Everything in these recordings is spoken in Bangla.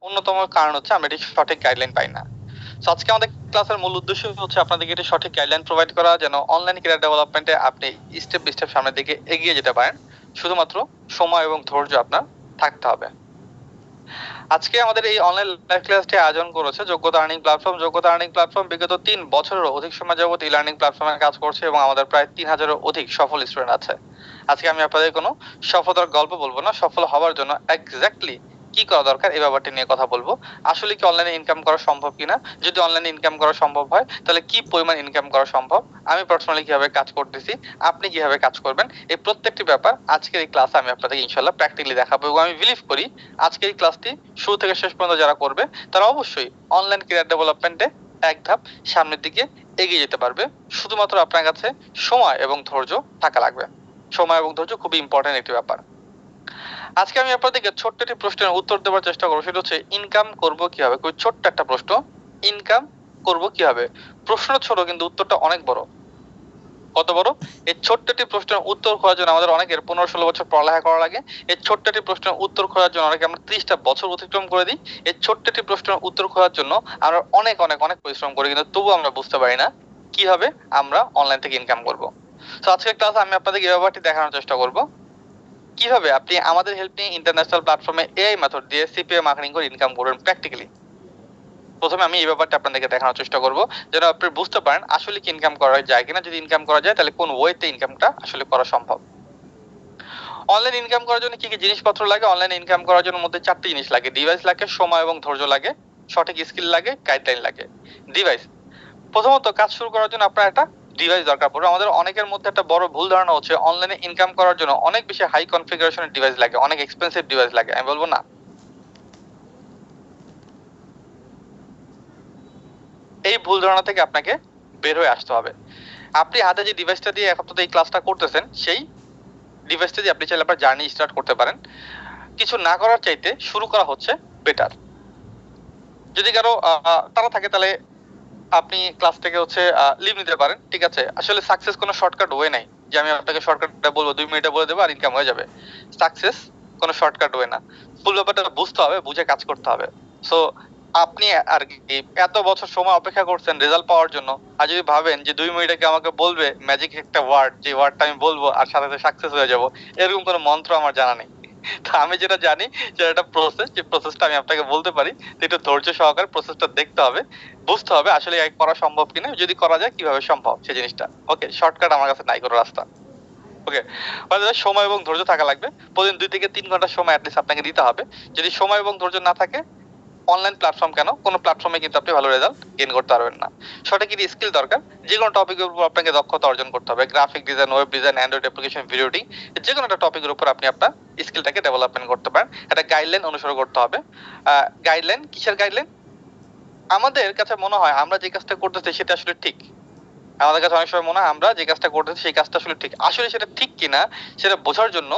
অন্যতম কারণ হচ্ছে আমরা এটি সঠিক গাইডলাইন পাই না। সো আজকে আমাদের ক্লাসের মূল উদ্দেশ্য হচ্ছে আপনাদেরকে একটি সঠিক গাইডলাইন প্রোভাইড করা, যেন অনলাইন ক্যারিয়ার ডেভেলপমেন্টে আপনি স্টেপ বাই স্টেপ সামনের দিকে এগিয়ে যেতে পারেন। শুধুমাত্র সময় এবং ধৈর্য আপনার থাকতে হবে। আজকে আমাদের এই অনলাইন লাইভ ক্লাসটি আয়োজন করেছে যোগ্যতা আর্নিং প্ল্যাটফর্ম। যোগ্যতা আর্নিং প্ল্যাটফর্ম বিগত 3 বছরেরও অধিক সময় যাবত ই লার্নিং প্ল্যাটফর্মে কাজ করছে এবং আমাদের প্রায় 3000-এরও অধিক সফল স্টুডেন্ট আছে। আজকে আমি আপনাদের কোনো সফলতার গল্প বলবো না, সফল হওয়ার জন্য এক্স্যাক্টলি কি করা দরকার এই ব্যাপারটি নিয়ে কথা বলবো। আসলে কি অনলাইনে ইনকাম করা সম্ভব কিনা, যদি অনলাইনে ইনকাম করা সম্ভব হয় তাহলে কি পরিমাণ ইনকাম করা সম্ভব, আমি পার্সোনালি কিভাবে কাজ করতেছি, আপনি কিভাবে কাজ করবেন, এই প্রত্যেকটি ব্যাপার আজকের এই ক্লাসে আমি আপনাদেরকে ইনশাআল্লাহ প্র্যাকটিক্যালি দেখাবো। এবং আমি বিলিভ করি আজকের এই ক্লাসটি শুরু থেকে শেষ পর্যন্ত যারা করবে তারা অবশ্যই অনলাইন ক্যারিয়ার ডেভেলপমেন্টে এক ধাপ সামনের দিকে এগিয়ে যেতে পারবে। শুধুমাত্র আপনার কাছে সময় এবং ধৈর্য থাকা লাগবে। সময় এবং ধৈর্য খুবই ইম্পর্টেন্ট একটি ব্যাপার। আজকে আমি আপনাদেরকে ছোট্ট একটি প্রশ্নের উত্তর দেওয়ার চেষ্টা করবো, সেটা হচ্ছে ইনকাম করব কিভাবে। খুবই ছোট্ট একটা প্রশ্ন, ইনকাম করব কিভাবে। প্রশ্ন ছোট কিন্তু উত্তরটা অনেক বড়। কত বড়? এই ছোট্ট একটি প্রশ্নের উত্তর খোঁজার জন্য আমাদের অনেকের 15-16 বছর পড়ালেখা করা লাগে। এই ছোট্ট একটি প্রশ্নের উত্তর খোঁজার জন্য অনেকে আমরা 30টা বছর অতিক্রম করে দিই। এই ছোট্ট একটি প্রশ্নের উত্তর খোঁজার জন্য আমরা অনেক অনেক অনেক পরিশ্রম করি, কিন্তু তবুও আমরা বুঝতে পারি না কিভাবে আমরা অনলাইন থেকে ইনকাম করব। তো আজকের ক্লাসে আমি আপনাদেরকে এই ব্যাপারটি দেখানোর চেষ্টা করব কিভাবে আপনি আমাদের হেল্প নিয়ে ইন্টারন্যাশনাল প্ল্যাটফর্মে এআই মেথড দিয়ে সিপিএ মার্কেটিং করে ইনকাম করবেন প্র্যাকটিক্যালি। প্রথমে আমি এই ব্যাপারটা আপনাদেরকে দেখানোর চেষ্টা করব যেন আপনি বুঝতে পারেন আসলে কি ইনকাম করা যায় কিনা। যদি ইনকাম করা যায় তাহলে কোন ওয়েতে ইনকামটা আসলে করা সম্ভব। অনলাইন ইনকাম করার জন্য কি কি জিনিসপত্র লাগে? অনলাইন ইনকাম করার জন্য মধ্যে 4টি জিনিস লাগে। ডিভাইস লাগে, সময় এবং ধৈর্য লাগে, সঠিক স্কিল লাগে, গাইডলাইন লাগে। ডিভাইস, প্রথমত কাজ শুরু করার জন্য আপনার একটা ডিভাইস দরকার পড়বে। আমাদের অনেকের মধ্যে একটা বড় ভুল ধারণা হচ্ছে অনলাইনে ইনকাম করার জন্য অনেক বেশি হাই কনফিগারেশনের ডিভাইস লাগে, অনেক এক্সপেন্সিভ ডিভাইস লাগে। আমি বলবো না, এই ভুল ধারণা থেকে আপনাকে বের হয়ে আসতে হবে। আপনি হাতে যে ডিভাইসটা দিয়ে আপাতত এই ক্লাসটা করতেছেন সেই ডিভাইসটা দিয়ে আপনি চাইলে আপনার জার্নি স্টার্ট করতে পারেন। কিছু না করার চাইতে শুরু করা হচ্ছে বেটার। যদি কারো তারা থাকে তাহলে আপনি ক্লাস থেকে হচ্ছে লিভ নিতে পারেন, ঠিক আছে। আসলে সাকসেস কোনো শর্টকাট ওয়ে নাই যে আমি আপনাকে শর্টকাটটা বলবো 2 মিনিটে বলে দেবো আর ইনকাম হয়ে যাবে। সাকসেস কোনো শর্টকাট ওয়ে না। ফুল ব্যাপারটা বুঝতে হবে, বুঝে কাজ করতে হবে। সো আপনি আর কি এত বছর সময় অপেক্ষা করছেন রেজাল্ট পাওয়ার জন্য, আর যদি ভাবেন যে 2 মিনিটে কি আমাকে বলবে ম্যাজিক একটা ওয়ার্ড, যে ওয়ার্ডটা আমি বলবো আর সাথে সাথে সাকসেস হয়ে যাব, এরকম কোনো মন্ত্র আমার জানা নেই। তো আমি যেটা জানি যে একটা প্রসেস, যে প্রসেসটা আমি আপনাকে বলতে পারি। তো একটু ধৈর্য সহকারে প্রসেসটা দেখতে হবে, বুঝতে হবে আসলে করা সম্ভব কিনা, যদি করা যায় কিভাবে সম্ভব সেই জিনিসটা। ওকে, শর্টকাট আমার কাছে নাই কোনো রাস্তা। ওকে, সময় এবং ধৈর্য থাকা লাগবে। প্রতিদিন 2 থেকে 3 ঘন্টা সময় অ্যাটলিস্ট আপনাকে দিতে হবে। যদি সময় এবং ধৈর্য না থাকে, অনলাইন প্ল্যাটফর্ম কেন, কোনো প্ল্যাটফর্মে কিন্তু আপনি ভালো রেজাল্ট গেইন করতে পারবেন না। সঠিক কিছু স্কিল দরকার। যে কোনো টপিকের উপর আপনাকে দক্ষতা অর্জন করতে হবে। Graphic design, web design, Android application, video editing, যে কোনো একটা টপিকের উপর আপনি আপনার স্কিলটাকে ডেভেলপমেন্ট করতে পারেন। একটা গাইডলাইন অনুসরণ করতে হবে। গাইডলাইন কিসের গাইডলাইন? আমাদের কাছে মনে হয় আমরা যে কাজটা করতেছি সেটা আসলে ঠিক। আমাদের কাছে অনেক সময় মনে হয় আমরা যে কাজটা করতেছি সেই কাজটা আসলে ঠিক। আসলে সেটা ঠিক কিনা সেটা বোঝার জন্য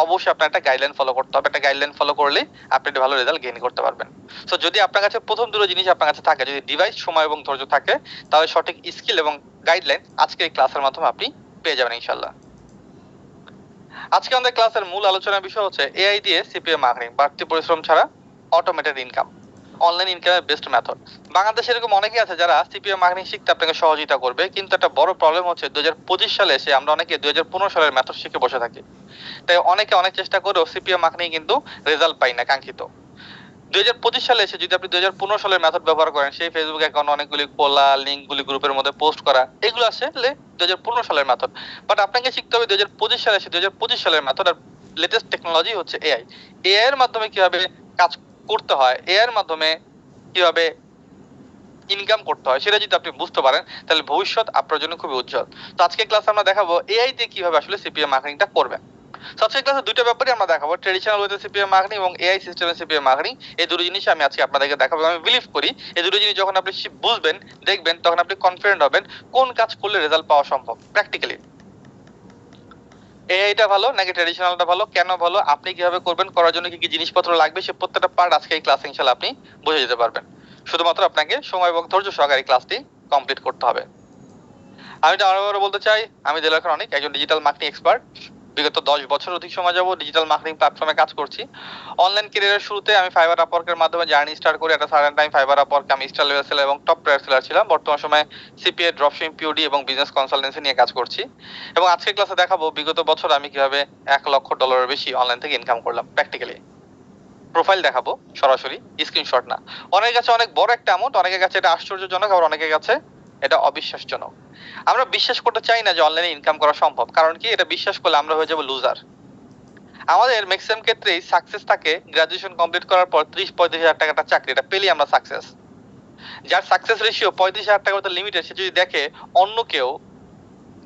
অবশ্যই আপনার একটা গাইডলাইন ফলো করতে হবে। একটা গাইডলাইন ফলো করলে আপনি একটা ভালো রেজাল্ট গেইন করতে পারবেন। সো যদি আপনার কাছে প্রথম দুটো জিনিস আপনার কাছে থাকে, যদি ডিভাইস, সময় এবং ধৈর্য থাকে, তাহলে সঠিক স্কিল এবং গাইডলাইন আজকে এই ক্লাসের মাধ্যমে আপনি পেয়ে যাবেন ইনশাআল্লাহ। আজকে আমাদের ক্লাসের মূল আলোচনার বিষয় হচ্ছে এআই দিয়ে সিপিএ মার্কেটিং, বাড়তি পরিশ্রম ছাড়া অটোমেটেড ইনকাম, অনলাইন ইনকামের বেস্ট মেথড। বাংলাদেশে এরকম অনেকেই আছে যারা সিপিএ মার্কেটিং শিখতে আপনাকে সহযোগিতা করবে, কিন্তু একটা বড় প্রবলেম হচ্ছে 2025 সালে এসে আমরা অনেকে 2015 সালের মেথড শিখে বসে থাকি। তাই অনেকে অনেক চেষ্টা করেও সিপিএ মার্কেটিং কিন্তু রেজাল্ট পাই না কাঙ্ক্ষিত। 2025 সালে এসে যদি আপনি 2015 সালের মেথড ব্যবহার করেন, সেই ফেসবুক অ্যাকাউন্ট অনেকগুলি খোলা, লিঙ্কগুলি গ্রুপের মধ্যে পোস্ট করা, এগুলো আসলে 2015 সালের মেথড। বাট আপনাকে শিখতে হবে 2025 সালে এসে 2025 সালের মেথড। আর লেটেস্ট টেকনোলজি হচ্ছে এআই। এআই এর মাধ্যমে কিভাবে কাজ করতে হয়, এআই এর মাধ্যমে কিভাবে ইনকাম করতে হয়, সেটা যদি আপনি বুঝতে পারেন তাহলে ভবিষ্যৎ আপনার জন্য খুবই উজ্জ্বল। তো আজকে ক্লাসে আমরা দেখাবো এআই দিয়ে কিভাবে আসলে সিপিএম মার্কেটিংটা করবেন। আজকে ক্লাসে দুটো ব্যাপারই আমরা দেখাবো, ট্রেডিশনাল ওয়েতে সিপিএম মার্কেটিং এবং এআই সিস্টেমে সিপিএম মার্কেটিং। এই দুটো জিনিস আমি আজকে আপনাদেরকে দেখাবো। আমি বিলিভ করি এই দুটো জিনিস যখন আপনি বুঝবেন, দেখবেন, তখন আপনি কনফিডেন্ট হবেন কোন কাজ করলে রেজাল্ট পাওয়া সম্ভব প্র্যাকটিক্যালি। এআইটা ভালো নাকি ট্রেডিশনালটা ভালো, কেন ভালো, আপনি কিভাবে করবেন, করার জন্য কি কি জিনিসপত্র লাগবে, সে প্রত্যেকটা পার্ট আজকে এই ক্লাসে ইনশাআল্লাহ আপনি বুঝে যেতে পারবেন। শুধুমাত্র আপনাকে সময় এবং ধৈর্য সহকারে ক্লাসটি কমপ্লিট করতে হবে। আমি আবারও বলতে চাই, আমি দেলোয়ার খান অনিক, একজন ডিজিটাল মার্কেটিং এক্সপার্ট। বিগত 10 বছর অধিক সময় যাবত ডিজিটাল মার্কেটিং প্ল্যাটফর্মে কাজ করছি। অনলাইন ক্যারিয়ারের শুরুতে আমি ফাইবার আপওয়ার্কের মাধ্যমে জার্নি স্টার্ট করি। একটা সার্টেন টাইম ফাইবার আপওয়ার্কে আমি স্টার লেভেল সেলার এবং টপ প্রায়ার সেলার ছিলাম। বর্তমান সময়ে সিপিএ, ড্রপশিপিং, পিওডি এবং বিজনেস কনসালটেন্সি নিয়ে কাজ করছি। এবং আজকের ক্লাসে দেখাবো বিগত বছর আমি কিভাবে $1,00,000 বেশি অনলাইন থেকে ইনকাম করলাম প্র্যাকটিক্যালি। প্রোফাইল দেখাবো সরাসরি, স্ক্রিনশট না। অনেকের কাছে অনেক বড় একটা অ্যামাউন্ট, অনেকের কাছে এটা আশ্চর্যজনক, আবার অনেকের কাছে এটা অবিশ্বাসজনক। আমরা বিশ্বাস করতে চাই না যে অনলাইনে ইনকাম করা সম্ভব, কারণ কি এটা বিশ্বাস করলে আমরা হয়ে যাবো লুজার। আমাদের ম্যাক্সিমাম ক্ষেত্রেই সাকসেস থাকে গ্রাজুয়েশন কমপ্লিট করার পর 30-35 হাজার টাকাটা চাকরি, এটা পেলেই আমরা সাকসেস। যার সাকসেস রেশিও 35 হাজার টাকার মতো লিমিটেড, সে যদি দেখে অন্য কেউ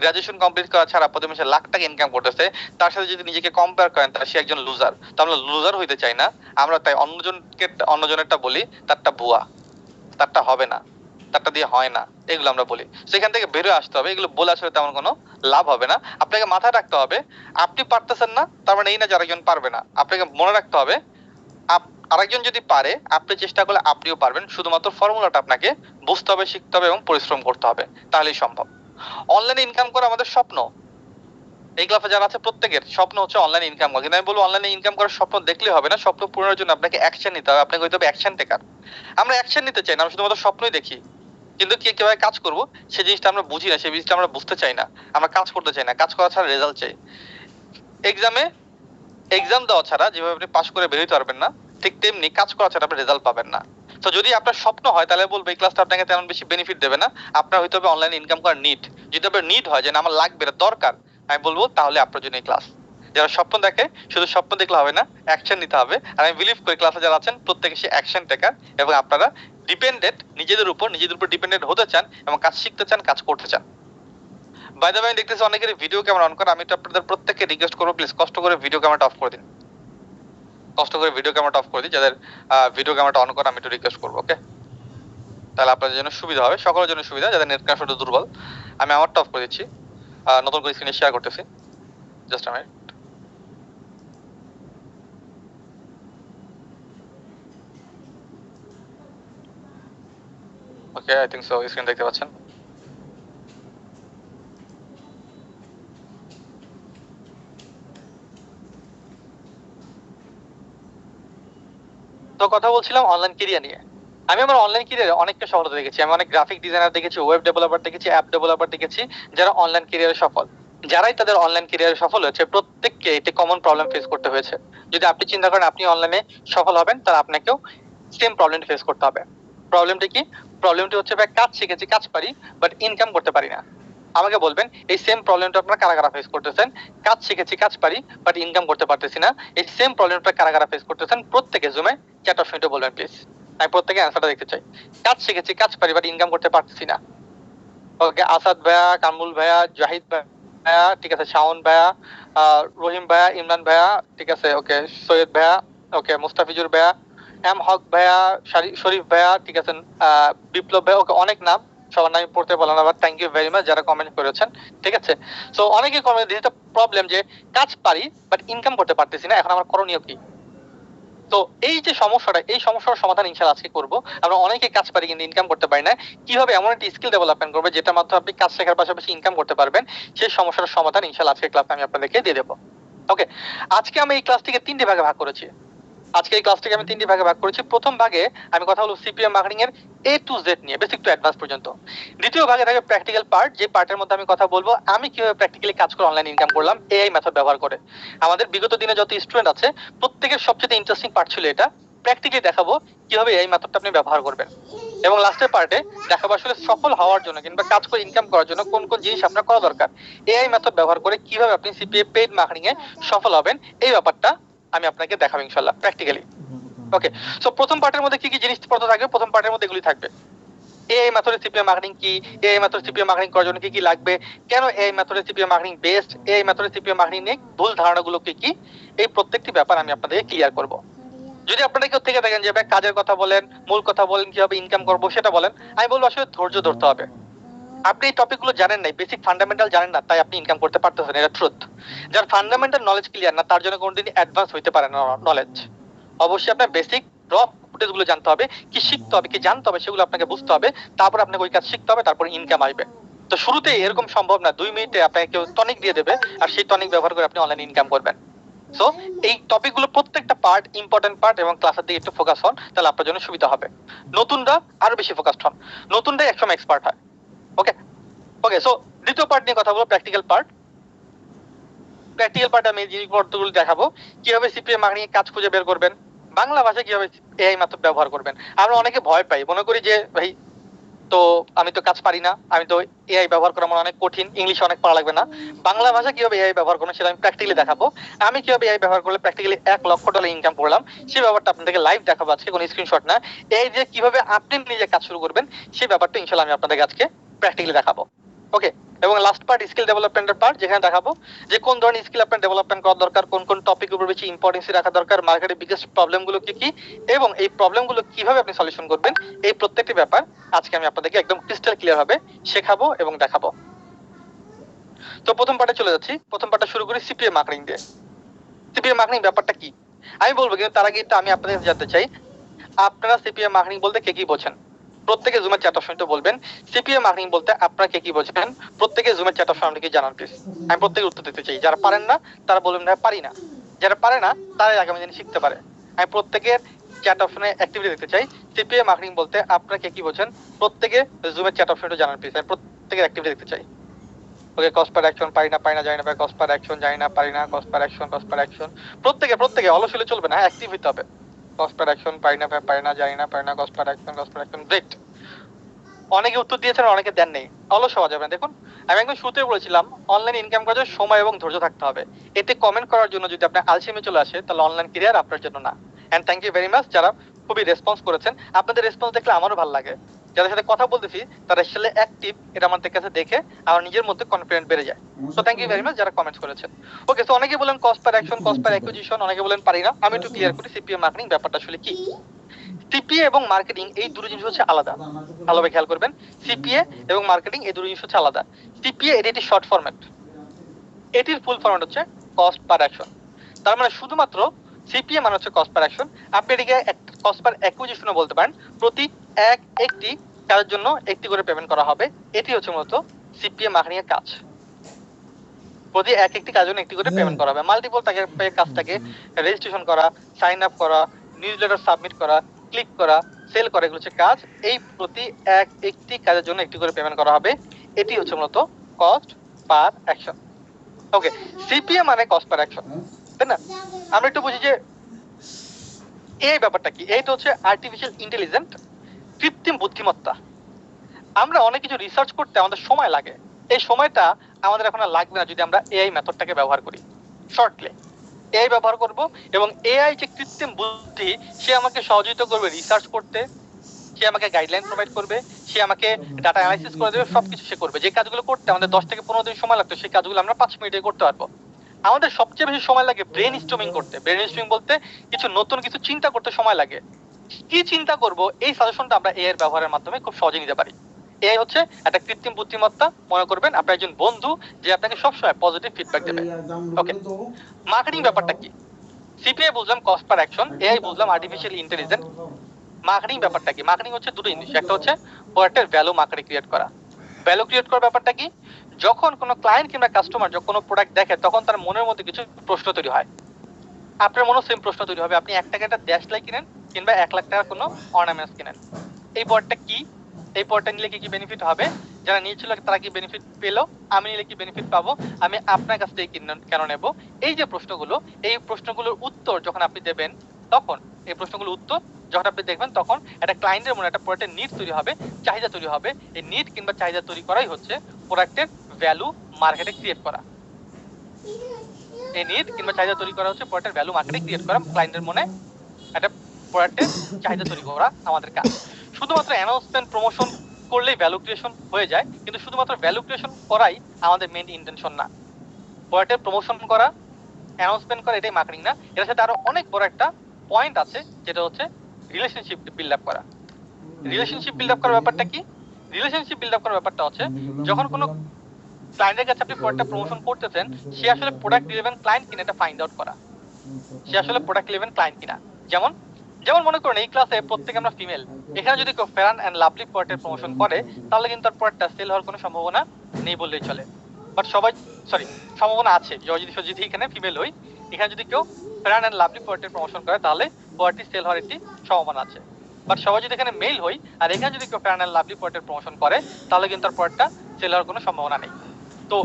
গ্রাজুয়েশন কমপ্লিট করা ছাড়া প্রতি মাসে লাখ টাকা ইনকাম করতেছে, তার সাথে যদি নিজেকে কম্পেয়ার করেন তাহলে সে একজন লুজার। তো আমরা লুজার হইতে চাই না, আমরা তাই অন্যজনেরটা বলি তারটা ভুয়া, তারটা হবে না, তারটা দিয়ে হয় না, এগুলো আমরা বলি। সেখান থেকে বেরোয় আসতে হবে, এগুলো বলে আসলে তেমন কোনো লাভ হবে না। আপনাকে মাথায় রাখতে হবে আপনি পারতেছেন না তার মানে এই না যে আরেকজন পারবে না। আপনাকে মনে রাখতে হবে আরেকজন যদি পারে আপনি চেষ্টা করলে আপনিও পারবেন। শুধুমাত্র ফর্মুলাটা আপনাকে বুঝতে হবে, শিখতে হবে এবং পরিশ্রম করতে হবে, তাহলেই সম্ভব। অনলাইনে ইনকাম করা আমাদের স্বপ্ন। এই ক্লাসে যারা আছে প্রত্যেকের স্বপ্ন হচ্ছে অনলাইনে ইনকাম করা। কিন্তু আমি বলবো অনলাইনে ইনকাম করার স্বপ্ন দেখলে হবে না, স্বপ্ন পূরণের জন্য আপনাকে অ্যাকশন নিতে হবে। আপনাকে হইতে হবে অ্যাকশন টেকার। আমরা অ্যাকশন নিতে চাই না, আমরা শুধুমাত্র স্বপ্নই দেখি, কিন্তু কিভাবে কাজ করব সেই জিনিসটা আমরা বুঝি না, সেই জিনিসটা আমরা বুঝতে চাই না, আমরা কাজ করতে চাই না। কাজ করা ছাড়া রেজাল্ট চাই। এক্সাম দেওয়া ছাড়া যেভাবে আপনি পাস করে বেরোতে পারবেন না, ঠিক তেমনি কাজ করা ছাড়া আপনি রেজাল্ট পাবেন না। তো যদি আপনার স্বপ্ন হয় তাহলে বলবো এই ক্লাসটা আপনাকে তেমন বেশি বেনিফিট দেবে না। আপনার হইতে হবে অনলাইন ইনকাম করার নিড। যদি আপনার নিড হয় যে না আমার লাগবে, এটা দরকার, আমি বলবো তাহলে আপনার জন্য এই ক্লাস। যারা স্বপ্ন দেখে শুধু স্বপ্ন দেখলে হবে না, অ্যাকশন নিতে হবে। আর আমি বিলিভ করি ক্লাসে যারা আছেন প্রত্যেকে সে অ্যাকশন টেকার, এবং আপনারা নিজেদের উপর ডিপেন্ডেন্ট হতে চান এবং কাজ শিখতে চান, কাজ করতে চান। বাই দ্য ওয়ে, আমি দেখতেছি অনেকের ভিডিও ক্যামেরা অন করা। আমি তো আপনাদের প্রত্যেককে রিকোয়েস্ট করবো প্লিজ কষ্ট করে ভিডিও ক্যামেরাটা অফ করে দিন। কষ্ট করে ভিডিও ক্যামেরাটা অফ করে দিই। যাদের ভিডিও ক্যামেরাটা অন করা আমি একটু রিকোয়েস্ট করবো, ওকে? তাহলে আপনাদের জন্য সুবিধা হবে, সকলের জন্য সুবিধা। যাদের নেট কানেকশন দুর্বল, আমি আমারটা অফ করে দিচ্ছি, নতুন করে স্ক্রিনে শেয়ার করতেছি। Just a minute. Okay, I think so screen দেখতে পাচ্ছেন। তো কথা বলছিলাম অনলাইন ক্যারিয়ার নিয়ে। আমি আমার অনলাইন ক্যারিয়ারে অনেকটা সফলতা দেখেছি। আমি অনেক গ্রাফিক ডিজাইনার দেখেছি, ওয়েব ডেভেলপার দেখেছি, অ্যাপ ডেভেলপার দেখেছি যারা অনলাইন ক্যারিয়ারে সফল। যারাই তাদের অনলাইন ক্যারিয়ারে সফল হয়েছে প্রত্যেককে একটি কমন প্রবলেম ফেস করতে হয়েছে। যদি আপনি চিন্তা করেন আপনি অনলাইনে সফল হবেন, তাহলে আপনাকেও সেম প্রবলেম ফেস করতে হবে। প্রবলেমটি কি? প্রবলেমটি হচ্ছে ভাই কাজ শিখেছি, কাজ পারি, বাট ইনকাম করতে পারি না। আমাকে বলবেন এই সেম প্রবলেমটা আপনারা কারা কারা ফেস করতেছেন? কাজ শিখেছি, কাজ পারি, বাট ইনকাম করতে পারতেছি না। এই সেম প্রবলেমটা কারা কারা ফেস করতেছেন? প্রত্যেকে জুমে চ্যাট অপশনটা বলবেন প্লিজ। আমি প্রত্যেকে অ্যান্সারটা দেখতে চাই। কাজ শিখেছি, কাজ পারি, বাট ইনকাম করতে পারতেছি না। ওকে, আসাদ ভাইয়া, কামরুল ভাইয়া, জাহিদ ভাইয়া, ঠিক আছে, শাওন ভাইয়া, রহিম ভাইয়া, ইমরান ভাইয়া, ঠিক আছে, ওকে, সৈয়দ ভাইয়া, ওকে, মুস্তাফিজুর ভাইয়া, এম হক ভাইয়া, শরীফ ভাইয়া, ঠিক আছে, বিপ্লব ভাইয়া, ওকে, অনেক নাম, সবার নাম পড়তে পারলাম না, but thank you very much যারা কমেন্ট করেছেন, ঠিক আছে। সো অনেকে কমেন্ট দিতে প্রবলেম যে কাজ পারি বাট ইনকাম করতে পারতেছি না, এখন আমার করণীয় কি? তো এই যে সমস্যাটা, এই সমস্যার সমাধান ইনশাআল্লাহ আজকে করব। আমরা অনেকে কাজ পারি কিন্তু ইনকাম করতে পারি না, কিভাবে এমন একটা স্কিল ডেভেলপমেন্ট করবে যেটার মাধ্যমে আপনি কাজ শেখার পাশাপাশি ইনকাম করতে পারবেন, সেই সমস্যার সমাধান ইনশাআল্লাহ আজকে ক্লাসে আমি আপনাদেরকে দিয়ে দেবো। ওকে, আজকে আমি এই ক্লাসটিকে 3টে ভাগে ভাগ করেছি। প্রথম ভাগে আমি কথা বলবো সিপিএম মার্কেটিং এর A to Z নিয়ে, বেসিক টু অ্যাডভান্স পর্যন্ত। দ্বিতীয় ভাগে থাকে প্র্যাকটিক্যাল পার্ট, যে পার্টের মধ্যে আমি কথা বলবো আমি কিভাবে প্র্যাকটিক্যালি কাজ করে অনলাইন ইনকাম করলাম এআই মেথড ব্যবহার করে। আমাদের বিগত দিনে যত স্টুডেন্ট আছে প্রত্যেকের সবচেয়ে ইন্টারেস্টিং পার্ট ছিল এটা। প্র্যাকটিক্যালি দেখাবো কিভাবে এই মেথডটা আপনি ব্যবহার করবেন, এবং লাস্টের পার্টে দেখাবো আসলে সফল হওয়ার জন্য কিংবা কাজ করে ইনকাম করার জন্য কোন কোন জিনিস আপনার করা দরকার। এআই মেথড ব্যবহার করে কিভাবে আপনি সিপিএ পেইড মার্কেটিং এ সফল হবেন, এই ব্যাপারটা আমি আপনাকে দেখাবো ইনশাআল্লাহ প্র্যাকটিক্যালি। ওকে, সো প্রথম পার্টের মধ্যে কি কি জিনিসপত্র থাকবে? প্রথম পার্টের মধ্যে এগুলি থাকবে। এআই মেথডে সিপিএম মার্কেটিং কি, এআই মেথডে সিপিএম মার্কেটিং করার জন্য কি কি লাগবে, কেন এআই মেথডে সিপিএম মার্কেটিং বেস্ট, এআই মেথডে সিপিএম মার্কেটিং নিয়ে ভুল ধারণাগুলো কি কি, এই প্রত্যেকটি ব্যাপার আমি আপনাদেরকে ক্লিয়ার করব। যদি আপনারা কেউ থেকে থাকেন যে ভাই কাজের কথা বলেন, মূল কথা বলেন, কিভাবে ইনকাম করবো সেটা বলেন, আমি বলবো আসলে ধৈর্য ধরতে হবে। আপনি এই টপিকগুলো জানেন নাই, বেসিক ফান্ডামেন্টাল জানেন না, তাই আপনি ইনকাম করতে পারতেছেন, এটা ট্রুথ। যার ফান্ডামেন্টাল নলেজ ক্লিয়ার না তার জন্য কোনোদিন অ্যাডভান্স হইতে পারে না নলেজ। অবশ্যই আপনার বেসিক র ফুটেজ গুলো জানতে হবে, কি শিখতে হবে, কি জানতে হবে সেগুলো আপনাকে বুঝতে হবে, তারপর আপনাকে ওই কাজ শিখতে হবে, তারপর ইনকাম আসবে। তো শুরুতেই এরকম সম্ভব না 2 মিনিটে আপনাকে কেউ টনিক দিয়ে দেবে আর সেই টনিক ব্যবহার করে আপনি অনলাইন ইনকাম করবেন। সো এই টপিকগুলো প্রত্যেকটা পার্ট ইম্পর্টেন্ট পার্ট এবং ক্লাসের দিকে একটু ফোকাস হন, তাহলে আপনার জন্য সুবিধা হবে। নতুনরা আরো বেশি ফোকাসড হন, নতুনরাই একসময় এক্সপার্ট হয়। ওকে ওকে সো দ্বিতীয় পার্ট নিয়ে কথা বলবো, প্র্যাকটিক্যাল পার্ট। প্র্যাকটিক্যাল পার্ট আমি জিনিসপত্রগুলো দেখাবো, কিভাবে সিপিএম মার্কেটিং কাজ খুঁজে বের করবেন, বাংলা ভাষায় কিভাবে এআই মেথড ব্যবহার করবেন। আমরা অনেকে ভয় পাই, মনে করি যে ভাই তো আমি তো কাজ পারি না, আমি তো এআই ব্যবহার করা আমার অনেক কঠিন, ইংলিশ অনেক পড়া লাগবে না। বাংলা ভাষা কিভাবে এআই ব্যবহার করবেন সেটা আমি প্র্যাকটিক্যালি দেখাবো। আমি কিভাবে এআই ব্যবহার করলে প্র্যাকটিক্যালি $1,00,000 ইনকাম করলাম সেই ব্যাপারটা আপনাদেরকে লাইভ দেখাবো আজকে, কোনো স্ক্রিনশট না। এই যে কিভাবে আপনি নিজে কাজ শুরু করবেন সেই ব্যাপারটা ইনশাআল্লাহ আমি আপনাদেরকে আজকে প্র্যাকটিক্যালি দেখাবো। ওকে, এবং লাস্ট পার্ট স্কিল ডেভেলপমেন্টের পার্ট, যেখানে দেখাবো যে কোন ধরনের স্কিল আপনার ডেভেলপমেন্ট করা দরকার, কোন কোন টপিকের উপর বেশি ইম্পর্টেন্সি রাখা দরকার, মার্কেটের বিগেস্ট প্রবলেমগুলো কি কি, এবং এই প্রবলেমগুলো কিভাবে আপনি সলিউশন করবেন, এই প্রত্যেকটি ব্যাপার আজকে আমি আপনাদেরকে একদম ক্রিস্টাল ক্লিয়ার ভাবে শেখাবো এবং দেখাবো। তো প্রথম পার্টে চলে যাচ্ছি। প্রথম পার্টটা শুরু করি সিপিএম মার্কেটিং দিয়ে। সিপিএম মার্কেটিং ব্যাপারটা কি আমি বলবো, কিন্তু তার আগে আমি আপনাদের জানতে চাই আপনারা সিপিএম মার্কেটিং বলতে কে কি বোঝেন। প্রত্যেকে জুমের চ্যাট অপশনটা বলবেন সিপিএম মার্কেটিং বলতে আপনারা কে কি বোঝেন। প্রত্যেকে জুমের চ্যাট অপশন আমাকে জানান প্লিজ, আমি প্রত্যেকের উত্তর দিতে চাই। যারা পারেন না তারা বলবেন না পারি না, যারা পারে না তারাই আগামী দিনে শিখতে পারে। আমি প্রত্যেকের চ্যাট অপশনে অ্যাক্টিভিটি দেখতে চাই। সিপিএম মার্কেটিং বলতে আপনারা কে কি বোঝেন, প্রত্যেকে জুমের চ্যাট অপশনটা জানান প্লিজ, আমি প্রত্যেকের অ্যাক্টিভিটি দেখতে চাই। ওকে, কস্ট পার অ্যাকশন পারি না জানি না, কস্ট পার অ্যাকশন জানি না পারি না, কস্ট পার অ্যাকশন। প্রত্যেকে অলস হলে চলবে না, অ্যাক্টিভ হতে হবে। কস্ট পার অ্যাকশন পারি না জানি না পারি না, কস্ট পার অ্যাকশন গ্রেট। অনেকে উত্তর দিয়েছেন, অনেকে দেন নেই, অলস হওয়া যাবে না। দেখুন আমি একদম শুরুতে বলেছিলাম অনলাইন ইনকাম করার জন্য সময় এবং ধৈর্য থাকতে হবে। এতে কমেন্ট করার জন্য যদি আপনার আলসেমি চলে আসে তাহলে অনলাইন ক্যারিয়ার আপনার জন্য না। And thank you very much যারা খুবই রেসপন্স করেছেন, আপনাদের রেসপন্স দেখলে আমারও ভালো লাগে। যাদের সাথে কথা বলতেছি তারা আসলে অ্যাক্টিভ, এটা আমাদের কাছে দেখে আমার নিজের মধ্যে কনফিডেন্ট বেড়ে যায়। So thank you very much যারা কমেন্টস করেছেন। ওকে, সো অনেকে বলেন cost per action, cost per acquisition, অনেকে বলেন পারি না। আমি একটু ক্লিয়ার করি সিপিএম মার্কেটিং ব্যাপারটা আসলে কি। সিপিএ এবং মার্কেটিং এই দুটো জিনিস হচ্ছে আলাদা, ভালোভাবে খেয়াল করবেন। সিপিএ এবং মার্কেটিং এই দুটো জিনিস হচ্ছে আলাদা। সিপিএ এটি একটি শর্ট ফরম্যাট, এটির ফুল ফরম্যাট হচ্ছে কস্ট পার অ্যাকশন। তার মানে শুধুমাত্র সিপিএ মানে হচ্ছে কস্ট পার অ্যাকশন। আপনি এটিকে কস্ট পার অ্যাকুইজিশনও বলতে পারেন, প্রতি একটি কাজের জন্য একটি করে পেমেন্ট করা হবে। এটি হচ্ছে মূলত সিপিএ মার্কেটিং এর কাজ। প্রতি একটি কাজের জন্য একটি করে পেমেন্ট করা হবে। মাল্টিপল কাজটাকে রেজিস্ট্রেশন করা, সাইন আপ করা, নিউজলেটার সাবমিট করা, ক্লিক করা, সেল করা, এগুলো হচ্ছে কাজ। এই প্রতি একটি কাজের জন্য একটি করে পেমেন্ট করা হবে। এটি হচ্ছে মূলত কস্ট পার অ্যাকশন। ওকে, সিপিএ মানে কস্ট পার অ্যাকশন, তাই না? আমরা একটু বুঝি যে এই ব্যাপারটা কি। এইটা হচ্ছে আর্টিফিশিয়াল ইন্টেলিজেন্ট, কৃত্রিম বুদ্ধিমত্তা। আমরা অনেক কিছু রিসার্চ করতে আমাদের সময় লাগে, এই সময়টা আমাদের এখন আর লাগবে না যদি আমরা এআই মেথডটাকে ব্যবহার করি। শর্টলি এআই ব্যবহার করব এবং এআই যে কৃত্রিম বুদ্ধি সে আমাকে সহযোগিতা করবে রিসার্চ করতে, সে আমাকে গাইডলাইন প্রোভাইড করবে, সে আমাকে ডাটা অ্যানালাইসিস করে দেবে, সবকিছু সে করবে। যে কাজগুলো করতে আমাদের 10 থেকে 15 দিন সময় লাগতো সেই কাজগুলো আমরা 5 মিনিটে করতে পারবো। আমাদের সবচেয়ে বেশি সময় লাগে ব্রেন স্টর্মিং করতে। ব্রেন স্টর্মিং বলতে কিছু নতুন কিছু চিন্তা করতে সময় লাগে। কি চিন্তা করব এই সাজেশনটা আমরা এআই এর ব্যবহারের মাধ্যমে খুব সহজে নিতে পারি। এআই হচ্ছে একটা কৃত্রিম বুদ্ধিমত্তা, মনে করবেন আপনার একজন বন্ধু যে আপনাকে সবসময় পজিটিভ ফিডব্যাক দেবে। ওকে, মার্কেটিং ব্যাপারটা কি। সিপিএ বুঝলাম কস্ট পার অ্যাকশন, এআই বুঝলাম আর্টিফিশিয়াল ইন্টেলিজেন্স। মার্কেটিং ব্যাপারটা কি। মার্কেটিং হচ্ছে দুটো জিনিস, একটা হচ্ছে প্রোডাক্টের ভ্যালু মার্কেটে ক্রিয়েট করা। ভ্যালু ক্রিয়েট করার ব্যাপারটা কি, যখন কোনো ক্লায়েন্ট কিংবা কাস্টমার যখন কোনো প্রোডাক্ট দেখে তখন তার মনের মধ্যে কিছু প্রশ্ন তৈরি হয়। আপনার মনে সেম প্রশ্ন তৈরি হবে, আপনি 1 টাকা একটা ড্যাশলাইট কিনেন কিংবা 1 লাখ টাকার কোনো অর্নামেন্টস কিনেন, এই প্রোডাক্টটা কি, এই প্রোডাক্টটা নিলে কি কি বেনিফিট হবে, যারা নিয়েছিল তারা কি বেনিফিট পেলো, আমি নিলে কি বেনিফিট পাবো, আমি আপনার কাছ থেকে কেন নেব। এই যে প্রশ্নগুলো, এই প্রশ্নগুলোর উত্তর যখন আপনি দেবেন তখন, এই প্রশ্নগুলোর উত্তর যখন আপনি দেখবেন তখন একটা ক্লায়েন্টের মনে একটা প্রোডাক্টের নিড তৈরি হবে, চাহিদা তৈরি হবে। এই নিড কিংবা চাহিদা তৈরি করাই হচ্ছে প্রোডাক্টের ভ্যালু মার্কেটে ক্রিয়েট করা। এই নিড কিংবা চাহিদা তৈরি করা হচ্ছে প্রোডাক্টের ভ্যালু মার্কেটে ক্রিয়েট করা, ক্লায়েন্টের মনে একটা প্রোডাক্টের চাহিদা তৈরি করা আমাদের কাজ। শুধুমাত্র অ্যানাউন্সমেন্ট প্রমোশন করলেই ভ্যালু ক্রিয়েশন হয়ে যায়, কিন্তু শুধুমাত্র ভ্যালু ক্রিয়েশন করাই আমাদের মেইন ইন্টেনশন না। প্রোডাক্টের প্রমোশন করা, অ্যানাউন্সমেন্ট করা এটাই মার্কেটিং না, এর সাথে আরো অনেক বড় একটা পয়েন্ট আছে যেটা হচ্ছে রিলেশনশিপ বিল্ড আপ করা। রিলেশনশিপ বিল্ড আপ করার ব্যাপারটা কি। রিলেশনশিপ বিল্ড আপ করার ব্যাপারটা হচ্ছে যখন কোনো ক্লায়েন্টের কাছে আপনি প্রোডাক্টটা প্রমোশন করতেছেন, সে আসলে প্রোডাক্ট রিলেভেন্ট ক্লায়েন্ট কিনা এটা ফাইন্ড আউট করা, সে আসলে প্রোডাক্ট রিলেভেন্ট ক্লায়েন্ট কিনা। যেমন যেমন মনে করেন এই ক্লাসে প্রত্যেকে আমরা ফিমেল, এখানে যদি কেউ ফেয়ার এন্ড লাভলি প্রোডাক্টের প্রমোশন করে তাহলে কিন্তু তার প্রোডাক্টটা সেল হওয়ার কোনো সম্ভাবনা নেই বললেই চলে, বাট সবাই সরি সম্ভাবনা আছে যদি এখানে ফিমেল হই, এখানে যদি কেউ ফেয়ার অ্যান্ড লাভলি প্রোডাক্টের প্রমোশন করে তাহলে প্রোডাক্টটি সেল হওয়ার একটি সম্ভাবনা আছে। বাট সবাই যদি এখানে মেল হই আর এখানে যদি কেউ ফেয়ার অ্যান্ড লাভলি প্রোডাক্টের প্রমোশন করে তাহলে কিন্তু তার প্রোডাক্টটা সেল হওয়ার কোনো সম্ভাবনা নেই। তো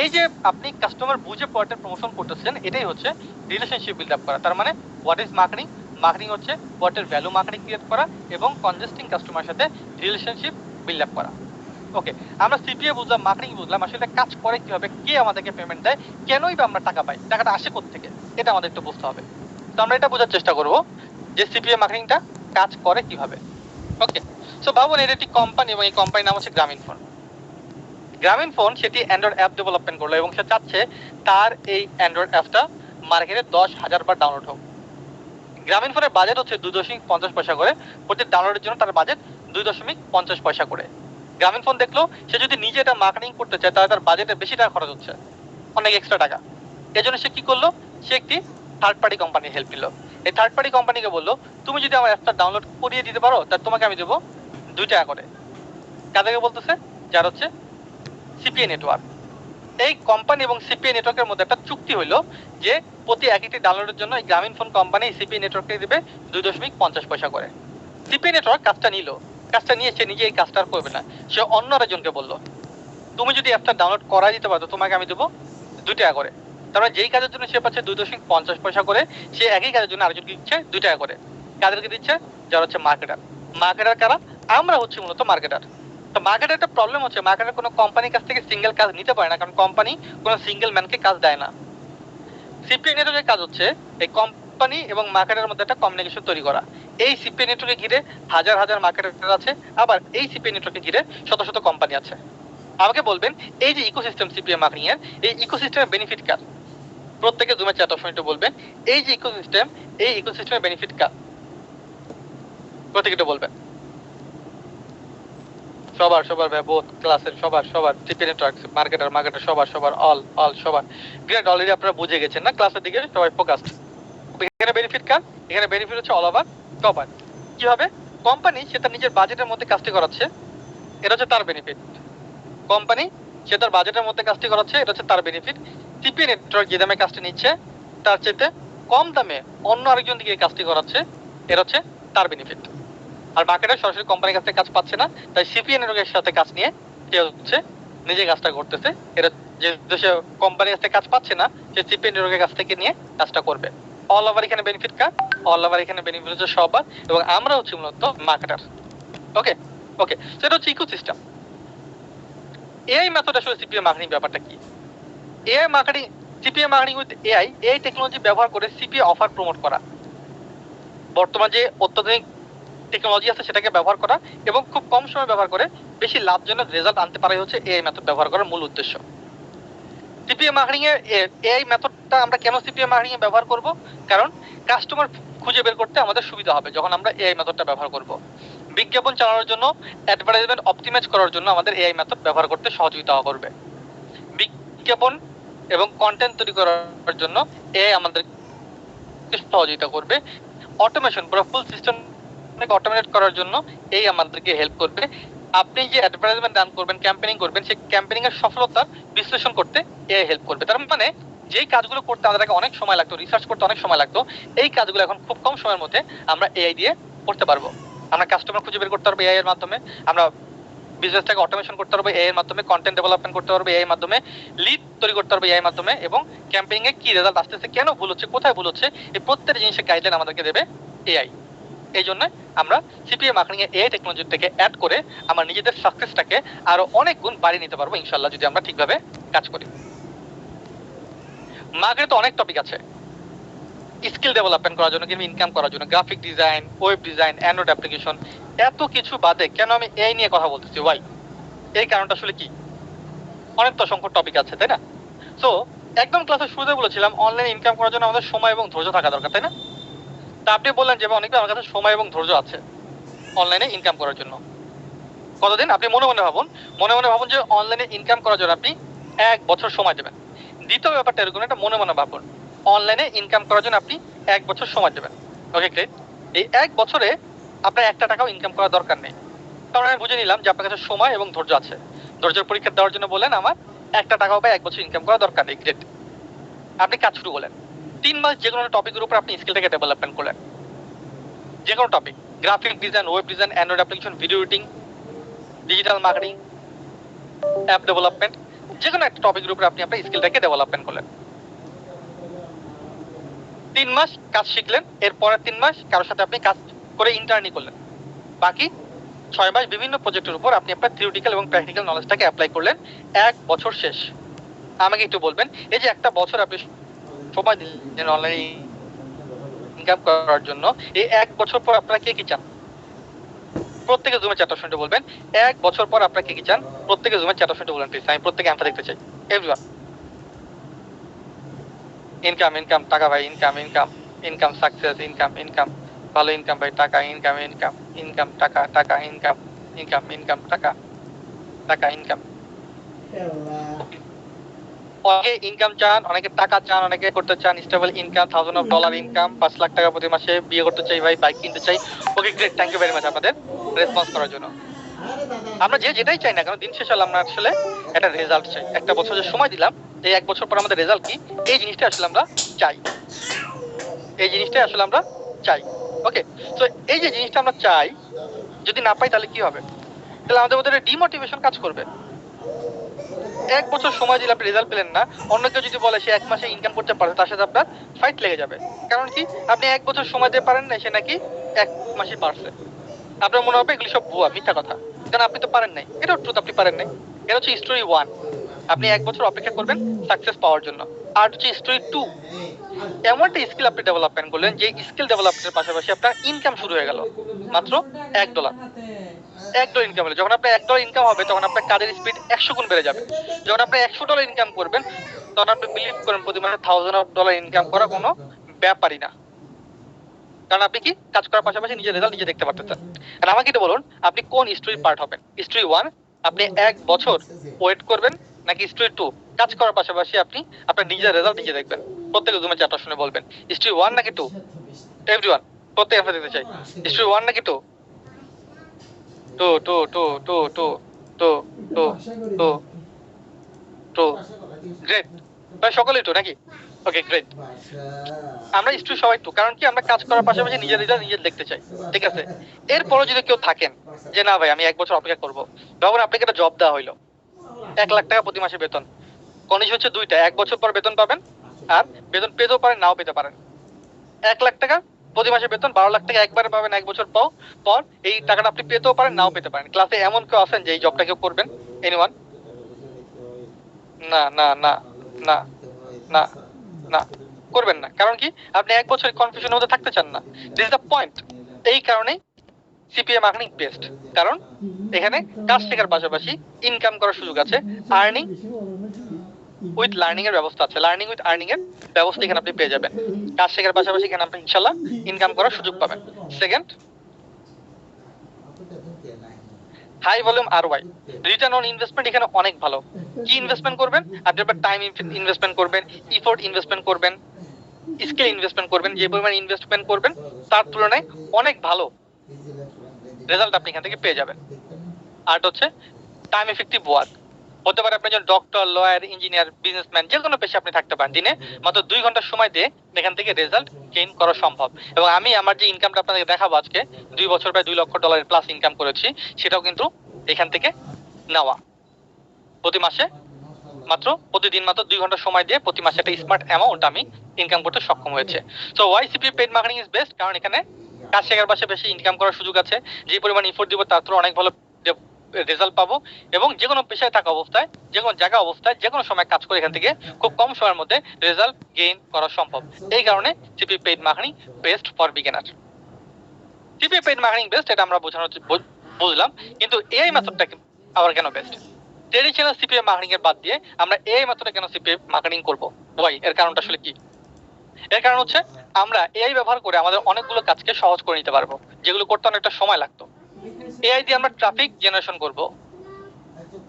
এই যে আপনি কাস্টমার বুঝে প্রোডাক্টের প্রমোশন করতেছেন, এটাই হচ্ছে রিলেশনশিপ বিল্ড আপ করা। তার মানে হোয়াট ইজ মার্কেটিং? মার্কেটিং হচ্ছে প্রোডাক্টের ভ্যালু মার্কেটিং ক্রিয়েট করা এবং কনজেস্টিং কাস্টমারের সাথে রিলেশনশিপ বিল্ড আপ করা। ওকে, আমরা সিপিএ বুঝলাম, মার্কেটিং বুঝলাম, আসলে কাজ করে কিভাবে, কে আমাদেরকে পেমেন্ট দেয়, কেনই বা আমরা টাকা পাই, টাকাটা আসে কোত্থেকে, এটা আমাদের একটু বুঝতে হবে। তো আমরা এটা বোঝার চেষ্টা করব যে সিপিএ মার্কেটিংটা কাজ করে কিভাবে। ওকে, সো ভাবুন এটা একটি কোম্পানি এবং এই কোম্পানির নাম হচ্ছে গ্রামীণফোন। গ্রামীণফোন সেটি অ্যান্ড্রয়েড অ্যাপ ডেভেলপমেন্ট করলো এবং সে চাচ্ছে তার এই অ্যান্ড্রয়েড অ্যাপটা মার্কেটে 10,000 বার ডাউনলোড হোক। গ্রামীণফোনের বাজেট হচ্ছে 2.50 পয়সা করে, প্রতি ডাউনলোডের জন্য তার বাজেট 2.50 পয়সা করে। গ্রামীণফোন দেখলো সে যদি নিজে এটা মার্কেটিং করতে চায় তাহলে তার বাজেটে বেশি টাকা খরচ হচ্ছে, অনেক এক্সট্রা টাকা। এই জন্য সে কি করলো, সে একটি থার্ড পার্টি কোম্পানির হেল্প নিল। এই থার্ড পার্টি কোম্পানিকে বললো তুমি যদি আমার অ্যাপটা ডাউনলোড করিয়ে দিতে পারো তাহলে তোমাকে আমি দেবো 2 টাকা করে। কাদেরকে বলতেছে? যার হচ্ছে সিপিএ নেটওয়ার্ক। এই কোম্পানি এবং সিপিএ নেটওয়ার্কের মধ্যে একটা চুক্তি হইলো যে প্রতি একটি ডাউনলোডের জন্য এই গ্রামীণফোন কোম্পানি সিপিএ নেটওয়ার্ককে দিবে 2.50 পয়সা করে। সিপিএ নেটওয়ার্ক কাজটা নিল, কাজটা নিয়ে সে নিজে এই কাজটা আর করবে না, সে অন্য আরেকজনকে বললো তুমি যদি অ্যাপটা ডাউনলোড করাই দিতে পারো তোমাকে আমি দেবো 2 টাকা করে। তারপরে যেই কাজের জন্য সে পাচ্ছে 2.50 পয়সা করে, সে একই কাজের জন্য আরেকজনকে দিচ্ছে 2 টাকা করে। কাদেরকে দিচ্ছে? যারা হচ্ছে মার্কেটার। মার্কেটার কারা? আমরা হচ্ছে মূলত মার্কেটার। তো মার্কেটের একটা প্রবলেম হচ্ছে মার্কেটের কোনো কোম্পানির কাছ থেকে সিঙ্গেল কাজ নিতে পারে না, কারণ কোম্পানি কোনো সিঙ্গেল ম্যানকে কাজ দেয় না। সিপিএ নেটওয়ার্কের কাজ হচ্ছে এই কোম্পানি এবং মার্কেটের মধ্যে একটা কমিউনিকেশন তৈরি করা। এই সিপিএ নেটওয়ার্কে ঘিরে হাজার হাজার মার্কেটার আছে, আবার এই সিপিএ নেটওয়ার্কে ঘিরে শত শত কোম্পানি আছে। আমাকে বলবেন এই যে ইকোসিস্টেম সিপিএ মার্কেটিং এর, এই ইকোসিস্টেমের বেনিফিট কার? প্রত্যেকে জুমে চ্যাট অপশনে একটু বলবেন এই যে ইকোসিস্টেম, এই ইকোসিস্টেমের বেনিফিট কার? প্রত্যেকে একটু বলবেন। সবার সবার বোথ ক্লাসের সবার সবার সিপি নেটওয়ার্ক মার্কেটার সবার অল সবার। গ্রেট, অলরেডি আপনারা বুঝে গেছেন না? ক্লাসের দিকে সবাই ফোকাসড। এখানে বেনিফিট কার? এখানে বেনিফিট হচ্ছে অল ওভার কভার। কি হবে? কোম্পানি সে তার নিজের বাজেটের মধ্যে কাজটি করাচ্ছে, এটা হচ্ছে তার বেনিফিট। কোম্পানি সে তার বাজেটের মধ্যে কাজটি করাচ্ছে, এটা হচ্ছে তার বেনিফিট। সিপি নেটওয়ার্ক যে দামে কাজটি নিচ্ছে তার চেয়ে কম দামে অন্য আরেকজন দিকে কাজটি করাচ্ছে, এটা হচ্ছে তার বেনিফিট। আর মার্কেটার সরাসরি কোম্পানির কাছ থেকে কাজ পাচ্ছে না, তাই সিপিএ নেটওয়ার্কের সাথে কাজ নিয়ে সে হচ্ছে নিজে কাজটা করতেছে। এটা যেহেতু সে কোম্পানির কাছ থেকে কাজ পাচ্ছে না, সে সিপিএ নেটওয়ার্কের কাছ থেকে নিয়ে কাজটা করবে। অল ওভার এখানে বেনিফিট কার? অল ওভার এখানে বেনিফিট হচ্ছে সবার, এবং আমরা হচ্ছে মূলত মার্কেটার। ওকে ওকে, সেটা হচ্ছে ইকোসিস্টেম। এআই মেথড আসলে সিপিএ মার্কেটিং ব্যাপারটা কি? AI marketing, CPA marketing with AI technology ব্যবহার করে সিপিএ অফার প্রমোট করা। বর্তমান যে অত্যাধুনিক টেকনোলজি আছে সেটাকে ব্যবহার করা এবং খুব কম সময় ব্যবহার করে বেশি লাভজনক রেজাল্ট আনতে পারাই হচ্ছে এআই মেথড ব্যবহার করার মূল উদ্দেশ্য। সিপিএ মার্কেটিং এ এআই মেথডটা আমরা কেন সিপিএ মার্কেটিং এ ব্যবহার করব? কারণ কাস্টমার খুঁজে বের করতে আমাদের সুবিধা হবে যখন আমরা এআই মেথডটা ব্যবহার করব। বিজ্ঞাপন চালানোর জন্য, অ্যাডভার্টাইজমেন্ট অপটিমাইজ করার জন্য আমাদের এআই মেথড ব্যবহার করতে সহযোগিতা করবে। বিজ্ঞাপন এবং কন্টেন্ট তৈরি করার জন্য এআই আমাদেরকে সহযোগিতা করবে। অটোমেশন, পুরো ফুল সিস্টেম অটোমেট করার জন্য এই আমাদেরকে হেল্প করবে। আপনি যে অ্যাডভার্টাইজমেন্ট রান করবেন, ক্যাম্পেইনিং করবেন, সেই ক্যাম্পেইনিং এর সফলতার বিশ্লেষণ করতে এআই হেল্প করবে। তার মানে যেই কাজগুলো করতে আমাদেরকে অনেক সময় লাগতো, রিসার্চ করতে অনেক সময় লাগতো, এই কাজগুলো এখন খুব কম সময়ের মধ্যে আমরা এআই দিয়ে করতে পারবো। আমরা কাস্টমার খুঁজে বের করতে পারবো এআই এর মাধ্যমে, আমরা বিজনেসটাকে অটোমেশন করতে পারবো এআই এর মাধ্যমে, কন্টেন্ট ডেভেলপমেন্ট করতে পারবো এআই এর মাধ্যমে, লিড তৈরি করতে পারবো এআই এর মাধ্যমে, এবং ক্যাম্পেইনিং এ কি রেজাল্ট আসতেছে, কেন ভুল হচ্ছে, কোথায় ভুল হচ্ছে, এই প্রত্যেকটা জিনিসের গাইডলাইন আমাদেরকে দেবে এআই। এই জন্য আমরা সিপিএ মার্কেটিং এ এআই টেকনোলজিটাকে অ্যাড করে আমরা নিজেদের সাকসেসটাকে আরো অনেক গুণ বাড়িয়ে নিতে পারবো ইনশাআল্লাহ, যদি আমরা ঠিকভাবে কাজ করি। মার্কেটে তো অনেক টপিক আছে, স্কিল ডেভেলপমেন্ট করার জন্য কিংবা ইনকাম করার জন্য, graphic design, web design, Android application, এত কিছু বাদে কেন আমি এআই নিয়ে কথা বলতেছি? ওয়াই? এই কারণটা আসলে কি? অনেক তো অসংখ্য টপিক আছে, তাই না? সো একদম ক্লাসের শুরুতে বলেছিলাম অনলাইনে ইনকাম করার জন্য আমাদের সময় এবং ধৈর্য থাকা দরকার, তাই না? তা আপনি বললেন যে অনেকটা আমার কাছে সময় এবং ধৈর্য আছে অনলাইনে ইনকাম করার জন্য। কতদিন? আপনি মনে মনে ভাবুন যে অনলাইনে ইনকাম করার জন্য আপনি 1 বছর সময় দেবেন। দ্বিতীয় ব্যাপারটা এরকম, একটা মনে মনে ভাবুন অনলাইনে ইনকাম করার জন্য আপনি 1 বছর সময় দেবেন। Okay great. এই 1 বছরে আপনার একটা টাকাও ইনকাম করার দরকার নেই, কারণ আমি বুঝে নিলাম যে আপনার কাছে সময় এবং ধৈর্য আছে। ধৈর্যের পরীক্ষা দেওয়ার জন্য বলেন আমার একটা টাকাও বা 1 বছর ইনকাম করা দরকার নেই, গ্রেট। আপনি কাজ শুরু করলেন, 3 মাস যে কোনো টপিকের উপর আপনি স্কিলটাকে ডেভেলপমেন্ট করলেন, যে কোনো topic, graphic design, web design, Android application, video editing, digital marketing, app development, যে কোনো একটা টপিকের উপর আপনি আপনার স্কিলটাকে ডেভেলপমেন্ট করলেন। 3 মাস কাজ শিখলেন, এর পরের 3 মাস কারোর সাথে আপনি কাজ করে ইন্টার্নি করলেন, বাকি 6 মাস বিভিন্ন প্রজেক্টের উপর আপনি আপনার থিওরিটিক্যাল এবং প্র্যাকটিক্যাল নলেজটাকে অ্যাপ্লাই করলেন। 1 বছর শেষ। আমাকে একটু বলবেন, এই যে একটা বছর আপনি সময় দিলেন অনলাইন ইনকাম করার জন্য, এই 1 বছর পর আপনারা কে কি চান? প্রত্যেকে জুমে চ্যাট অপশনটা বলবেন 1 বছর পর আপনারা কে কি চান? প্রত্যেকে জুমে চ্যাট অপশনটা বলেন প্লিজ, আমি প্রত্যেকে অ্যান্সার দেখতে চাই। এভরিওয়ান। ইনকাম, ইনকাম, টাকা ভাই, income, income, income, success, income, income, ভালো ইনকাম ভাই, টাকা, ইনকাম, ইনকাম, ইনকাম, টাকা, টাকা, ইনকাম, ইনকাম, ইনকাম, টাকা, টাকা, ইনকাম। অনেকে ইনকাম চান, অনেকে টাকা চান, অনেকে করতে চান স্টেবল ইনকাম, $1000 ইনকাম, 5 লাখ টাকা প্রতি মাসে, বিয়ে করতে চাই ভাই, বাইক কিনতে চাই। Okay, great, thank you very much আপনাদের রেসপন্স করার জন্য। আমরা যেটাই চাই না কেন, দিন শেষে আমরা আসলে একটা রেজাল্ট চাই। একটা বছর যে সময় দিলাম, এই 1 বছর পর আমাদের রেজাল্ট কি, এই জিনিসটা আসলে আমরা চাই, এই জিনিসটাই আসলে আমরা চাই। ওকে, তো এই যে জিনিসটা আমরা চাই, যদি না পাই তাহলে কি হবে? তাহলে আমাদের মধ্যে ডিমোটিভেশন কাজ করবে। 1 বছর সময় দিলে আপনি রেজাল্ট পেলেন না, অন্য কেউ যদি বলে সে 1 মাসে ইনকাম করতে পারে, তার সাথে আপনার ফাইট লেগে যাবে। কারণ কি, আপনি 1 বছর সময় দিতে পারেন না, সে নাকি 1 মাসে পারছে। আপনার মনে হবে এগুলি সব ভুয়া, মিথ্যা কথা, কারণ আপনি তো পারেন নাই। এটা ট্রুথ, আপনি পারেন নাই। এটা হচ্ছে স্টোরি 1, আপনি 1 বছর অপেক্ষা করবেন সাকসেস পাওয়ার জন্য। আর হচ্ছে স্টোরি 2, এমন একটা স্কিল আপনি ডেভেলপমেন্ট করলেন যে স্কিল ডেভেলপমেন্টের পাশাপাশি আপনার ইনকাম শুরু হয়ে গেল মাত্র $1। $1 ইনকাম হলে, যখন আপনার $1 ইনকাম হবে, তখন আপনার কাজের স্পিড 100 গুণ বেড়ে যাবে। যখন আপনি $100 ইনকাম করবেন, তখন আপনি বিলিভ করেন প্রতি মাসে $1000 ইনকাম করা কোনো ব্যাপারই না। কারণ আপনি কি কাজ করার পাশাপাশি নিজের রেজাল্ট নিজে দেখতে পারতেছেন। আর আমাকে এটা বলুন, আপনি কোন স্টোরি পার্ট হবেন? স্টোরি 1 আপনি 1 বছর ওয়েট করবেন, নাকি স্টোরি 2 কাজ করার পাশাপাশি আপনি আপনার নিজের রেজাল্ট নিজে দেখবেন? প্রত্যেকে জুমে চ্যাট শুনে বলবেন স্টোরি 1 নাকি 2। এভরিওয়ান, প্রত্যেকে আমরা দেখতে চাই স্টোরি 1 নাকি 2। 2 2 2 2 2 2 2 2 2। গ্রেট ভাই, সকলেই 2 নাকি? ওকে, গ্রেট। আমরা স্টুডেন্ট সবাই 2, কারণ কি আমরা কাজ করার পাশাপাশি নিজের রেজাল্ট নিজে দেখতে চাই। ঠিক আছে, এরপরও যদি কেউ থাকেন যে না ভাই আমি 1 বছর অপেক্ষা করব, ভাবুন আপনাকে একটা জব দেওয়া হইলো, 1 লাখ টাকা প্রতি মাসে বেতন। কন্ডিশন হচ্ছে 2টা, 1 বছর পর বেতন পাবেন, আর বেতন পেতেও পারেন নাও পেতে পারেন। 1 লাখ টাকা প্রতি মাসে বেতন, 12 লাখ টাকা একবারে পাবেন 1 বছর পর। এই টাকাটা আপনি পেতেও পারেন নাও পেতে পারেন। ক্লাসে এমন কেউ আছেন যে এই জবটা কেউ করবেন? এনিওয়ান? না না না না না না, করবেন না। কারণ কি, আপনি 1 বছর কনফিউশনের মধ্যে থাকতে চান না। This is the point. এই কারণে সিপিএ মার্কেটিং বেস্ট, কারণ এখানে কাজ শেখার পাশাপাশি ইনকাম করার সুযোগ আছে, আর্নিং উইথ লার্নিং এর ব্যবস্থা আছে, লার্নিং উইথ আর্নিং এর ব্যবস্থা এখানে আপনি পেয়ে যাবেন। কাজ শেখার পাশাপাশি এখানে আপনি ইনশাআল্লাহ ইনকাম করার সুযোগ পাবেন। Second, high volume ROI, return on investment এখানে অনেক ভালো। কি ইনভেস্টমেন্ট করবেন? আপনি আপনার টাইম ইনভেস্টমেন্ট করবেন, ইফোর্ট ইনভেস্টমেন্ট করবেন, স্কিল ইনভেস্টমেন্ট করবেন। যে পরিমাণ ইনভেস্টমেন্ট করবেন তার তুলনায় অনেক ভালো রেজাল্ট আপনি এখান থেকে পেয়ে যাবেন। আর হচ্ছে টাইম এফেক্টিভ ওয়ার্ক। হতে পারে আপনি একজন ডক্টর, লয়ার, ইঞ্জিনিয়ার, বিজনেসম্যান, যে কোনো পেশা আপনি থাকতে পারেন। দিনে মাত্র 2 ঘন্টা সময় দিয়ে এখান থেকে রেজাল্ট গেইন করা সম্ভব। এবং আমি আমার যে ইনকামটা আপনাদের দেখাবো আজকে, 2 বছর প্রায় $2 লক্ষ প্লাস ইনকাম করেছি, সেটাও কিন্তু এখান থেকে নেওয়া। প্রতি মাসে প্রতিদিন মাত্র 2 ঘন্টা সময় দিয়ে প্রতি মাসে একটা স্মার্ট অ্যামাউন্ট আমি ইনকাম করতে সক্ষম হয়েছে। So why CPA paid marketing is best, কারণ এখানে কাজ শেখার পাশাপাশি ইনকাম করার সুযোগ আছে। যে পরিমাণ ইফোর্ট দিব তার তুলনায় অনেক ভালো রেজাল্ট পাবো, এবং যে কোনো পেশায় থাকা অবস্থায়, যে কোনো জায়গা অবস্থায়, যে কোনো সময় কাজ করে এখান থেকে খুব কম সময়ের মধ্যে রেজাল্ট গেইন করা সম্ভব। এই কারণে CPA paid marketing best for beginner. CPA paid marketing best, এটা আমরা বুঝলাম, কিন্তু এআই মেথডটা আবার কেন বেস্ট? ট্রেডিশনাল সিপিএ মার্কেটিং এর বাদ দিয়ে আমরা এআই মেথডে কেন সিপিএ মার্কেটিং করব? ওয়াই, এর কারণটা আসলে কি? এর কারণ হচ্ছে আমরা এআই ব্যবহার করে আমাদের অনেকগুলো কাজকে সহজ করে নিতে পারবো, যেগুলো করতে অনেকটা সময় লাগতো। এআই দিয়ে আমরা ট্রাফিক জেনারেশন করব,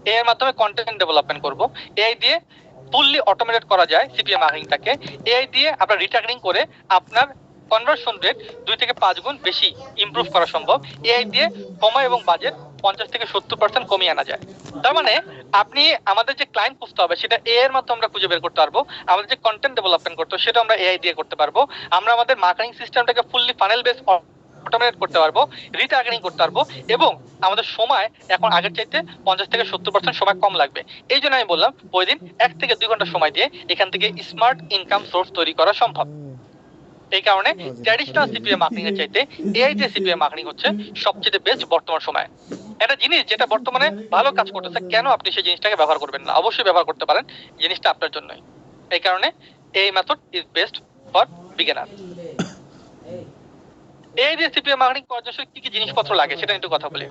এআই এর মাধ্যমে কন্টেন্ট ডেভেলপমেন্ট করব, এআই দিয়ে ফুললি অটোমেটেড করা যায় সিপিএ মার্কেটিংটাকে। এআই দিয়ে আমরা রিটার্গেটিং করে আপনার কনভার্সন রেট 2 থেকে 5 গুণ বেশি ইমপ্রুভ করা সম্ভব। এআই দিয়ে সময় এবং বাজেট 50 থেকে 70% কমিয়ে আনা যায়। তার মানে আপনি আমাদের যে ক্লায়েন্ট খুঁজতে হবে সেটা এআই এর মাধ্যমে আমরা খুঁজে বের করতে পারবো। আমাদের যে কন্টেন্ট ডেভেলপমেন্ট করতে হবে সেটা আমরা এআই দিয়ে করতে পারবো। আমরা আমাদের মার্কেটিং সিস্টেমটাকে ফুললি ফানেল বেস অটোমেট করতে পারবো, রিটার্গেটিং করতে পারবো, এবং আমাদের সময় এখন আগের চাইতে 50 থেকে 70% সময় কম লাগবে। এই জন্য আমি বললাম প্রতিদিন 1 থেকে 2 ঘন্টা সময় দিয়ে এখান থেকে স্মার্ট ইনকাম সোর্স তৈরি করা সম্ভব। এই কারণে ট্র্যাডিশনাল সিপিএম মার্কেটিং এর চাইতে এআই দিয়ে সিপিএম মার্কেটিং হচ্ছে সবচেয়ে বেস্ট বর্তমান সময়ে। একটা জিনিস যেটা বর্তমানে ভালো কাজ করতেছে, কেন আপনি সেই জিনিসটাকে ব্যবহার করবেন না? অবশ্যই ব্যবহার করতে পারেন, জিনিসটা আপনার জন্যই। এই কারণে এই method is best for beginner. এই দিয়ে সিপিএম মার্কেটিং করার জন্য কি কি জিনিসপত্র লাগে সেটা একটু কথা বলি।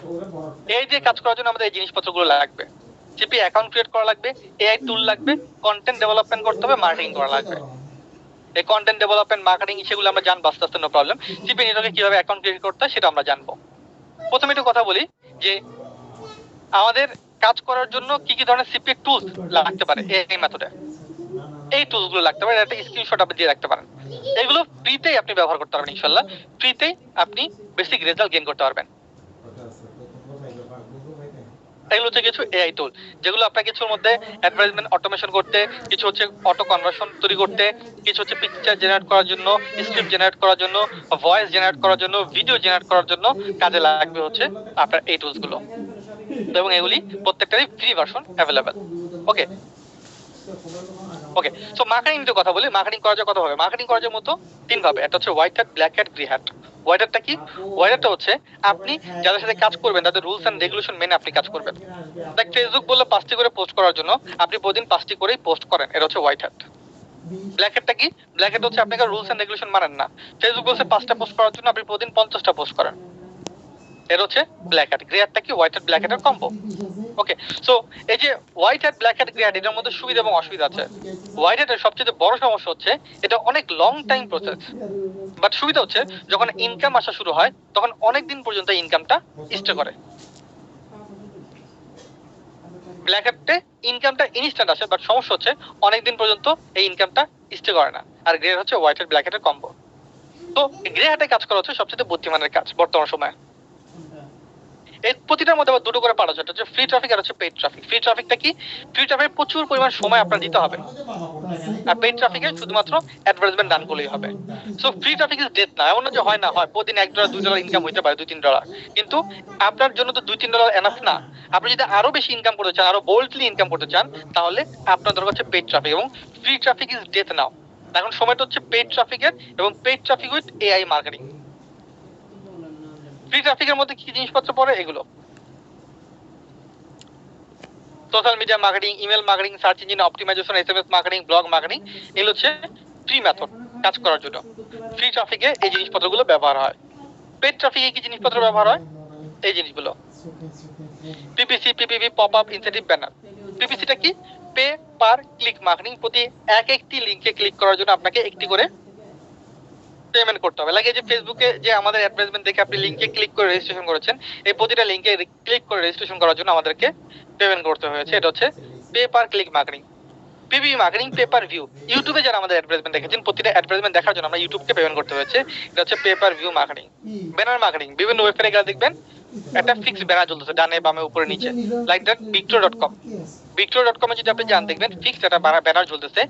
এই দিয়ে কাজ করার জন্য আমাদের এই জিনিসপত্রগুলো লাগবে। সিপি অ্যাকাউন্ট ক্রিয়েট করা লাগবে, এআই টুল লাগবে, কন্টেন্ট ডেভেলপমেন্ট করতে হবে, মার্কেটিং করা লাগবে। এই কন্টেন্ট ডেভেলপমেন্ট, মার্কেটিং সেগুলো আমরা জানবো আস্তে আস্তে, নো প্রবলেম। সিপি নেটওয়ার্কে কিভাবে অ্যাকাউন্ট ক্রিয়েট করতে হয় সেটা আমরা জানবো। প্রথমে একটু কথা বলি যে আমাদের কাজ করার জন্য কি কি ধরনের সিপি টুলস লাগতে পারে এই মেথডে। এই টুলস গুলো লাগতে পারে, একটা স্ক্রিনশট আপনি দিয়ে রাখতে পারেন। এগুলো ফ্রিতেই আপনি ব্যবহার করতে পারবেন ইনশাআল্লাহ। ফ্রিতেই আপনি বেসিক রেজাল্ট গেইন করতে পারবেন। এগুলো হচ্ছে কিছু এআই টুল যেগুলো আপনার কিছুর মধ্যে অ্যাডভার্টাইজমেন্ট অটোমেশন করতে, কিছু হচ্ছে অটো কনভার্সন তৈরি করতে, কিছু হচ্ছে পিকচার জেনারেট করার জন্য, স্ক্রিপ্ট জেনারেট করার জন্য, ভয়েস জেনারেট করার জন্য, ভিডিও জেনারেট করার জন্য কাজে লাগবে হচ্ছে আপনার এই টুলস গুলো। এবং এগুলি প্রত্যেকটারই ফ্রি ভার্সন অ্যাভেলেবেল। ওকে ওকে সো মার্কেটিং নিয়ে কথা বলি। মার্কেটিং করা যায় কত ভাবে? মার্কেটিং করা যায় মতো 3 ভাবে। একটা হচ্ছে white hat, black hat, grey hat. White হ্যাটটা কি? হোয়াইট হ্যাটটা হচ্ছে আপনি যাদের সাথে কাজ করবেন তাদের রুলস এন্ড রেগুলেশন মেনে আপনি কাজ করবেন। লাইক ফেসবুক বললো 5টি করে পোস্ট করার জন্য, আপনি প্রতিদিন 5টি করেই পোস্ট করেন, এটা হচ্ছে হোয়াইট হ্যাট। ব্ল্যাক হ্যাটটা কি? ব্ল্যাক হ্যাট হচ্ছে আপনাকে রুলস এন্ড রেগুলেশন মানেন না। ফেসবুক বলছে 5টা পোস্ট করার জন্য, আপনি প্রতিদিন 50টা পোস্ট করেন, এটা হচ্ছে ব্ল্যাক হ্যাট। গ্রে হ্যাটটা কি? হোয়াইট হ্যাট ব্ল্যাক হ্যাটের কম্বো। ওকে সো এই যে white hat, black hat, grey hat, এটার মধ্যে সুবিধা এবং অসুবিধা আছে। হোয়াইট হ্যাটের সবচেয়ে বড় সমস্যা হচ্ছে এটা অনেক লং টাইম প্রসেস, বাট সুবিধা হচ্ছে যখন ইনকাম আসা শুরু হয় তখন অনেক দিন পর্যন্ত ইনকামটা স্টে করে। ব্ল্যাক হ্যাটে ইনকামটা ইনস্ট্যান্ট আসে, বাট সমস্যা হচ্ছে অনেক দিন পর্যন্ত এই ইনকামটা স্টে করে না। আর গ্রে হচ্ছে হোয়াইট হ্যাট ব্ল্যাক হ্যাটের কম্বো। তো গ্রে হ্যাটে কাজ করা হচ্ছে সবচেয়ে বুদ্ধিমানের কাজ বর্তমান সময়ে। এই প্রতিটার মধ্যে আবার দুটো করে পার্ট আছে, একটা হচ্ছে ফ্রি ট্রাফিক আর হচ্ছে পেইড ট্রাফিক। ফ্রি ট্রাফিকটা কি? ফ্রি ট্রাফিক প্রচুর পরিমাণ সময় আপনার দিতে হবে, আর পেইড ট্রাফিকে শুধুমাত্র অ্যাডভার্টাইজমেন্ট ডান করলেই হবে। So free traffic is death না, এমন না যে হয় না, হয় প্রতিদিন $1 $2 ইনকাম হইতে পারে, $2-3, কিন্তু আপনার জন্য তো $2-3 এনাফ না। আপনি যদি আরো বেশি ইনকাম করতে চান, আরো বোল্ডলি ইনকাম করতে চান, তাহলে আপনার দরকার হচ্ছে পেইড ট্রাফিক, এবং free traffic is death now. এখন সময়টা হচ্ছে পেইড ট্রাফিকের, এবং paid traffic with AI marketing. Free ট্রাফিকের মধ্যে কি জিনিসপত্র পড়ে? এগুলো social media marketing, email marketing, search engine optimization, SMS marketing, blog marketing. এগুলো হচ্ছে ফ্রি মেথড কাজ করার জন্য। ফ্রি ট্রাফিকে এই জিনিসপত্রগুলো ব্যবহার হয়। পেড ট্রাফিকে কি জিনিসপত্র ব্যবহার হয়? এই জিনিসগুলো PPC, PPV, pop up, incentive, banner. পিপিসিটা কি? Pay per click marketing. প্রতি একটি লিংকে ক্লিক করার জন্য আপনাকে একটি করে পেমেন্ট করতে হবে। লাগে যে ফেসবুকে যে আমাদের অ্যাডভার্টাইজমেন্ট দেখে আপনি লিংকে ক্লিক করে রেজিস্ট্রেশন করেছেন, এই প্রতিটা লিংকে ক্লিক করে রেজিস্ট্রেশন করার জন্য আমাদেরকে পেমেন্ট করতে হয়েছে। এটা হচ্ছে পে পার ক্লিক মার্কেটিং। পিপি মার্কেটিং, পে পার ভিউ। ইউটিউবে যারা আমাদের অ্যাডভার্টাইজমেন্ট দেখেছেন, প্রতিটা অ্যাডভার্টাইজমেন্ট দেখার জন্য আমরা ইউটিউবকে পেমেন্ট করতে হয়েছে, এটা হচ্ছে pay per view marketing. Banner marketing, বিভিন্ন ওয়েবসাইটে গেলে দেখবেন একটা ফিক্স ব্যানার চলতেছে ডানে বামে উপরে নিচে, লাইক দ্যাট victor.com। victor.com এ যদি আপনি যান দেখবেন ফিক্স একটা ব্যানার ঝুলতেছে।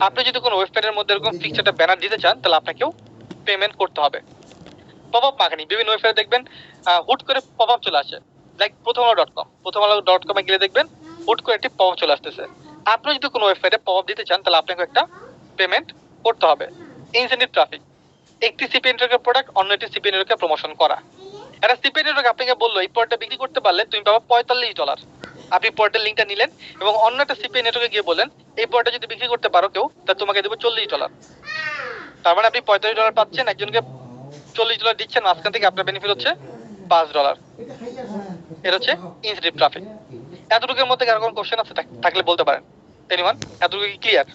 আপনি যদি কোনো ওয়েবসাইটের মধ্যে এরকম ফিক্স একটা ব্যানার দিতে চান, তাহলে আপনাকেও পেমেন্ট করতে হবে। পপ আপ মার্কেটিং, বিভিন্ন ওয়েবসাইটে দেখবেন হুট করে পপ আপ চলে আসে, লাইক প্রথমআলো.com। প্রথমআলো.com এ গেলে দেখবেন হুট করে একটি পপ আপ চলে আসতেছে। আপনি যদি কোনো ওয়েবসাইটে পপ আপ দিতে চান, তাহলে আপনাকে একটা পেমেন্ট করতে হবে। ইনসেন্টিভ ট্রাফিক, একটি সিপি নেটওয়ার্কের প্রোডাক্ট অন্য একটি সিপি নেটওয়ার্কে প্রমোশন করা। একটা সিপি নেটওয়ার্ক আপনাকে বললো এই প্রোডাক্টটা বিক্রি করতে পারলে তুমি পাবা $45। আপনি প্রোডাক্টের লিঙ্কটা নিলেন এবং অন্য একটা সিপি নেটওয়ার্কে গিয়ে বলেন এই প্রোডাক্টটা যদি বিক্রি করতে পারো কেউ, তাহলে তোমাকে দেবো $40। তার মানে আপনি $45 পাচ্ছেন, একজনকে $40 দিচ্ছেন, মাঝখান থেকে আপনার বেনিফিট হচ্ছে $5। এটা হচ্ছে ইনসেন্টিভ ট্রাফিক। এতটুকুর মধ্যে কারো কোনো কোশ্চেন আছে থাকলে বলতে পারেন। এনিওয়ান? এতটুকু কি clear?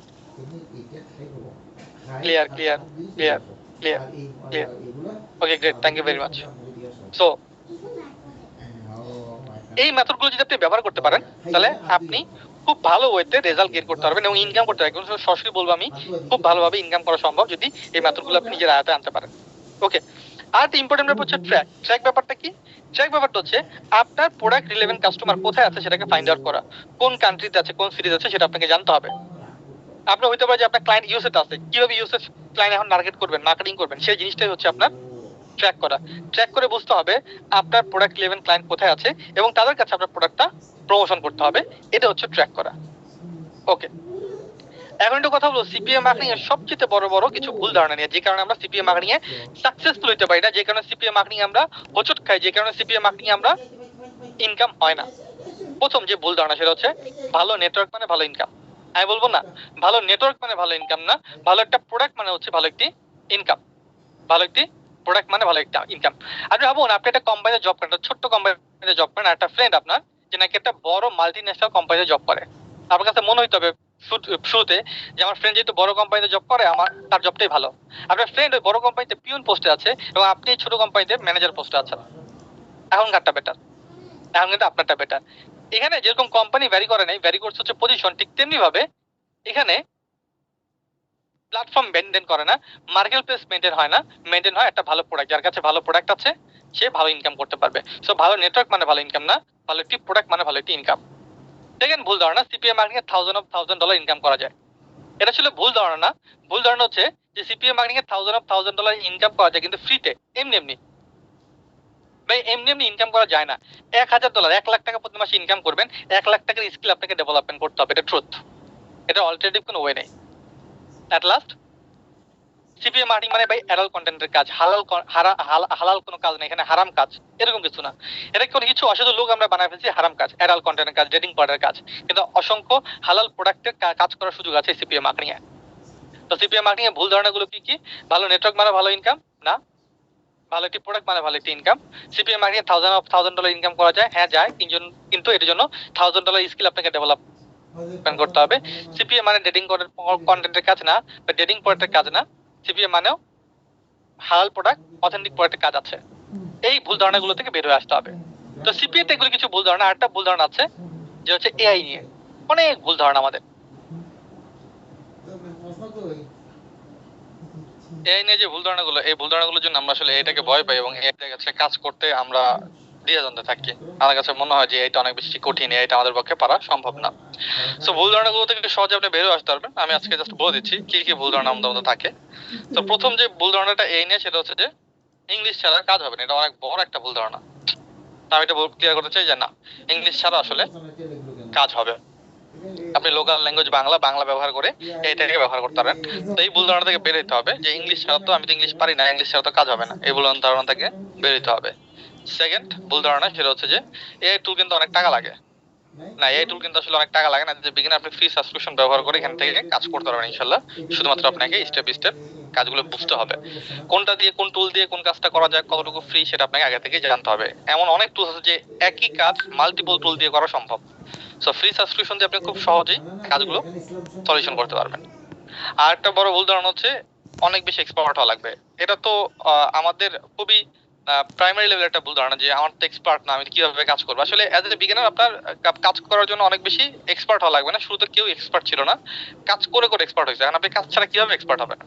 Clear clear clear clear clear. Okay great, thank you very much. So এই মেথডগুলো যদি আপনি ব্যবহার করতে পারেন, তাহলে আপনি খুব ভালো ওয়েতে রেজাল্ট গেইন করতে পারবেন এবং ইনকাম করতে পারবেন। সরাসরি বলবো আমি, খুব ভালোভাবে ইনকাম করা সম্ভব যদি এই মেথডগুলো আপনি নিজের আয়ত্তে আনতে পারেন। ওকে, আর ইম্পর্টেন্ট ব্যাপার হচ্ছে ট্র্যাক। ট্র্যাক ব্যাপারটা কি? ট্র্যাক ব্যাপারটা হচ্ছে আপনার প্রোডাক্ট রিলেভেন্ট কাস্টমার কোথায় আছে সেটাকে ফাইন্ড আউট করা, কোন কান্ট্রিতে আছে, কোন সিরিজ আছে সেটা আপনাকে জানতে হবে। আপনার হইতে পারে যে আপনার ক্লায়েন্ট ইউএসএ আছে, কিভাবে ইউএসএ ক্লায়েন্ট এখন মার্কেট করবেন, মার্কেটিং করবেন, সেই জিনিসটাই হচ্ছে আপনার ট্র্যাক করা। ট্র্যাক করে বুঝতে হবে আপনার প্রোডাক্ট রিলেভেন্ট ক্লায়েন্ট কোথায় আছে এবং তাদের কাছে আপনার প্রোডাক্টটা প্রমোশন করতে হবে। এটা হচ্ছে ট্র্যাক করা। ওকে, এখন একটু কথা বলবো সিপিএ মার্কেটিং এর সবচেয়ে বড় কিছু ভুল ধারণা নিয়ে, যে কারণে আমরা সিপিএ মার্কেটিং এ সাকসেসফুল হতে পারি না, যে কারণে সিপিএ মার্কেটিং আমরা হোঁচট খাই, যে কারণে সিপিএ মার্কেটিং আমরা ইনকাম হয় না। প্রথম যে ভুল ধারণা সেটা হচ্ছে ভালো নেটওয়ার্ক মানে ভালো ইনকাম। আমি বলবো না ভালো নেটওয়ার্ক মানে ভালো ইনকাম না, ভালো একটা প্রোডাক্ট মানে হচ্ছে ভালো একটি ইনকাম। ভালো একটি প্রোডাক্ট মানে ভালো একটা ইনকাম। আপনি ভাবুন আপনি একটা কোম্পানিতে জব করেন, ছোট্ট কোম্পানিতে জব করেন, আর একটা ফ্রেন্ড আপনার যে নাকি একটা বড় মাল্টিন্যাশনাল কোম্পানিতে জব করে। আপনার কাছে মনে হইতে হবে শুরুতে যে আমার ফ্রেন্ড যেহেতু বড় কোম্পানিতে জব করে আমার তার জবটাই ভালো। আপনার ফ্রেন্ড ওই বড় কোম্পানিতে পিউন পোস্টে আছে এবং আপনি ছোট কোম্পানিতে ম্যানেজার পোস্টে আছেন। এখন কারটা বেটার? এখন কিন্তু আপনারটা বেটার। এখানে যেরকম কোম্পানি ভ্যারি করে নাই, ভ্যারি করছে হচ্ছে পজিশন, ঠিক তেমনি ভাবে এখানে প্ল্যাটফর্ম মেনটেন করে না, মার্কেট প্লেস মেনটেন হয় না, মেনটেন হয় একটা ভালো প্রোডাক্ট। যার কাছে ভালো প্রোডাক্ট আছে সে ভালো ইনকাম করতে পারবে। সো ভালো নেটওয়ার্ক মানে ভালো ইনকাম না, ভালো একটি প্রোডাক্ট মানে ভালো একটি ইনকাম। দেখেন ভুল ধারণা সিপিএম মার্কেটিং এ $1000 ইনকাম করা যায়, এটা ছিল ভুল ধারণা না। ভুল ধারণা হচ্ছে যে সিপিএম মার্কেটিং এ $1000 ইনকাম করা যায় কিন্তু ফ্রিতে, এমনি এমনি। ভাই এমনি এমনি ইনকাম করা যায় না। $1000 1,00,000 প্রতি মাসে ইনকাম করবেন, 1,00,000 টাকার স্কিল আপনাকে ডেভেলপমেন্ট করতে হবে, এটা ট্রুথ। এটা অল্টারনেটিভ কোনো ওয়ে নেই। অ্যাট লাস্ট সিপিএম মার্কেটিং মানে ভাই অ্যাডাল কন্টেন্টের কাজ, হালাল কোনো কাজ নেই এখানে, হারাম কাজ এরকম কিছু না। এটা কোনো কিছু অসাধু লোক আমরা বানায় ফেলছি হারাম কাজ, অ্যাডাল কন্টেন্টের কাজ, ডেটিং পার্টের কাজ, কিন্তু অসংখ্য হালাল প্রোডাক্টের কাজ করার সুযোগ আছে সিপিএম মার্কেটিং এ। তো সিপিএম মার্কেটিং এর ভুল ধারণাগুলো কি কি? ভালো নেটওয়ার্ক মানে ভালো ইনকাম না, ভালো একটি প্রোডাক্ট মানে ভালো একটি ইনকাম। সিপিএম মার্কেটিং এ $1000 ইনকাম করা যায়, হ্যাঁ যায়, কিন্তু এর জন্য $1000 স্কিল আপনাকে ডেভেলপমেন্ট করতে হবে। সিপিএম মানে ডেটিং কন্টেন্টের কাজ না, বা ডেটিং প্রোডাক্টের কাজ না। সিপিএম মানেও হালাল প্রোডাক্ট, অথেন্টিক প্রোডাক্টের কাজ আছে। এই ভুল ধারণাগুলো থেকে বের হয়ে আসতে হবে। তো সিপিএ তে এগুলো কিছু ভুল ধারণা। আরেকটা ভুল ধারণা আছে যে হচ্ছে এআই নিয়ে অনেক ভুল ধারণা আমাদের। এআই নিয়ে যে ভুল ধারণাগুলো, এই ভুল ধারণাগুলোর জন্য আমরা আসলে এটাকে ভয় পাই এবং এটার কাছে কাজ করতে আমরা দ্বিধাদ্বন্দ্বে থাকি। আমার কাছে মনে হয় যে এটা অনেক বেশি কঠিন, এটা আমাদের পক্ষে পারা সম্ভব না। সো ভুল ধারণাগুলো থেকে সহজে আপনি বের হয়ে আসতে পারবেন। আমি আজকে জাস্ট বলে দিচ্ছি কি কি ভুল ধারণা আমাদের মধ্যে থাকে। তো প্রথম যে ভুল ধারণাটা এই নিয়ে সেটা হচ্ছে যে ইংলিশ ছাড়া কাজ হবে না। এটা অনেক বড় একটা ভুল ধারণা। আমি এটা ক্লিয়ার করতে চাই যে না, ইংলিশ ছাড়া আসলে কাজ হবে। আপনি লোকাল ল্যাঙ্গুয়েজ বাংলা ব্যবহার করে এইটাকে ব্যবহার করতে পারেন। তো এই ভুল ধারণা থেকে বের হতে হবে যে ইংলিশ ছাড়া তো আমি তো ইংলিশ পারি না, ইংলিশ ছাড়া তো কাজ হবে না, এই ভুল ধারণা থেকে বের হতে হবে। সেকেন্ড ভুল ধারণা সেটা হচ্ছে যে এআই টুল কিন্তু অনেক টাকা লাগে। না, এই টুল কিন্তু আসলে অনেক টাকা লাগে না। যে বিগিনার আপনি ফ্রি সাবস্ক্রিপশন ব্যবহার করে এখান থেকে কাজ করতে পারবেন ইনশাআল্লাহ। শুধুমাত্র আপনাকে স্টেপ বাই স্টেপ কাজগুলো বুঝতে হবে, কোনটা দিয়ে কোন টুল দিয়ে কোন কাজটা করা যায়, কতটুকু ফ্রি সেটা আপনাকে আগে থেকে জানতে হবে। এমন অনেক টুল আছে যে একই কাজ মাল্টিপল টুল দিয়ে করা সম্ভব। সো ফ্রি সাবস্ক্রিপশন দিয়ে আপনি খুব সহজেই কাজগুলো সলিউশন করতে পারবেন। আর একটা বড় ভুল ধারণা হচ্ছে অনেক বেশি এক্সপার্ট হওয়া লাগবে। এটা তো আমাদের খুবই প্রাইমারি লেভেল একটা ভুল ধারণা যে আমার তো এক্সপার্ট না, আমি কিভাবে কাজ করবো। আসলে অ্যাজ এ বিগিনার আপনার কাজ করার জন্য অনেক বেশি এক্সপার্ট হওয়া লাগবে না। শুরুতে কেউ এক্সপার্ট ছিল না, কাজ করে করে এক্সপার্ট হয়েছে। এখন আপনি কাজ ছাড়া কিভাবে এক্সপার্ট হবেন?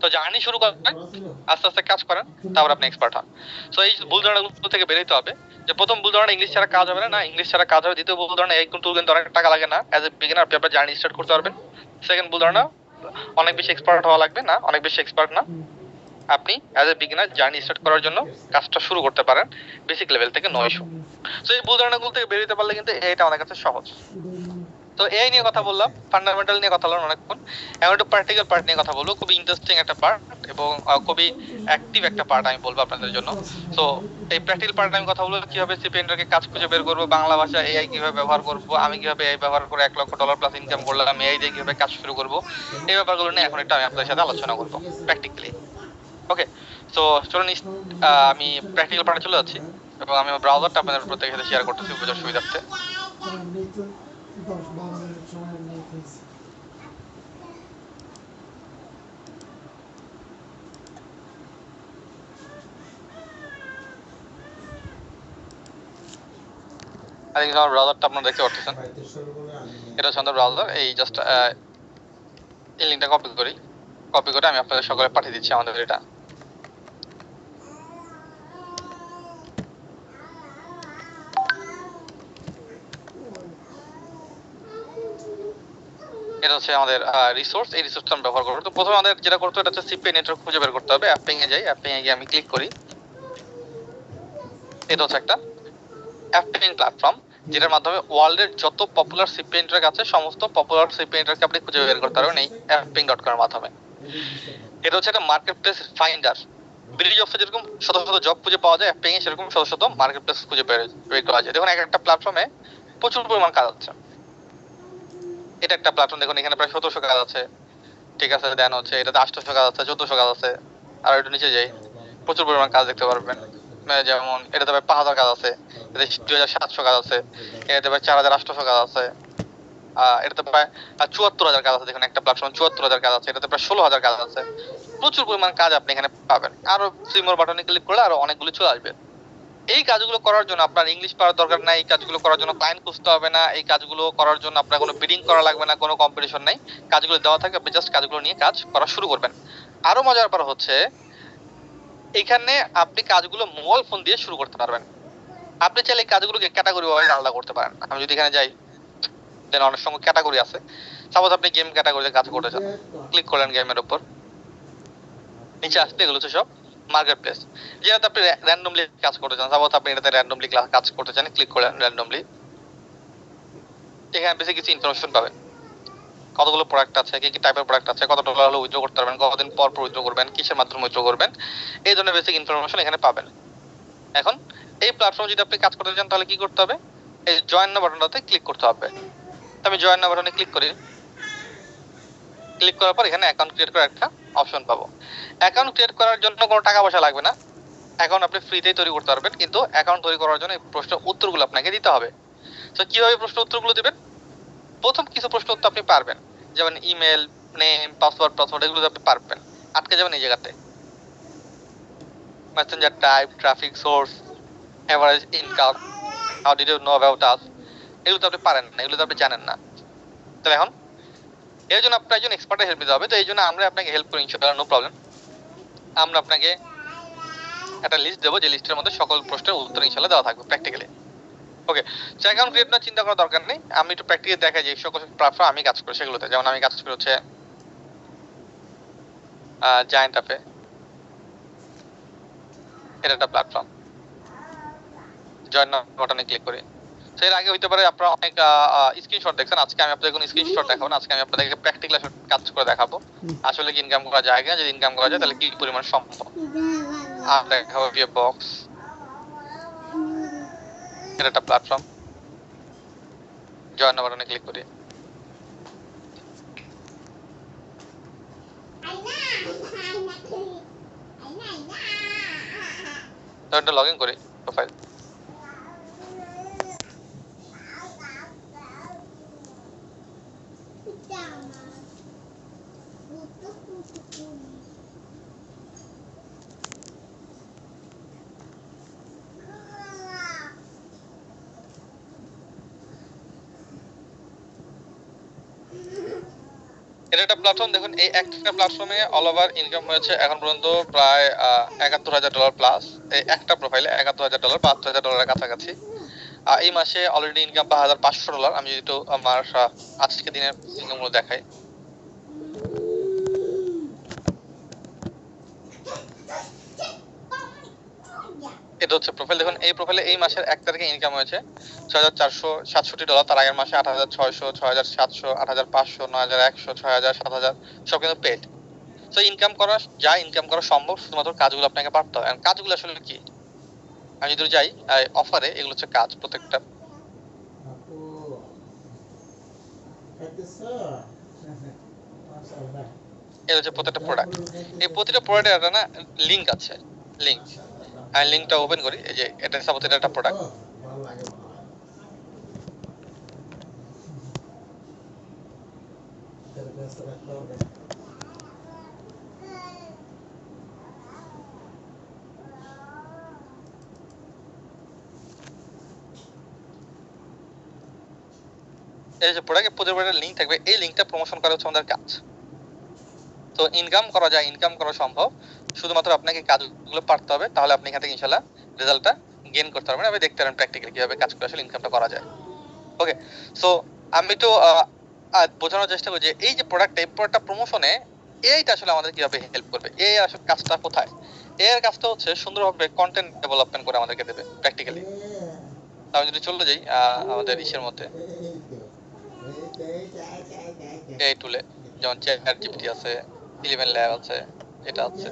তো জার্নি শুরু করেন, আস্তে আস্তে কাজ করেন, তারপর আপনি এক্সপার্ট হন। সো এই ভুল ধারণাগুলো থেকে বেরোতে হবে। যে প্রথম ভুল ধারণা ইংলিশ ছাড়া কাজ হবে না, না ইংলিশ ছাড়া কাজ হবে। দ্বিতীয় ভুল ধারণা এই টুল কিন্তু অনেক টাকা লাগে না, অ্যাজ এ বিগিনার আপনি আপনার জার্নি স্টার্ট করতে পারবেন। সেকেন্ড ভুল ধারণা অনেক বেশি এক্সপার্ট হওয়া লাগবে, না অনেক বেশি এক্সপার্ট না, আপনি as a beginner journey start করার জন্য কাজটা শুরু করতে পারেন বেসিক লেভেল থেকে, নো ইস্যু। সো এই ভুল ধারণাগুলো থেকে বেরোতে পারলে কিন্তু এটা অনেক কাছে সহজ। তো এআই নিয়ে কথা বললাম, ফান্ডামেন্টাল নিয়ে কথা বললাম অনেকক্ষণ। এখন একটু প্র্যাকটিক্যাল পার্ট নিয়ে কথা বলবো, খুবই ইন্টারেস্টিং একটা পার্ট এবং খুবই অ্যাক্টিভ একটা পার্ট আমি বলবো আপনাদের জন্য। তো এই প্র্যাকটিক্যাল পার্ট আমি কথা বলবো কিভাবে সিপিএনটাকে কাজ খুঁজে বের করবো, বাংলা ভাষা এআই কিভাবে ব্যবহার করবো, আমি কিভাবে এআই ব্যবহার করে $1,00,000 প্লাস ইনকাম করলাম, এআই দিয়ে কিভাবে কাজ শুরু করবো, এই ব্যাপারগুলো নিয়ে এখন একটু আমি আপনাদের সাথে আলোচনা করবো প্র্যাকটিক্যালি। ওকে, তো চলুন আমি প্র্যাকটিক্যাল পার্টে চলে যাচ্ছি এবং আমি আমার ব্রাউজারটা আপনাদের প্রত্যেকের সাথে শেয়ার করতেছি বোঝার সুবিধার্থে। আই থিংক আমার ব্রাউজারটা আপনারা দেখতে পাচ্ছেন, এটা হচ্ছে আমাদের ব্রাউজার। এই জাস্ট এই লিঙ্কটা কপি করে আমি আপনাদের সকলে পাঠিয়ে দিচ্ছি আমাদের এটা। এটা হচ্ছে আমাদের রিসোর্স, এই রিসোর্সটা আমি ব্যবহার করবো। তো প্রথমে আমাদের যেটা করতে হবে এটা হচ্ছে সিপিআই নেটওয়ার্ক খুঁজে বের করতে হবে। অ্যাপিং এ যাই, অ্যাপিং এ গিয়ে আমি ক্লিক করি। এটা হচ্ছে একটা অ্যাপিং প্ল্যাটফর্ম যেটার মাধ্যমে ওয়ার্ল্ডের যত পপুলার সিপিআই নেটওয়ার্ক আছে সমস্ত পপুলার সিপিআই নেটওয়ার্ক আপনি খুঁজে বের করতে পারবেন এই apping.com এর মাধ্যমে। এটা হচ্ছে একটা মার্কেট প্লেস ফাইন্ডার। বিডি জবসে যেরকম শত শত জব খুঁজে পাওয়া যায়, অ্যাপিং এ সেরকম শত শত মার্কেট প্লেস খুঁজে বের করা যায়। দেখুন এক একটা প্ল্যাটফর্মে প্রচুর পরিমাণ কাজ হচ্ছে। এটা একটা প্ল্যাটফর্ম, দেখুন এখানে প্রায় 1700 কাজ আছে, ঠিক আছে। দেন হচ্ছে এটাতে 800 কাজ আছে, 1400 কাজ আছে। আর একটু নিচে যাই, প্রচুর পরিমাণ কাজ দেখতে পারবেন। যেমন এটাতে প্রায় 5000 কাজ আছে, এটাতে 2700 কাজ আছে, এটাতে প্রায় 4800 কাজ আছে, এটাতে প্রায় 74000 কাজ আছে। দেখুন একটা প্ল্যাটফর্ম 74000 কাজ আছে, এটাতে প্রায় 16000 কাজ আছে। প্রচুর পরিমাণ কাজ আপনি এখানে পাবেন। আরো সিমোর বাটনে ক্লিক করলে আরো অনেকগুলো চলে আসবে। এই কাজগুলো করার জন্য আপনার ইংলিশ পাওয়ার দরকার নাই, এই কাজগুলো করার জন্য ক্লায়েন্ট খুঁজতে হবে না, এই কাজগুলো করার জন্য আপনার কোনো বিডিং করা লাগবে না, কোনো কম্পিটিশন নাই। কাজগুলো দেওয়া থাকে, আপনি জাস্ট কাজগুলো নিয়ে কাজ করা শুরু করবেন। আরো মজার ব্যাপার হচ্ছে এখানে আপনি কাজগুলো মোবাইল ফোন দিয়ে শুরু করতে পারবেন। আপনি চাইলে এই কাজগুলোকে ক্যাটাগরি ওয়াইজ আলাদা করতে পারেন। আমি যদি এখানে যাই, দেন অনেক সময় ক্যাটাগরি আছে। সাপোজ আপনি গেম ক্যাটাগরিতে কাজ করতে চান, ক্লিক করলেন গেমের উপর, নিচে আসতে এগুলো হচ্ছে সব মার্কেট প্লেস। যেটাতে আপনি র্যান্ডমলি কাজ করতে চান, সাপোজ আপনি এটাতে র্যান্ডমলি কাজ করতে চান, ক্লিক করলেন র্যান্ডমলি। এখানে বেশি কিছু ইনফরমেশন পাবেন, কতগুলো প্রোডাক্ট আছে, কি কি টাইপের প্রোডাক্ট আছে, কত ডলার হলে উইথড্র করতে পারবেন, কতদিন পর পর উইথড্র করবেন, কিসের মাধ্যমে উইথড্র করবেন, এই ধরনের বেসিক ইনফরমেশন এখানে পাবেন। এখন এই প্ল্যাটফর্মে যদি আপনি কাজ করতে চান তাহলে কি করতে হবে, এই জয়েন নাও বাটনটাতে ক্লিক করতে হবে। আমি জয়েন নাও বাটনে ক্লিক করি। ক্লিক করার পর এখানে অ্যাকাউন্ট ক্রিয়েট করার একটা অপশন পাবো। অ্যাকাউন্ট ক্রিয়েট করার জন্য কোনো টাকা পয়সা লাগবে না, অ্যাকাউন্ট আপনি ফ্রিতেই তৈরি করতে পারবেন। কিন্তু অ্যাকাউন্ট তৈরি করার জন্য এই প্রশ্নের উত্তরগুলো আপনাকে দিতে হবে। তো কিভাবে প্রশ্ন উত্তরগুলো দিবেন, প্রথম কিছু প্রশ্ন উত্তর আপনি পারবেন, যেমন ইমেল, নেম, পাসওয়ার্ড এগুলো আপনি পারবেন। আটকে যাবেন এই জায়গাতে। Messenger type, traffic source, average income, how did you know about us, এগুলো তো আপনি পারেন না, এগুলো তো আপনি জানেন না। তাহলে এখন এর জন্য আপনার একজন এক্সপার্টের হেল্প নিতে হবে। তো এই জন্য আমরা আপনাকে হেল্প করি, ইনশাআল্লাহ, নো প্রবলেম। আমরা আপনাকে একটা লিস্ট দেবো, যে লিস্টের মধ্যে সকল প্রশ্নের উত্তর ইনশাআল্লাহ দেওয়া থাকবে প্র্যাকটিক্যালি। ওকে, সো অ্যাকাউন্ট ক্রিয়েট না চিন্তা করার দরকার নেই। আমি একটু প্র্যাকটিক্যালি দেখাই যে সকল প্ল্যাটফর্ম আমি কাজ করি সেগুলোতে। যেমন আমি কাজ করি হচ্ছে জায়ান্ট অ্যাপে, এটা একটা প্ল্যাটফর্ম। জয়েন নাও বাটনে ক্লিক করি। তো এর আগে হইতে পারে আপনারা অনেক স্ক্রিনশট দেখছেন, আজকে আমি আপনাদের কোনো স্ক্রিনশট দেখাবো না, আজকে আমি আপনাদেরকে প্র্যাকটিক্যাল কাজ করে দেখাবো আসলে কি ইনকাম করা যায় কিনা। যদি ইনকাম করা যায় তাহলে কি পরিমাণ সম্ভব। আর দেখাবো ভিএ বক্স, এটা একটা প্ল্যাটফর্ম। জয়েন নাও বাটনে ক্লিক করি। তো এটা লগ ইন করি প্রোফাইল। এটা একটা প্ল্যাটফর্ম। দেখুন এই একটা প্ল্যাটফর্মে অল ওভার ইনকাম হয়েছে এখন পর্যন্ত প্রায় $71000 প্লাস। এই একটা প্রোফাইলে $71000 বা $70000 কাছাকাছি। এই মাসে অলরেডি ইনকাম $5500। আমি যদি একটু আমার আজকে দিনের ইনকামগুলো দেখাই, এটা হচ্ছে প্রোফাইল। দেখুন এই প্রোফাইলে এই মাসের 1 তারিখে ইনকাম হয়েছে $6467। তার আগের মাসে 8600, 6700, 8500, 9100, 6000, 7000 সব কিন্তু পেড। তো ইনকাম করা যায়, ইনকাম করা সম্ভব, শুধুমাত্র কাজগুলো আপনাকে পারতে হবে। কাজগুলো আসলে কি, আমি যদি যাই অফারে, এগুলো হচ্ছে কাজ প্রত্যেকটা। এটা হচ্ছে প্রত্যেকটা প্রোডাক্ট। এই প্রতিটা প্রোডাক্টের একটা না লিঙ্ক আছে, লিঙ্ক। আমি লিঙ্কটা ওপেন করি। এই যে এটা সাপোজ এটা একটা প্রোডাক্ট। এই যে প্রোডাক্টের প্রতিটা প্রোডাক্টের লিঙ্ক থাকবে, এই লিঙ্কটা প্রমোশন করা হচ্ছে আমাদের কাজ। তো ইনকাম করা যায়, ইনকাম করা সম্ভব, শুধুমাত্র আপনাকে কাজগুলো পারতে হবে। তাহলে আপনি এখান থেকে ইনশাআল্লাহ রেজাল্টটা গেইন করতে পারবেন। আপনি দেখতে পারেন প্র্যাকটিক্যালি কিভাবে কাজ করে আসলে ইনকামটা করা যায়। ওকে, সো আমি তো বোঝানোর চেষ্টা করি যে এই যে প্রোডাক্টটা প্রমোশনে এইটা আসলে আমাদের কিভাবে হেল্প করবে। এই আসলে কাজটা কোথায়? এর কাজটা হচ্ছে সুন্দরভাবে কন্টেন্ট ডেভেলপমেন্ট করে আমাদেরকে দেবে প্র্যাকটিক্যালি। আমি যদি চলে যাই আমাদের ইসের মধ্যে এই টুলে, যেমন চ্যাট জিপিটি আছে, 11 ল্যাব আছে, এটা আছে।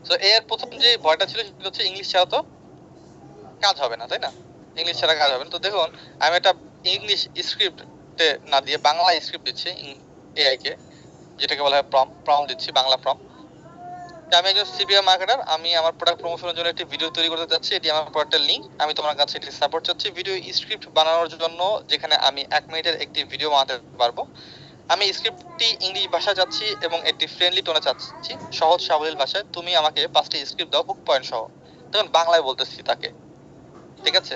তো এর প্রথম যে ভয়টা ছিল সেটা হচ্ছে ইংলিশ ছাড়া তো কাজ হবে না, তাই না? ইংলিশ ছাড়া কাজ হবে না। তো দেখুন আমি একটা ইংলিশ স্ক্রিপ্টে না দিয়ে বাংলা স্ক্রিপ্ট দিচ্ছি এআই কে, যেটাকে বলা হয় প্রম্পট দিচ্ছি, বাংলা প্রম্পট। আমি একজন সিবিআই মার্কেটার, আমি আমার প্রোডাক্ট প্রমোশনের জন্য একটি ভিডিও তৈরি করতে চাচ্ছি, এটি আমার প্রোডাক্টের লিংক, আমি তোমার কাছে এটি সাপোর্ট চাচ্ছি ভিডিও স্ক্রিপ্ট বানানোর জন্য, যেখানে আমি 1 মিনিটের একটি ভিডিও বানাতে পারবো। আমি স্ক্রিপ্টটি ইংলিশ ভাষা চাচ্ছি এবং একটি ফ্রেন্ডলি টোনে চাচ্ছি, সহজ সাবলীল ভাষায়। তুমি আমাকে 5টি স্ক্রিপ্ট দাও হুক পয়েন্ট সহ। তখন বাংলায় বলতেছি তাকে, ঠিক আছে?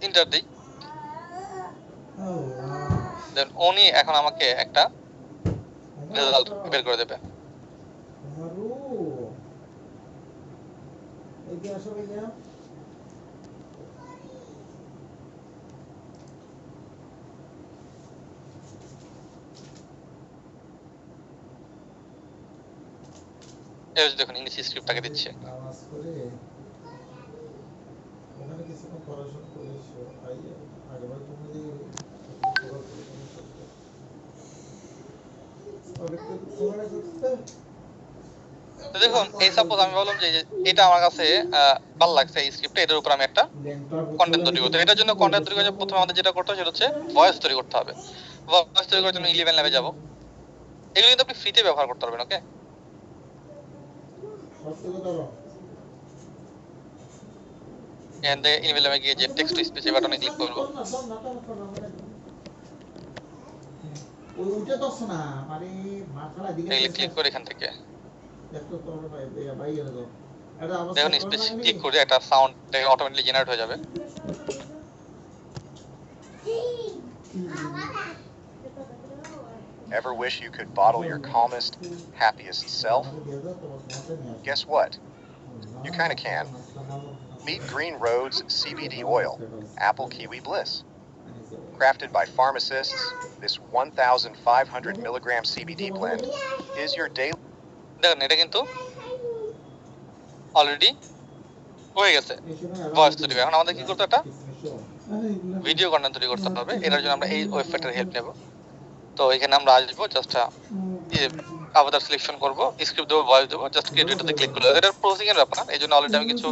ইন্টার দিই, দেন উনি এখন আমাকে একটা রেজাল্ট বের করে দেবে। এই যে দেখুন ইংলিশ স্ক্রিপ্টটাকে দিচ্ছে। তো দেখুন এই সাপোজ আমি বললাম যে এটা আমার কাছে ভালো লাগছে এই স্ক্রিপ্টটা, এটার উপর আমি একটা কন্টেন্ট তৈরি করতে। এটার জন্য কন্টেন্ট তৈরি করার জন্য প্রথমে আমাদের যেটা করতে হবে সেটা হচ্ছে ভয়েস তৈরি করতে হবে। ভয়েস তৈরি করার জন্য 11 ল্যাবে যাব। এগুলো কিন্তু আপনি ফ্রিতে ব্যবহার করতে পারবেন, ওকে? এখান থেকে 11 ল্যাবে গিয়ে যে টেক্সট টু স্পিচ এই বাটনে ক্লিক করব। ক্লিক করে এখান থেকে দেখুন স্পিচ ক্লিক করে একটা সাউন্ড অটোমেটিক্যালি জেনারেট হয়ে যাবে। Ever wish you could bottle your calmest, happiest self? Guess what? You kind of can. Meet Green Roads CBD Oil, Apple Kiwi Bliss. Crafted by pharmacists, this 1,500 milligram CBD blend is your daily. দেখুন এটা কিন্তু অলরেডি হয়ে গেছে ভয়েস তৈরি। এখন আমাদের কি করতে একটা ভিডিও কন্টেন্ট তৈরি করতে হবে। এটার জন্য আমরা এই ওয়েবসাইটের হেল্প নেব। তো এখানে আমরা আসবো, জাস্ট আবার সিলেকশন করব, স্ক্রিপ্ট দেবো, ভয়েস দেবো, জাস্ট ক্রিয়েটরটাতে ক্লিক করলে এটার প্রসেসিং এর ব্যাপার। এই জন্য অলরেডি আমি কিছু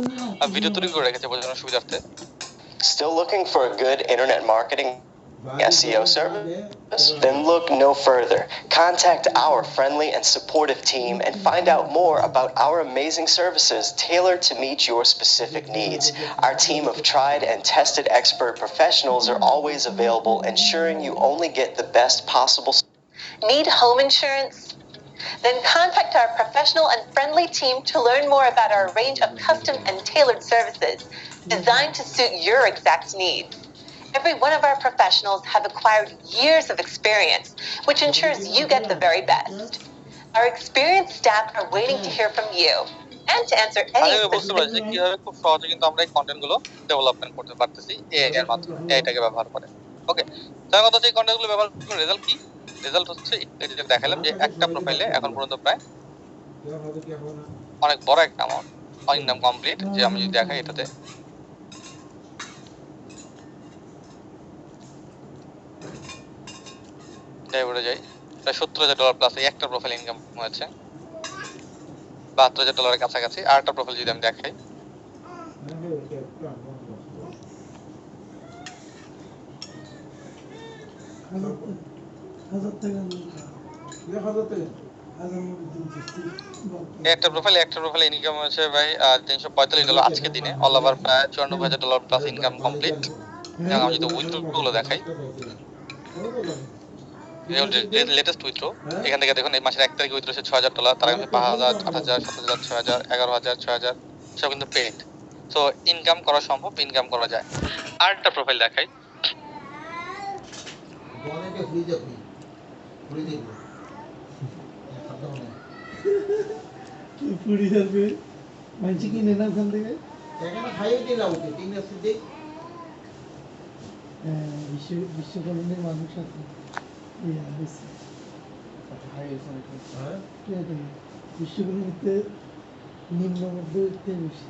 ভিডিও তৈরি করে রেখেছি বোঝানোর সুবিধার্থে। Still looking for a good internet marketing SEO service? Then look no further. Contact our friendly and supportive team and find out more about our amazing services tailored to meet your specific needs. Our team of tried and tested expert professionals are always available, ensuring you only get the best possible. Need home insurance? Then contact our professional and friendly team to learn more about our range of custom and tailored services designed to suit your exact needs. Every one of our professionals have acquired years of experience, which ensures you get the very best. Our experienced staff are waiting to hear from you and to answer any specific needs. কিভাবে খুব সহজে কিন্তু আমরা এই কন্টেন্টগুলো ডেভেলপমেন্ট করতে পারতেছি এআই এর মাধ্যমে, এআইটাকে ব্যবহার করে। ওকে, তার কথা হচ্ছে এই কন্টেন্টগুলো ব্যবহার করে রেজাল্ট কি? রেজাল্ট হচ্ছে এটা যে দেখালাম যে একটা প্রোফাইলে এখন পর্যন্ত প্রায় অনেক বড় একটা অ্যামাউন্ট ইনকাম কমপ্লিট। যে আমি যদি দেখাই এটাতে, এবারে যাই, প্রায় $70,000 প্লাস এই একটা প্রোফাইল ইনকাম হয়েছে, $72,000 কাছাকাছি। আর একটা প্রোফাইল যদি আমি দেখাই, একটা প্রোফাইল ইনকাম হয়েছে ভাই $345 আজকের দিনে। অল ওভার প্রায় $94,000 প্লাস ইনকাম কমপ্লিট। আমি যদি উইথড্র গুলো দেখাই, লেটেস্ট উইথড্র এখান থেকে দেখুন এই মাসের 1 তারিখে উইথড্র হচ্ছে $6,000, তার আগে 5,000, 8,000, 7,000, 6,000, 11,000, 6,000 সব কিন্তু পেইড। সো ইনকাম করা সম্ভব, ইনকাম করা যায়। আরেকটা প্রোফাইল দেখাই, বিশ্বকলনের মানুষ আছে ইয়া বেশি বিশ্বকলনীতে নিম্ন মধ্যবিত্তে বেশি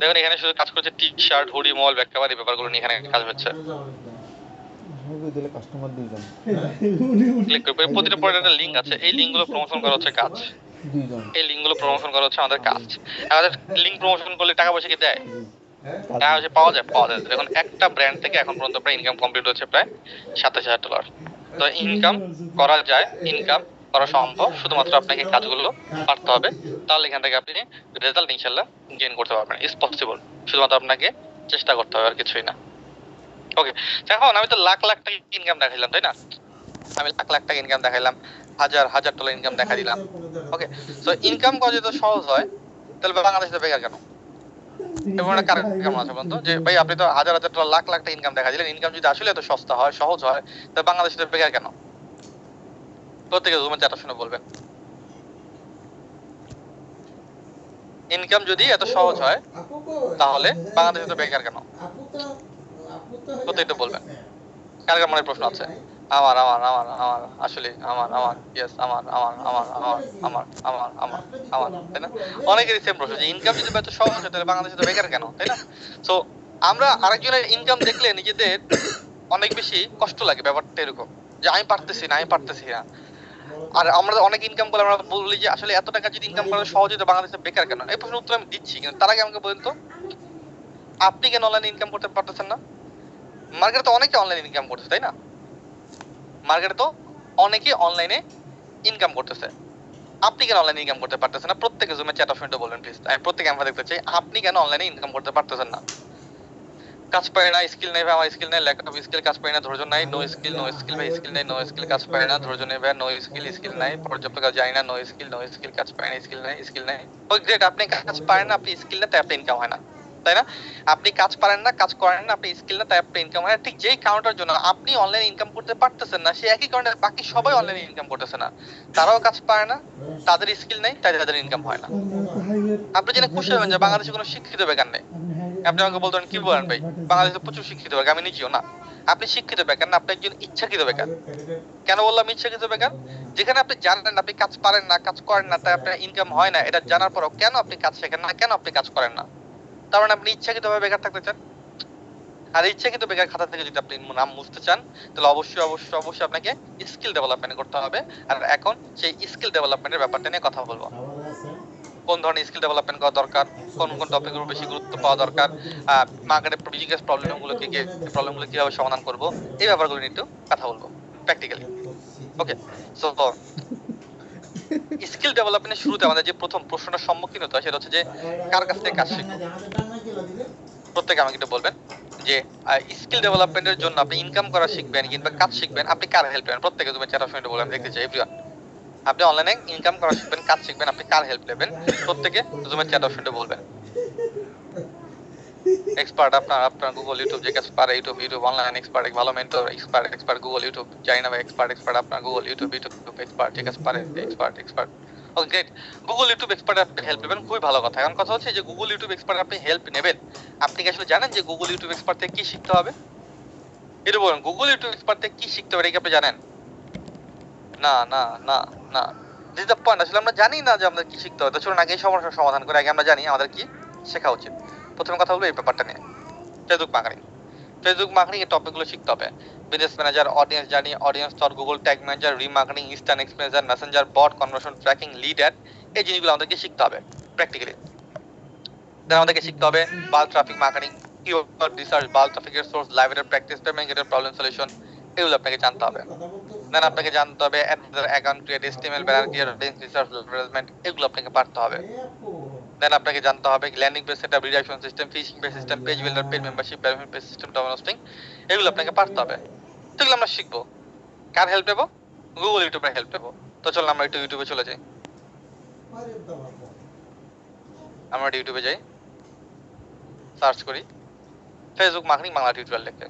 দেখুন এখানে শুধু কাজ করছে টি শার্ট হুডি মল ব্যাগকাভার এই ব্যাপারগুলো নিয়ে এখানে কাজ হচ্ছে দিলে কাস্টমার দুইজন ক্লিক করে প্রতিটা প্রোডাক্টের লিংক আছে এই লিংকগুলো প্রমোশন করা হচ্ছে কাজ দুইজন এই লিংকগুলো প্রমোশন করা হচ্ছে আমাদের কাজ আমাদের লিংক প্রমোশন করলে টাকা পয়সা কি দেয় টাকা পয়সা পাওয়া যায় দেখুন একটা ব্র্যান্ড থেকে এখন পর্যন্ত প্রায় ইনকাম কমপ্লিট হচ্ছে প্রায় $27,000 তো ইনকাম করা যায় ইনকাম করা সম্ভব শুধুমাত্র আপনাকে কাজগুলো পারতে হবে তাহলে এখান থেকে আপনি রেজাল্ট ইনশাল্লাহ গেইন করতে পারবেন ইজ পসিবল শুধুমাত্র আপনাকে চেষ্টা করতে হবে আর কিছুই না ওকে এখন আমি তো লাখ লাখ টাকা ইনকাম দেখাইলাম তাই না আমি লাখ লাখ টাকা ইনকাম দেখাইলাম $1,000 ইনকাম দেখা দিলাম ওকে তো ইনকাম করা যদি সহজ হয় তাহলে বাংলাদেশে বেকার কেন এবং একটা কারণ কেমন আছে বলতো যে ভাই আপনি তো $1,000 লাখ লাখ টাকা ইনকাম দেখা দিলেন ইনকাম যদি আসলে এত সস্তা হয় সহজ হয় তাহলে বাংলাদেশে বেকার কেন প্রত্যেকে জুমের চাটা শুনে বলবেন ইনকাম যদি এত সহজ হয় তাহলে বাংলাদেশে তো বেকার কেন প্রত্যেকটা বলবেন কার কার মনে প্রশ্ন আছে আমার আমার আমার আমার আসলে আমার আমার ইয়েস আমার আমার আমার আমার আমার আমার আমার আমার তাই না অনেকেরই সেম প্রশ্ন যে ইনকাম যদি এত সহজ হয় তাহলে বাংলাদেশে তো বেকার কেন তাই না সো আমরা আরেকজনের ইনকাম দেখলে নিজেদের অনেক বেশি কষ্ট লাগে ব্যাপারটা এরকম যে আমি পারতেছি না আর আমরা অনেক ইনকাম করে আমরা বলি যে আসলে এত টাকা যদি ইনকাম করা সহজ হতো বাংলাদেশে বেকার কেন এই প্রশ্নের উত্তর আমি দিচ্ছি কিন্তু তার আগে আমাকে বলেন তো আপনি কেন অনলাইনে ইনকাম করতে পারতেছেন না মার্কেটে তো অনেকে অনলাইনে ইনকাম করতেছে তাই না মার্কেটে তো অনেকে অনলাইনে ইনকাম করতেছে আপনি কেন অনলাইনে ইনকাম করতে পারতেছেন না প্রত্যেকে জুমে চ্যাট অপশনটা বলবেন প্লিজ আমি প্রত্যেকে আমরা দেখতে চাই আপনি কেন অনলাইনে ইনকাম করতে পারতেছেন না কাজ পারে না স্কিল নেই ভাই আমার স্কিল নেই ল্যাক অফ স্কিল কাজ পারে না ধৈর্য নাই নো স্কিল ভাই স্কিল নেই নো স্কিল কাজ পারে না ধৈর্য নেই ভাই নো স্কিল নাই পর্যাপ্ত কাজ জানি না নো স্কিল কাজ পারে না স্কিল নাই ওই গ্রেট আপনি কাজ পারেন না আপনি স্কিল না তাই আপনি ইনকাম হয় না তাই না আপনি কাজ পারেন না কাজ করেন না আপনি স্কিল না তাই আপনি ইনকাম হয় না ঠিক যেই কারণটার জন্য আপনি অনলাইনে ইনকাম করতে পারতেছেন না সেই একই কারণে বাকি সবাই অনলাইনে ইনকাম করতেছে না তারাও কাজ পারে না তাদের স্কিল নেই তাই তাদের ইনকাম হয় না আপনি জেনে খুশি হবেন যে বাংলাদেশে কোনো শিক্ষিত বেকার নেই আপনি আমাকে বলতেন কি বলেন ভাই বাংলাদেশে প্রচুর শিক্ষিত বেকার আমি নিজেও না আপনি শিক্ষিত বেকার না আপনি একজন ইচ্ছাকৃত বেকার কেন বললাম ইচ্ছাকৃত বেকার যেখানে আপনি জানেন আপনি কাজ পারেন না কাজ করেন না তাই আপনার ইনকাম হয় না এটা জানার পরও কেন আপনি কাজ শেখেন না কেন আপনি কাজ করেন না তার মানে আপনি ইচ্ছাকৃতভাবে বেকার থাকতে চান আর ইচ্ছাকৃত বেকার খাতা থেকে যদি আপনি নাম মুছতে চান তাহলে অবশ্যই আপনাকে স্কিল ডেভেলপমেন্ট করতে হবে আর এখন সেই স্কিল ডেভেলপমেন্টের ব্যাপারটা নিয়ে কথা বলবো কোন ধরনের স্কিল ডেভেলপমেন্ট করা দরকার কোন কোন টপিকগুলো বেশি গুরুত্ব পাওয়া দরকার মার্কেটের বিজিনেস প্রবলেমগুলো কিভাবে সমাধান করব এই ব্যাপারগুলো নিয়ে একটু কথা বলবো প্র্যাকটিক্যালি ওকে সো স্কিল ডেভেলপমেন্টের শুরুতে আমাদের যে প্রথম প্রশ্নটার সম্মুখীন হতে হয় সেটা হচ্ছে যে কার কাছ থেকে কাজ শিখবো প্রত্যেকে আমাকে একটু বলবেন যে স্কিল ডেভেলপমেন্টের জন্য আপনি ইনকাম করা শিখবেন কিংবা কাজ শিখবেন আপনি কার হেল্প নেবেন প্রত্যেকে তুমি চ্যাট অপশনে বলবেন দেখতে চাই এভরিওয়ান আপনি অনলাইনে ইনকাম করা শিখবেন কাজ শিখবেন আপনি কার হেল্প নেবেন প্রত্যেকে জুমের চ্যাট অপশনে বলবেন এক্সপার্ট আপনার গুগল ইউটিউব যে কাজ পারে ইউটিউব অনলাইন এক্সপার্ট ভালো মেন্টর এক্সপার্ট গুগল ইউটিউব জানি না ভাই এক্সপার্ট আপনার গুগল ইউটিউব এক্সপার্ট যে কাজ পারে expert okay great Google YouTube expert আপনি হেল্প নেবেন খুবই ভালো কথা এখন কথা হচ্ছে যে গুগল ইউটিউব এক্সপার্ট আপনি হেল্প নেবেন আপনি কি আসলে জানেন যে গুগল ইউটিউব এক্সপার্ট থেকে কি শিখতে হবে এটা বলুন গুগল ইউটিউব এক্সপার্ট থেকে কি শিখতে হবে এটা কি আপনি জানেন না না না না দিস দ্য পয়েন্ট আসলে আমরা জানি না যে আমাদের কি শিখতে হবে তো চলুন আগে এই সমস্যার সমাধান করে আগে আমরা জানি আমাদের কি শেখা উচিত প্রথমে কথা বলবো এই ব্যাপারটা নিয়ে ফেসবুক মার্কেটিং এর টপিকগুলো শিখতে হবে business manager audience journey audience স্তর Google tag manager remarketing instant experience messenger bot conversion tracking lead ad এই জিনিসগুলো আমাদেরকে শিখতে হবে প্র্যাকটিক্যালি দেন আমাদেরকে শিখতে হবে bulk traffic marketing keyword research bulk ট্রাফিকের সোর্স লাইব্রেরি প্র্যাকটিস পেমেন্ট গেটের প্রবলেম সলিউশন এগুলো আপনাকে জানতে হবে দেন আপনাকে জানতে হবে account create HTML banner create research management এগুলো আপনাকে পারতে হবে দেন আপনাকে জানতে হবে landing page setup redirection system phishing page system page builder page membership parameter page system domain hosting এগুলো আপনাকে পারতে হবে তো এগুলো আমরা শিখবো কার হেল্প নেব গুগল ইউটিউবের হেল্প নেব তো চলুন আমরা একটু ইউটিউবে চলে যাই আমরা ইউটিউবে যাই সার্চ করি ফেসবুক মার্কেটিং বাংলা টিউটোরিয়াল লিখে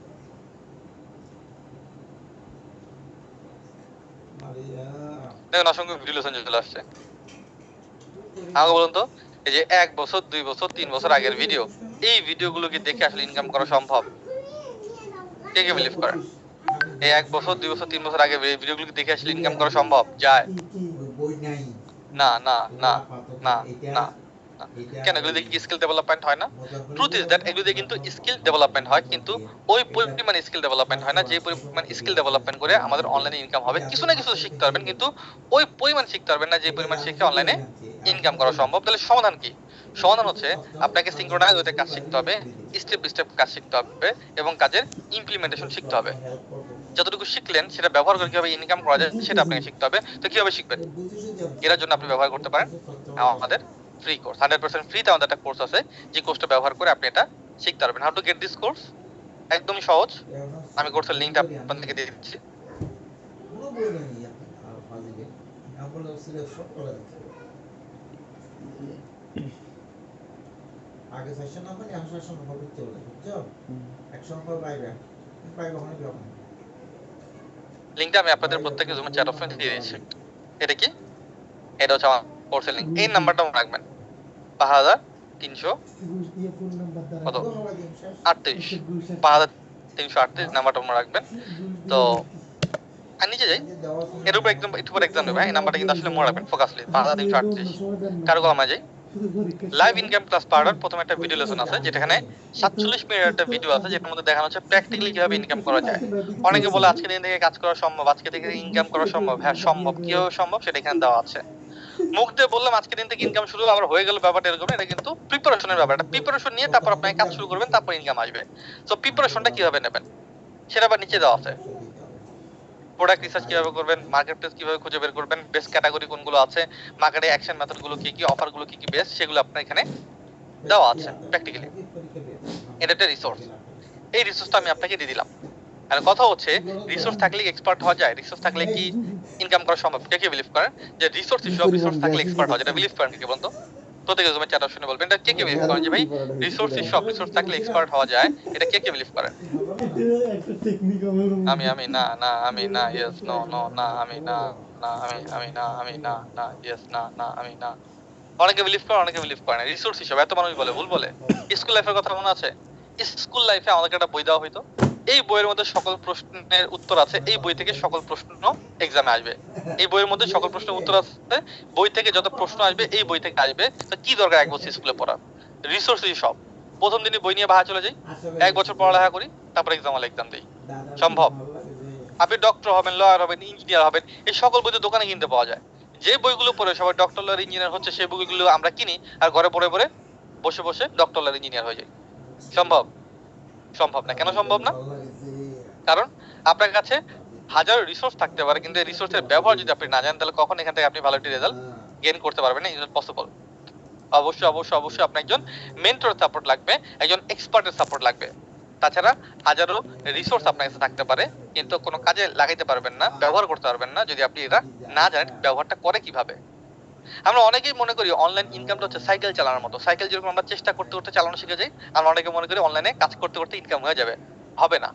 দেখুন অসংখ্য ভিডিও লেসন চলে আসছে। আমাকে বলুন তো, এই যে 1 বছর 2 বছর 3 বছর আগের ভিডিও, এই ভিডিওগুলো কি দেখে আসলে ইনকাম করা সম্ভব? কে কে বিলিভ করে? এই 1 বছর 2 বছর 3 বছর আগে ভিডিওগুলো কি দেখে আসলে ইনকাম করা সম্ভব? যায় না না না না না না। কেন এগুলো দিয়ে কি স্কিল ডেভেলপমেন্ট হয় না? ট্রুথ ইজ দ্যাট এগুলো দিয়ে কিন্তু স্কিল ডেভেলপমেন্ট হয়, কিন্তু ওই পরিমাণ স্কিল ডেভেলপমেন্ট হয় না যে পরিমাণ স্কিল ডেভেলপমেন্ট করে আমাদের অনলাইনে ইনকাম হবে। কিছু না কিছু শিখতে পারবেন, কিন্তু ওই পরিমাণ শিখতে পারবেন না যে পরিমাণ শিখে অনলাইনে ইনকাম করা সম্ভব। তাহলে সমাধান কি? সমাধান হচ্ছে আপনাকে সিঙ্ক্রোনাইজ ওয়েতে কাজ শিখতে হবে, স্টেপ বাই স্টেপ কাজ শিখতে হবে এবং কাজের ইমপ্লিমেন্টেশন শিখতে হবে। যতটুকু শিখলেন সেটা ব্যবহার করে কিভাবে ইনকাম করা যায় সেটা আপনাকে শিখতে হবে। তো কিভাবে শিখবেন? এর জন্য আপনি ব্যবহার করতে পারেন আমাদের ফ্রি কোর্স। 100% ফ্রিতে আমাদের একটা কোর্স আছে, যে কোর্সটা ব্যবহার করে আপনি এটা শিখতে পারবেন। How to get this course? একদমই সহজ। আমি কোর্সের লিংকটা আপনাদেরকে দিয়ে দিচ্ছি। আগে সেশন হবে না, এখন সেশন হবে চলে, বুঝছো? একশন পর পাইবে ওখানে যখন লিংকটা আমি আপনাদের প্রত্যেককে জুমের চ্যাট অপশনে দিয়ে দিচ্ছি। এটা কি? এটা হচ্ছে আমার কোর্সের লিংক। এই নাম্বারটা মনে রাখবেন, 5300 কত 38 5338 নাম্বারটা মনে রাখবেন। তো আর নিচে যাই, এর উপর একদম একটু পরে এক্সাম নেবে। এই নাম্বারটা কিন্তু আসলে মনে রাখবেন ফোকাসলি, 5338। কারো কলমে যাই, লাইভ ইনকাম ক্লাস পার্টার প্রথমে একটা ভিডিও লেসন আছে, যেখানে 47 মিনিটের একটা ভিডিও আছে, যেটার মধ্যে দেখানো হচ্ছে প্র্যাকটিক্যালি কিভাবে ইনকাম করা যায়। অনেকে বলে আজকে দিন থেকে কাজ করা সম্ভব, আজকে থেকে ইনকাম করা সম্ভব। হ্যাঁ সম্ভব, কিভাবে সম্ভব সেটা এখানে দেওয়া আছে। মুখ দিয়ে বললাম আজকে দিন থেকে ইনকাম শুরু আবার হয়ে গেল, ব্যাপারটা এরকম। এটা কিন্তু প্রিপারেশনের ব্যাপার। এটা প্রিপারেশন নিয়ে তারপর আপনি কাজ শুরু করবেন, তারপর ইনকাম আসবে। তো প্রিপারেশনটা কিভাবে নেবেন সেটা আবার নিচে দেওয়া আছে। প্রোডাক্ট রিসার্চ কিভাবে করবেন, মার্কেট প্লেস কিভাবে খুঁজে বের করবেন, বেস্ট ক্যাটাগরি কোনগুলো আছে, মার্কেটে অ্যাকশন মেথড গুলো কি কি, অফার গুলো কি কি বেস্ট, সেগুলো আপনার এখানে দেওয়া আছে প্র্যাকটিক্যালি। এটা একটা রিসোর্স। এই রিসোর্সটা আমি আপনাকে দিয়ে দিলাম। আর কথা হচ্ছে রিসোর্স থাকলে এক্সপার্ট হওয়া যায়, রিসোর্স থাকলে কি ইনকাম করা সম্ভব? কে কে বিলিভ করেন যে রিসোর্স সব রিসোর্স থাকলে এক্সপার্ট হওয়া যায়? এটা বিলিভ করেন কে বলুন তো? প্রত্যেকে জমে চ্যাট অপশনে বলবেন এটা কে কে বিলিভ করেন যে ভাই রিসোর্স সব রিসোর্স থাকলে এক্সপার্ট হওয়া যায়? এটা কে কে বিলিভ করেন? আমি না না আমি না, ইয়েস নো নো না আমি না না আমি না ইয়েস না না আমি না। অনেকে বিলিভ করে, অনেকে বিলিভ করে না। রিসোর্স হিসেবে এত মানুষ বলে, ভুল বলে। স্কুল লাইফের কথা মনে আছে? স্কুল লাইফে আমাদেরকে একটা বই দেওয়া হইতো, এই বইয়ের মধ্যে সকল প্রশ্নের উত্তর আছে, এই বই থেকে সকল প্রশ্ন এক্সামে আসবে। এই বইয়ের মধ্যে সকল প্রশ্নের উত্তর আছে, বই থেকে যত প্রশ্ন আসবে এই বই থেকে আসবে। তো কি দরকার 1 বছর স্কুলে পড়া? রিসোর্স সব। প্রথম দিনই বই নিয়ে বাহা চলে যাই, 1 বছর পড়ালেখা করি, তারপর এক্সাম হলে এক্সাম দিই। সম্ভব? আপনি ডক্টর হবেন, লয়ার হবেন, ইঞ্জিনিয়ার হবেন, এই সকল বই তো দোকানে কিনতে পাওয়া যায়। যে বইগুলো পড়ে সবাই ডক্টর, লয়ার, ইঞ্জিনিয়ার হচ্ছে, সেই বইগুলো আমরা কিনি আর ঘরে পড়ে পড়ে বসে বসে ডক্টর, লয়ার, ইঞ্জিনিয়ার হয়ে যায়। সম্ভব? সম্ভব না। কেন সম্ভব না? কারণ আপনার কাছে হাজারো রিসোর্স থাকতে পারে, কিন্তু এই রিসোর্সের ব্যবহার যদি আপনি না জানেন, তাহলে কখন এখান থেকে আপনি ভালো একটি রেজাল্ট গেইন করতে পারবেন না। Is not possible. অবশ্যই অবশ্যই অবশ্যই আপনার একজন মেন্টরের সাপোর্ট লাগবে, একজন এক্সপার্টের সাপোর্ট লাগবে। তাছাড়া হাজারো রিসোর্স আপনার কাছে থাকতে পারে, কিন্তু কোনো কাজে লাগাইতে পারবেন না, ব্যবহার করতে পারবেন না যদি আপনি এটা না জানেন ব্যবহারটা করে কিভাবে। আমরা অনেকেই মনে করি অনলাইন ইনকামটা হচ্ছে সাইকেল চালানোর মতো। সাইকেল যেরকম আমরা চেষ্টা করতে করতে চালানো শিখে যাই, আমরা অনেকে মনে করি অনলাইনে কাজ করতে করতে ইনকাম হয়ে যাবে। হবে না।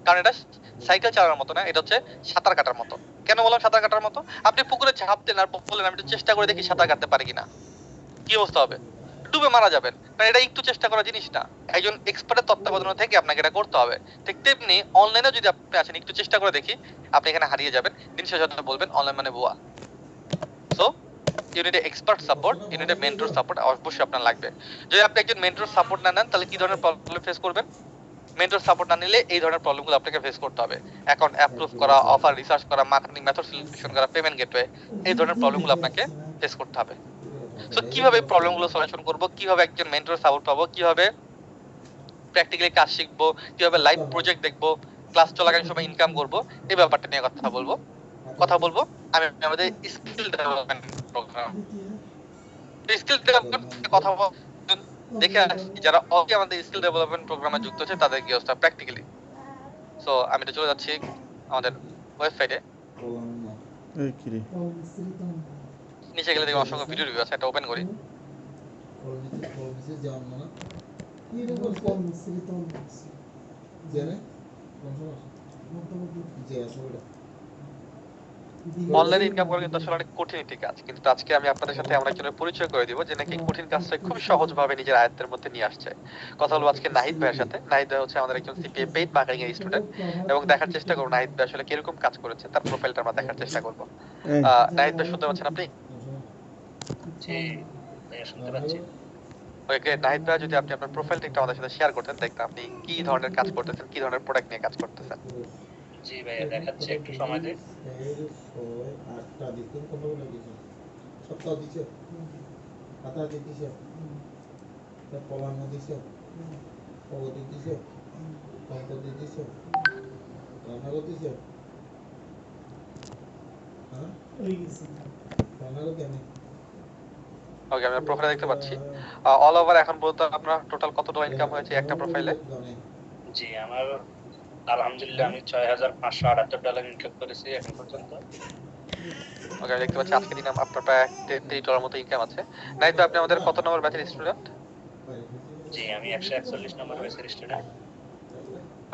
কারণ এটা সাইকেল চালানোর মতো না, এটা হচ্ছে সাঁতার কাটার মতো। কেন বললাম সাঁতার কাটার মতো? আপনি পুকুরে ঝাঁপ দেন আর বললেন আমি একটু চেষ্টা করে দেখি সাঁতার কাটতে পারি কিনা, কি অবস্থা হবে? ডুবে মারা যাবেন। কারণ এটা একটু চেষ্টা করা জিনিস না, একজন এক্সপার্টের তত্ত্বাবধানে থেকে আপনাকে এটা করতে হবে। ঠিক তেমনি অনলাইনে যদি আপনি আছেন একটু চেষ্টা করে দেখি, আপনি এখানে হারিয়ে যাবেন। দিন শেষে বলবেন অনলাইন মানে বুয়া। So you need expert support, you need mentor support অবশ্যই আপনার লাগবে। যদি আপনি একজন মেন্টর সাপোর্ট না নেন, তাহলে কি ধরনের প্রবলেম ফেস করবেন? মেন্টর সাপোর্ট না নিলে এই ধরনের প্রবলেমগুলো আপনাকে ফেস করতে হবে। অ্যাকাউন্ট অ্যাপ্রুভ করা, অফার রিসার্চ করা, মার্কেটিং মেথড সিলেকশন করা, পেমেন্ট গেটওয়ে, এই ধরনের প্রবলেমগুলো আপনাকে ফেস করতে হবে। সো কিভাবে প্রবলেমগুলো সলিউশন করব, কিভাবে একজন মেন্টর সাপোর্ট পাবো, কিভাবে প্র্যাকটিক্যালি কাজ শিখবো, কিভাবে লাইভ প্রজেক্ট দেখবো, ক্লাস চলাকালীন সময় ইনকাম করবো, এই ব্যাপারটা নিয়ে কথা বলবো আমি আমাদের skill development program. Skill development কথা দেখে আসছি যারা অলরেডি আমাদের স্কিল ডেভেলপমেন্ট প্রোগ্রামে যুক্ত আছে তাদের কি অবস্থা প্র্যাকটিক্যালি। সো আমি তো চলে যাচ্ছি আমাদের ওয়েবসাইটে। এই কি রে? নিচে গেলে দেখি অসংখ্য ভিডিও রিভিউ আছে, এটা ওপেন করি। অনলাইনে ইনকাম করা কিন্তু আসলে অনেক কঠিন একটি কাজ, কিন্তু আজকে আমি আপনাদের সাথে এমন একজনের পরিচয় করে দিব যে নাকি কঠিন কাজটা খুব সহজভাবে নিজের আয়ত্তের মধ্যে নিয়ে আসছে। কথা বলবো আজকে নাহিদ ভাইয়ের সাথে। নাহিদ ভাই হচ্ছে আমাদের একজন সিপিএ পেইড মার্কেটিং এর স্টুডেন্ট, এবং দেখার চেষ্টা করবো নাহিদ ভাই আসলে কিরকম কাজ করেছে, তার প্রোফাইলটা আমরা দেখার চেষ্টা করবো। এই নাহিদ ভাই শুনতে পাচ্ছেন আপনি? জি ভাইয়া শুনতে পাচ্ছি। ওকে, নাহিদ ভাই যদি আপনি আপনার প্রোফাইলটা একটু আমাদের সাথে শেয়ার করতেন, দেখতাম আপনি কি ধরনের কাজ করতেছেন, কি ধরনের প্রোডাক্ট নিয়ে কাজ করতেছেন। জি ভাইয়া দেখাচ্ছি, একটু সময় দিন। 8টা দিচ্ছেন, কতগুলো দিচ্ছেন? সপ্তাহ দিচ্ছে, খাতা দিচ্ছে, পলানো দিচ্ছে, প্রগতি দিচ্ছে, সম্পত্তি দিচ্ছে, রান্নাঘর দিচ্ছে। হ্যাঁ, রান্নাঘর কেন? ওকে, আমি প্রোফাইল দেখতে পাচ্ছি। অল ওভার এখন পর্যন্ত আপনার টোটাল কত টাকা ইনকাম হয়েছে একটা প্রোফাইলে? জি আমার আলহামদুলিল্লাহ আমি $6,578 ইনকাম করেছি এখন পর্যন্ত। ওকে, আমি দেখতে পাচ্ছি আজকে দিনে আপনার প্রায় $30 মতো ইনকাম আছে। নাহিদ ভাই আপনি আমাদের কত নম্বর ব্যাচের স্টুডেন্ট? জি আমি 141 নম্বর ব্যাচের স্টুডেন্ট।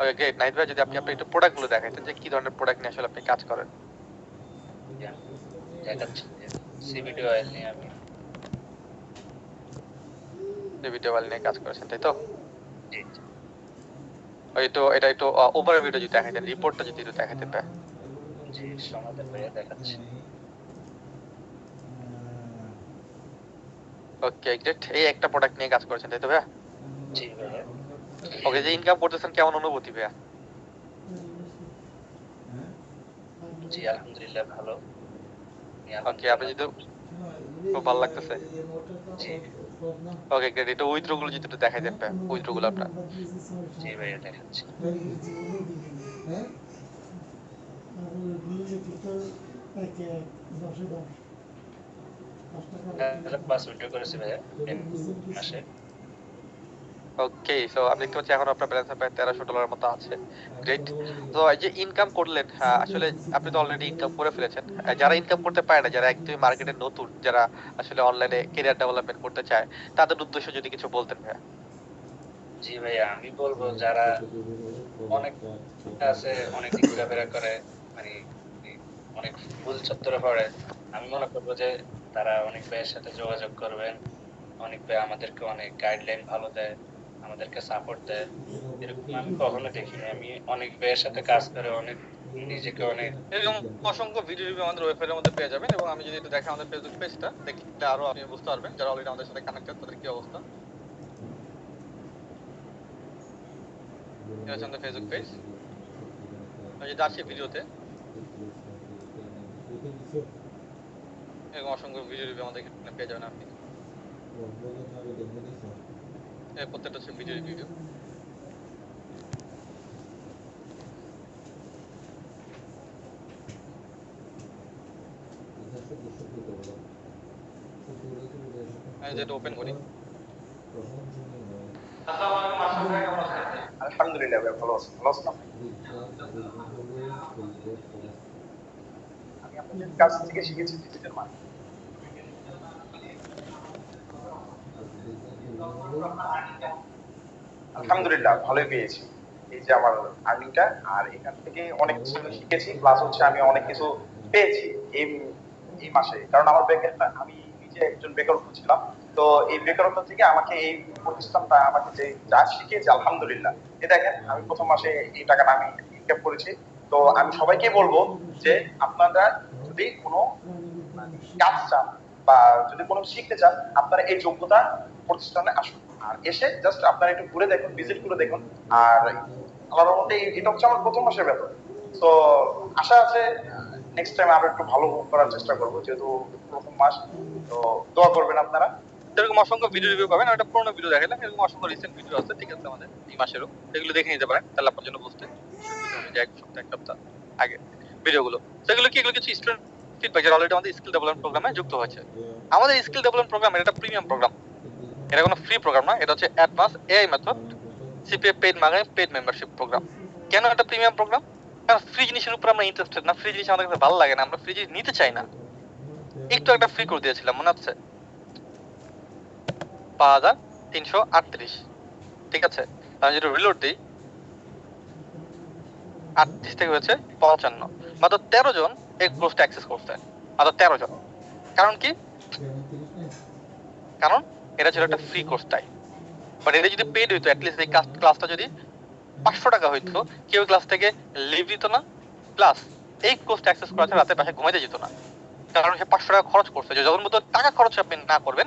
Okay great. নাহিদ ভাই যদি আপনি আপনার একটু প্রোডাক্ট গুলো দেখাইতেন যে কি ধরনের প্রোডাক্ট নিয়ে আসলে আপনি কাজ করেন। দেখাচ্ছি সিবিডি অয়েল নিয়ে আমি। ভিডিও ওয়াল নিয়ে কাজ করেছেন তাই তো? জি ওই তো এটা একটু ওভার ভিডিও যদি দেখাইতেন, রিপোর্টটা যদি একটু দেখাইতেন ভাই। জি সমাধান ভাইয়া দেখাচ্ছি। ওকে গ্রেট, এই একটা প্রোডাক্ট নিয়ে কাজ করেছেন তাই তো ভাই? জি ভাইয়া। ওকে, যে ইনকাম করতেছেন কেমন অনুভূতি ভাই? জি আলহামদুলিল্লাহ ভালো। ওকে, আপনি যদি খুব ভালো লাগতেছে। জি ওকে গ্রেট, এটা উইথড্র গুলো যদি একটু দেখাইতেন ভাই, উইথড্র গুলো আপনার। জি ভাইয়া দেখাচ্ছি। পাঁচ ভিডিও করেছি ভাইয়া মাসে। ওকে, সো আমি দেখতে পাচ্ছি এখন আপনার ব্যালেন্স প্রায় $1300 মতো আছে। গ্রেট। তো এই যে ইনকাম করলেন, আসলে আপনি তো অলরেডি ইনকাম করে ফেলেছেন। যারা ইনকাম করতে পারে না, যারা একদমই মার্কেটে নতুন, যারা আসলে অনলাইনে ক্যারিয়ার ডেভেলপমেন্ট করতে চায়, তাদের উদ্দেশ্যে যদি কিছু বলতেন ভাইয়া। জি ভাইয়া আমি বলবো যারা অনেক আছে অনেক ঘোরাফেরা করে মানে অনেক ভুল চত্বরে পড়ে, আমি মনে করবো যে তারা অনেক ভাইয়ের সাথে যোগাযোগ করবেন। অনেক ভাই আমাদেরকে অনেক গাইডলাইন ভালো দেয়, আমাদেরকে সাপোর্ট দেয়। এরকম আমি কখনো দেখিনি। আমি অনেক ভাইয়ের সাথে কাজ করে অনেক নিজেকে অনেক এরকম অসংখ্য ভিডিও রিভিউ আমাদের ওয়েবসাইটের মধ্যে পেয়ে যাবেন, এবং আমি যদি একটু দেখে আমাদের ফেসবুক পেজটা দেখলে আরো আপনি বুঝতে পারবেন যারা অলরেডি আমাদের সাথে কানেক্টেড তাদের কি অবস্থা। এটা হচ্ছে আমাদের ফেসবুক পেজ। আমি যদি আসি ভিডিওতে, এরকম অসংখ্য ভিডিও রিভিউ আমাদের এখানে পেয়ে যাবেন আপনি। এর প্রত্যেকটা হচ্ছে ভিডিও রিভিউ। আমি যেটা ওপেন করি। আলহামদুলিল্লাহ ভাই ভালো আছি। ভালো আছেন আপনি? আমি আপনাদের কাছ থেকে শিখেছি ডিজিটাল মার্কেটিং। আলহামদুলিল্লাহ ভালোই পেয়েছি। এই যে আমার আর্নিংটা, আর এখান থেকে অনেক কিছু আমি শিখেছি, প্লাস হচ্ছে আমি অনেক কিছু পেয়েছি এই এই মাসে। কারণ আমার আমি নিজে একজন বেকারত্ব ছিলাম। তো এই বেকারত্ব থেকে আমাকে এই প্রতিষ্ঠানটা আমাকে যে যা শিখিয়েছে আলহামদুলিল্লাহ। এই দেখেন আমি প্রথম মাসে এই টাকাটা আমি ইনকাম করেছি। তো আমি সবাইকে বলবো যে আপনারা যদি কোনো কাজ চান বা যদি কোনো শিখতে চান, আপনারা এই যোগ্যতা প্রতিষ্ঠানে আসুন, আর এসে জাস্ট আপনারা একটু ঘুরে দেখুন, ভিজিট করে দেখুন। আর আল্লাহর মধ্যে এটা হচ্ছে আমার প্রথম মাসের বেতন। তো আশা আছে নেক্সট টাইম আরো একটু ভালো করার চেষ্টা করবো, যেহেতু প্রথম মাস। তো দোয়া করবেন আপনারা। এরকম অসংখ্য ভিডিও রিভিউ পাবেন। একটা পুরোনো ভিডিও দেখালাম, এরকম অসংখ্য রিসেন্ট ভিডিও আছে, ঠিক আছে, আমাদের এই মাসেরও। এগুলো দেখে নিতে পারেন, তাহলে আপনার জন্য বুঝতে সুবিধা হবে যে এক সপ্তাহ আগে ভিডিওগুলো। সেগুলো কি, এগুলো কিছু স্টুডেন্ট ফিডব্যাক যারা অলরেডি আমাদের স্কিল ডেভেলপমেন্ট প্রোগ্রামে যুক্ত হয়েছে। আমাদের স্কিল ডেভেলপমেন্ট প্রোগ্রাম এটা প্রিমিয়াম প্রোগ্রাম, এটা কোনো ফ্রি প্রোগ্রাম না। এটা হচ্ছে advance AI method CPA paid marketing paid membership program. কেন এটা প্রিমিয়াম প্রোগ্রাম? কারণ ফ্রি জিনিসের উপর আমরা ইন্টারেস্টেড না, ফ্রি জিনিস আমাদের কাছে ভালো লাগে না, আমরা ফ্রি জিনিস নিতে চাই না। একটু একটা ফ্রি করে দিয়েছিলাম, মনে আছে? 5338, ঠিক আছে। আমি যদি রিলোড দিই, 38 থেকে হয়েছে 55। মাত্র 13 জন এই কোর্সটা অ্যাক্সেস করছে, মাত্র 13 জন। কারণ কি? কারণ এটা ছিল একটা ফ্রি কোর্স তাই। বাট এটা যদি পেড হইতো, অ্যাটলিস্ট এই ক্লাসটা যদি 500 টাকা হইতো, কেউ ক্লাস থেকে লিভ দিত না, প্লাস এই কোর্সটা অ্যাক্সেস করা ছাড়া রাতে বাসায় ঘুমাইতে যেত না। কারণ সে 500 টাকা খরচ করছে। যখন মতো টাকা খরচ আপনি না করবেন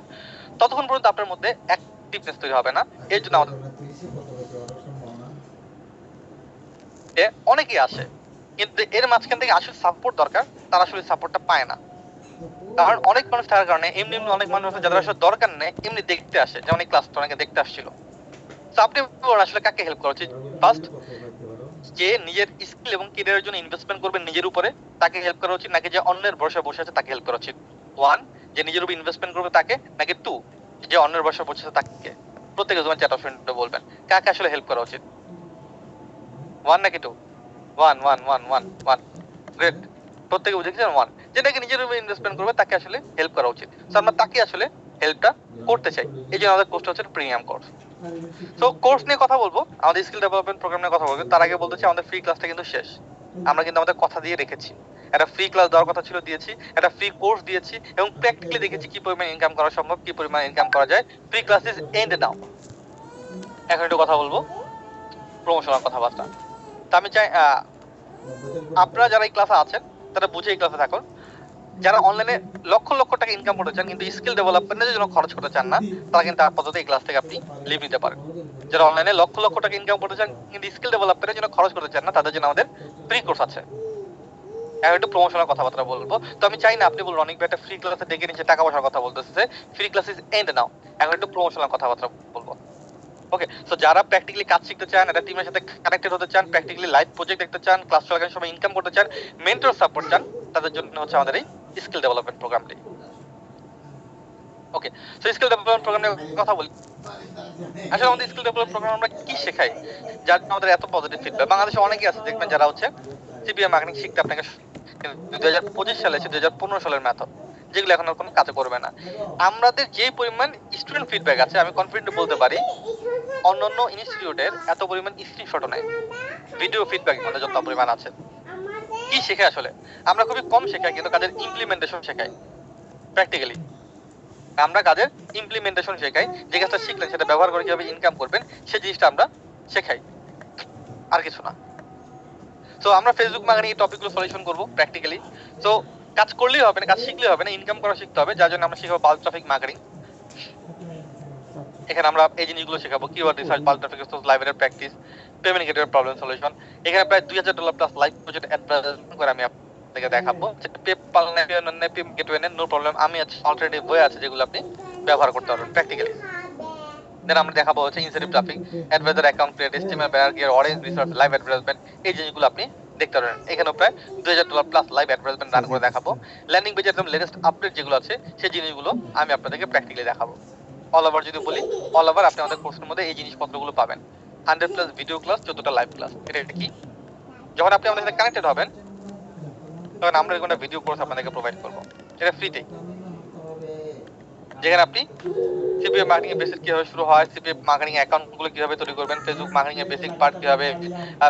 ততক্ষণ পর্যন্ত আপনার মধ্যে অ্যাক্টিভনেস তৈরি হবে না। এর জন্য আমাদের অনেকেই আসে, কিন্তু এর মাঝখান থেকে আসলে সাপোর্ট দরকার, তারা আসলে সাপোর্টটা পায় না। কারণ অনেক মানুষ থাকার কারণে এমনি অনেক মানুষ আছে যাদের আসলে দরকার নেই, এমনি দেখতে আসে, যেমন এই ক্লাসটা অনেকে দেখতে আসছিল। তো আপনি আসলে কাকে হেল্প করা উচিত? ফার্স্ট, যে নিজের স্কিল এবং ক্যারিয়ারের জন্য ইনভেস্টমেন্ট করবে নিজের উপরে, তাকে হেল্প করা উচিত, নাকি যে অন্যের ভরসায় বসে আছে তাকে হেল্প করা উচিত? 1, যে নিজের উপর ইনভেস্টমেন্ট করবে তাকে, নাকি 2, যে অন্যের ভরসায় বসে আছে তাকে? প্রত্যেকে তোমার চ্যাট অপশনটা বলবেন কাকে আসলে হেল্প করা উচিত, 1 নাকি 2? 1 1 1 1 1, গ্রেট। প্রত্যেকে বুঝে গেছেন 1, যে নাকি নিজের উপর ইনভেস্টমেন্ট করবে তাকে আসলে হেল্প করা উচিত। তো আমরা তাকে আসলে হেল্পটা করতে চাই, এই জন্য আমাদের কোর্সটা হচ্ছে প্রিমিয়াম কোর্স। তো কোর্স নিয়ে কথা বলবো, আমাদের স্কিল ডেভেলপমেন্ট প্রোগ্রাম নিয়ে কথা বলবো। তার আগে বলতে চাই আমাদের ফ্রি ক্লাসটা কিন্তু শেষ। আমরা কিন্তু আমাদের কথা দিয়ে রেখেছি, একটা ফ্রি ক্লাস দেওয়ার কথা ছিল, দিয়েছি। একটা ফ্রি কোর্স দিয়েছি এবং প্র্যাকটিক্যালি দেখেছি কি পরিমাণ ইনকাম করা সম্ভব, কি পরিমাণ ইনকাম করা যায়। Free class is end now. এখন একটু কথা বলবো প্রমোশনাল কথাবার্তা। তো আমি চাই আপনারা যারা এই ক্লাসে আছেন তারা বুঝে এই ক্লাসে থাকুন। যারা অনলাইনে লক্ষ লক্ষ টাকা ইনকাম করতে চান কিন্তু স্কিল ডেভেলপমেন্টের জন্য খরচ করতে চান না, তারা কিন্তু আপাতত এই ক্লাস থেকে আপনি লিভ নিতে পারেন। যারা অনলাইনে লক্ষ লক্ষ টাকা ইনকাম করতে চান কিন্তু স্কিল ডেভেলপমেন্টের জন্য খরচ করতে চান না, তাদের জন্য আমাদের ফ্রি কোর্স আছে। এখন একটু প্রমোশনাল কথাবার্তা বলবো। তো আমি চাই না আপনি বলুন অনেক একটা ফ্রি ক্লাসে ডেকে নিচে টাকা পয়সার কথা বলতেছে, free class is end now. এখন একটু প্রমোশনাল কথাবার্তা বলবো। ওকে, সো যারা প্র্যাকটিক্যালি কাজ শিখতে চান, একটা টিমের সাথে কানেক্টেড হতে চান, প্র্যাকটিক্যালি লাইভ প্রজেক্ট দেখতে চান, ক্লাস চলাকালীন সময় ইনকাম করতে চান, মেন্টর সাপোর্ট চান, তাদের জন্য হচ্ছে আমাদের এই স্কিল ডেভেলপমেন্ট প্রোগ্রামটি। ওকে, সো স্কিল ডেভেলপমেন্ট প্রোগ্রাম নিয়ে কথা বলি। আসলে আমাদের স্কিল ডেভেলপমেন্ট প্রোগ্রাম আমরা কি শেখাই যার জন্য আমাদের এত পজিটিভ ফিডব্যাক? বাংলাদেশে অনেকেই আছে দেখবেন যারা হচ্ছে সিপিএম মার্কেটিং শিখতে আপনাকে 2025 সালে 2015 সালের মেথড, যেগুলো এখন আর কোনো কাজে করবে না। আমাদের যে পরিমাণ স্টুডেন্ট ফিডব্যাক আছে, আমি কনফিডেন্ট বলতে পারি অন্যান্য ইনস্টিটিউটের এত পরিমাণ স্ক্রিনশটও নাই। ভিডিও ফিডব্যাক আমাদের যত পরিমাণ আছে। কি শেখে আসলে? আমরা খুবই কম শেখাই, কিন্তু কাজের ইমপ্লিমেন্টেশন শেখাই প্র্যাকটিক্যালি। আমরা কাজের ইমপ্লিমেন্টেশন শেখাই, যে কাজটা শিখলেন সেটা ব্যবহার করে কিভাবে ইনকাম করবেন সেই জিনিসটা আমরা শেখাই, আর কিছু না। তো আমরা ফেসবুক মার্কেটিং এই টপিকগুলো সলিউশন করবো প্র্যাকটিক্যালি। তো কাজ করলেই হবে না, কাজ শিখলেই হবে না, ইনকাম করা শিখতে হবে, যার জন্য আমরা শিখাবো বাল্ক ট্রাফিক মার্কেটিং। এখানে আমরা এই জিনিসগুলো শেখাবো, keyword research, bulk traffic source, library practice, payment gateway problem solution. এখানে প্রায় $2000 প্লাস লাইভ প্রজেক্ট অ্যাডভার্টাইজমেন্ট করে আমি আপনাকে দেখাবো। পেপাল নেই, পেমেন্ট গেটওয়ে নেই, নো প্রবলেম। আমি অলরেডি বই আছে যেগুলো আপনি ব্যবহার করতে পারবেন প্র্যাকটিক্যালি। দেন আমরা দেখাবো হচ্ছে incentive traffic, advisor account create, estimate banner gear, orange research, live advertisement, এই জিনিসগুলো আপনি দেখতে পারবেন। এখানে প্রায় $2000 প্লাস লাইভ অ্যাডভার্টাইজমেন্ট রান করে দেখাবো। ল্যান্ডিং পেজের একদম লেটেস্ট আপডেট যেগুলো আছে সেই জিনিসগুলো আমি আপনাদেরকে প্র্যাকটিক্যালি দেখাবো। অল ওভার যদি বলি, অল ওভার আপনি আমাদের কোর্সের মধ্যে এই জিনিসপত্রগুলো পাবেন। 100+ ভিডিও ক্লাস, 14টা লাইভ ক্লাস। এটা কি? যখন আপনি আমাদের সাথে কানেক্টেড হবেন তখন আমরা এরকম একটা ভিডিও কোর্স আপনাদেরকে প্রোভাইড করবো, এটা ফ্রিতে, যেখানে আপনি সিপিএম মার্কেটিং এর বেসিক কিভাবে শুরু হয়, সিপিএম মার্কেটিং অ্যাকাউন্ট গুলো কিভাবে তৈরি করবেন, ফেসবুক মার্কেটিং এর বেসিক পার্ট কিভাবে,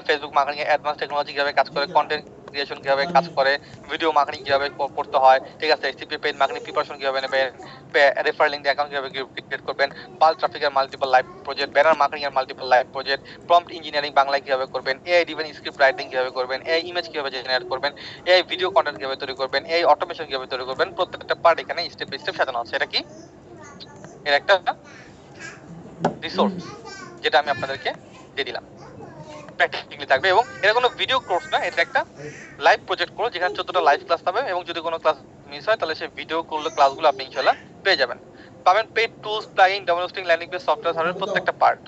ফেসবুক মার্কেটিং এর অ্যাডভান্স টেকনোলজি কিভাবে কাজ করে, কন্টেন্ট ক্রিয়েশন কিভাবে কাজ করে, ভিডিও মার্কেটিং কিভাবে করতে হয়, ঠিক আছে, সিপিএম পেজ মার্কেটিং প্রিপারেশন কিভাবে নেবেন, রেফারেল লিংক অ্যাকাউন্ট কিভাবে ক্রিয়েট করবেন, বাল্ক ট্রাফিকের multiple live project, banner marketing এর multiple live project, prompt engineering বাংলায় কিভাবে করবেন, এআই ড্রিভেন স্ক্রিপ্ট রাইটিং কিভাবে করবেন, এআই ইমেজ কিভাবে জেনারেট করবেন, এআই ভিডিও কন্টেন্ট কিভাবে তৈরি করবেন, এআই অটোমেশন কিভাবে তৈরি করবেন, প্রত্যেকটা পার্ট এখানে স্টেপ বাই স্টেপ সাজানো আছে। এটা কি? এর একটা রিসোর্স যেটা আমি আপনাদেরকে দিয়ে দিলাম, প্র্যাকটিক্যালি থাকবে। এবং এটা কোনো ভিডিও কোর্স না, এটা একটা লাইভ প্রজেক্ট কোর্স যেখানে 14টা লাইভ ক্লাস পাবে, এবং যদি কোনো ক্লাস মিস হয় তাহলে সেই ভিডিও ক্লাসগুলো আপনি ইনশাআল্লাহ পেয়ে যাবেন। পাবেন paid tools, plugin, downloading, landing page, software service, প্রত্যেকটা পার্ট।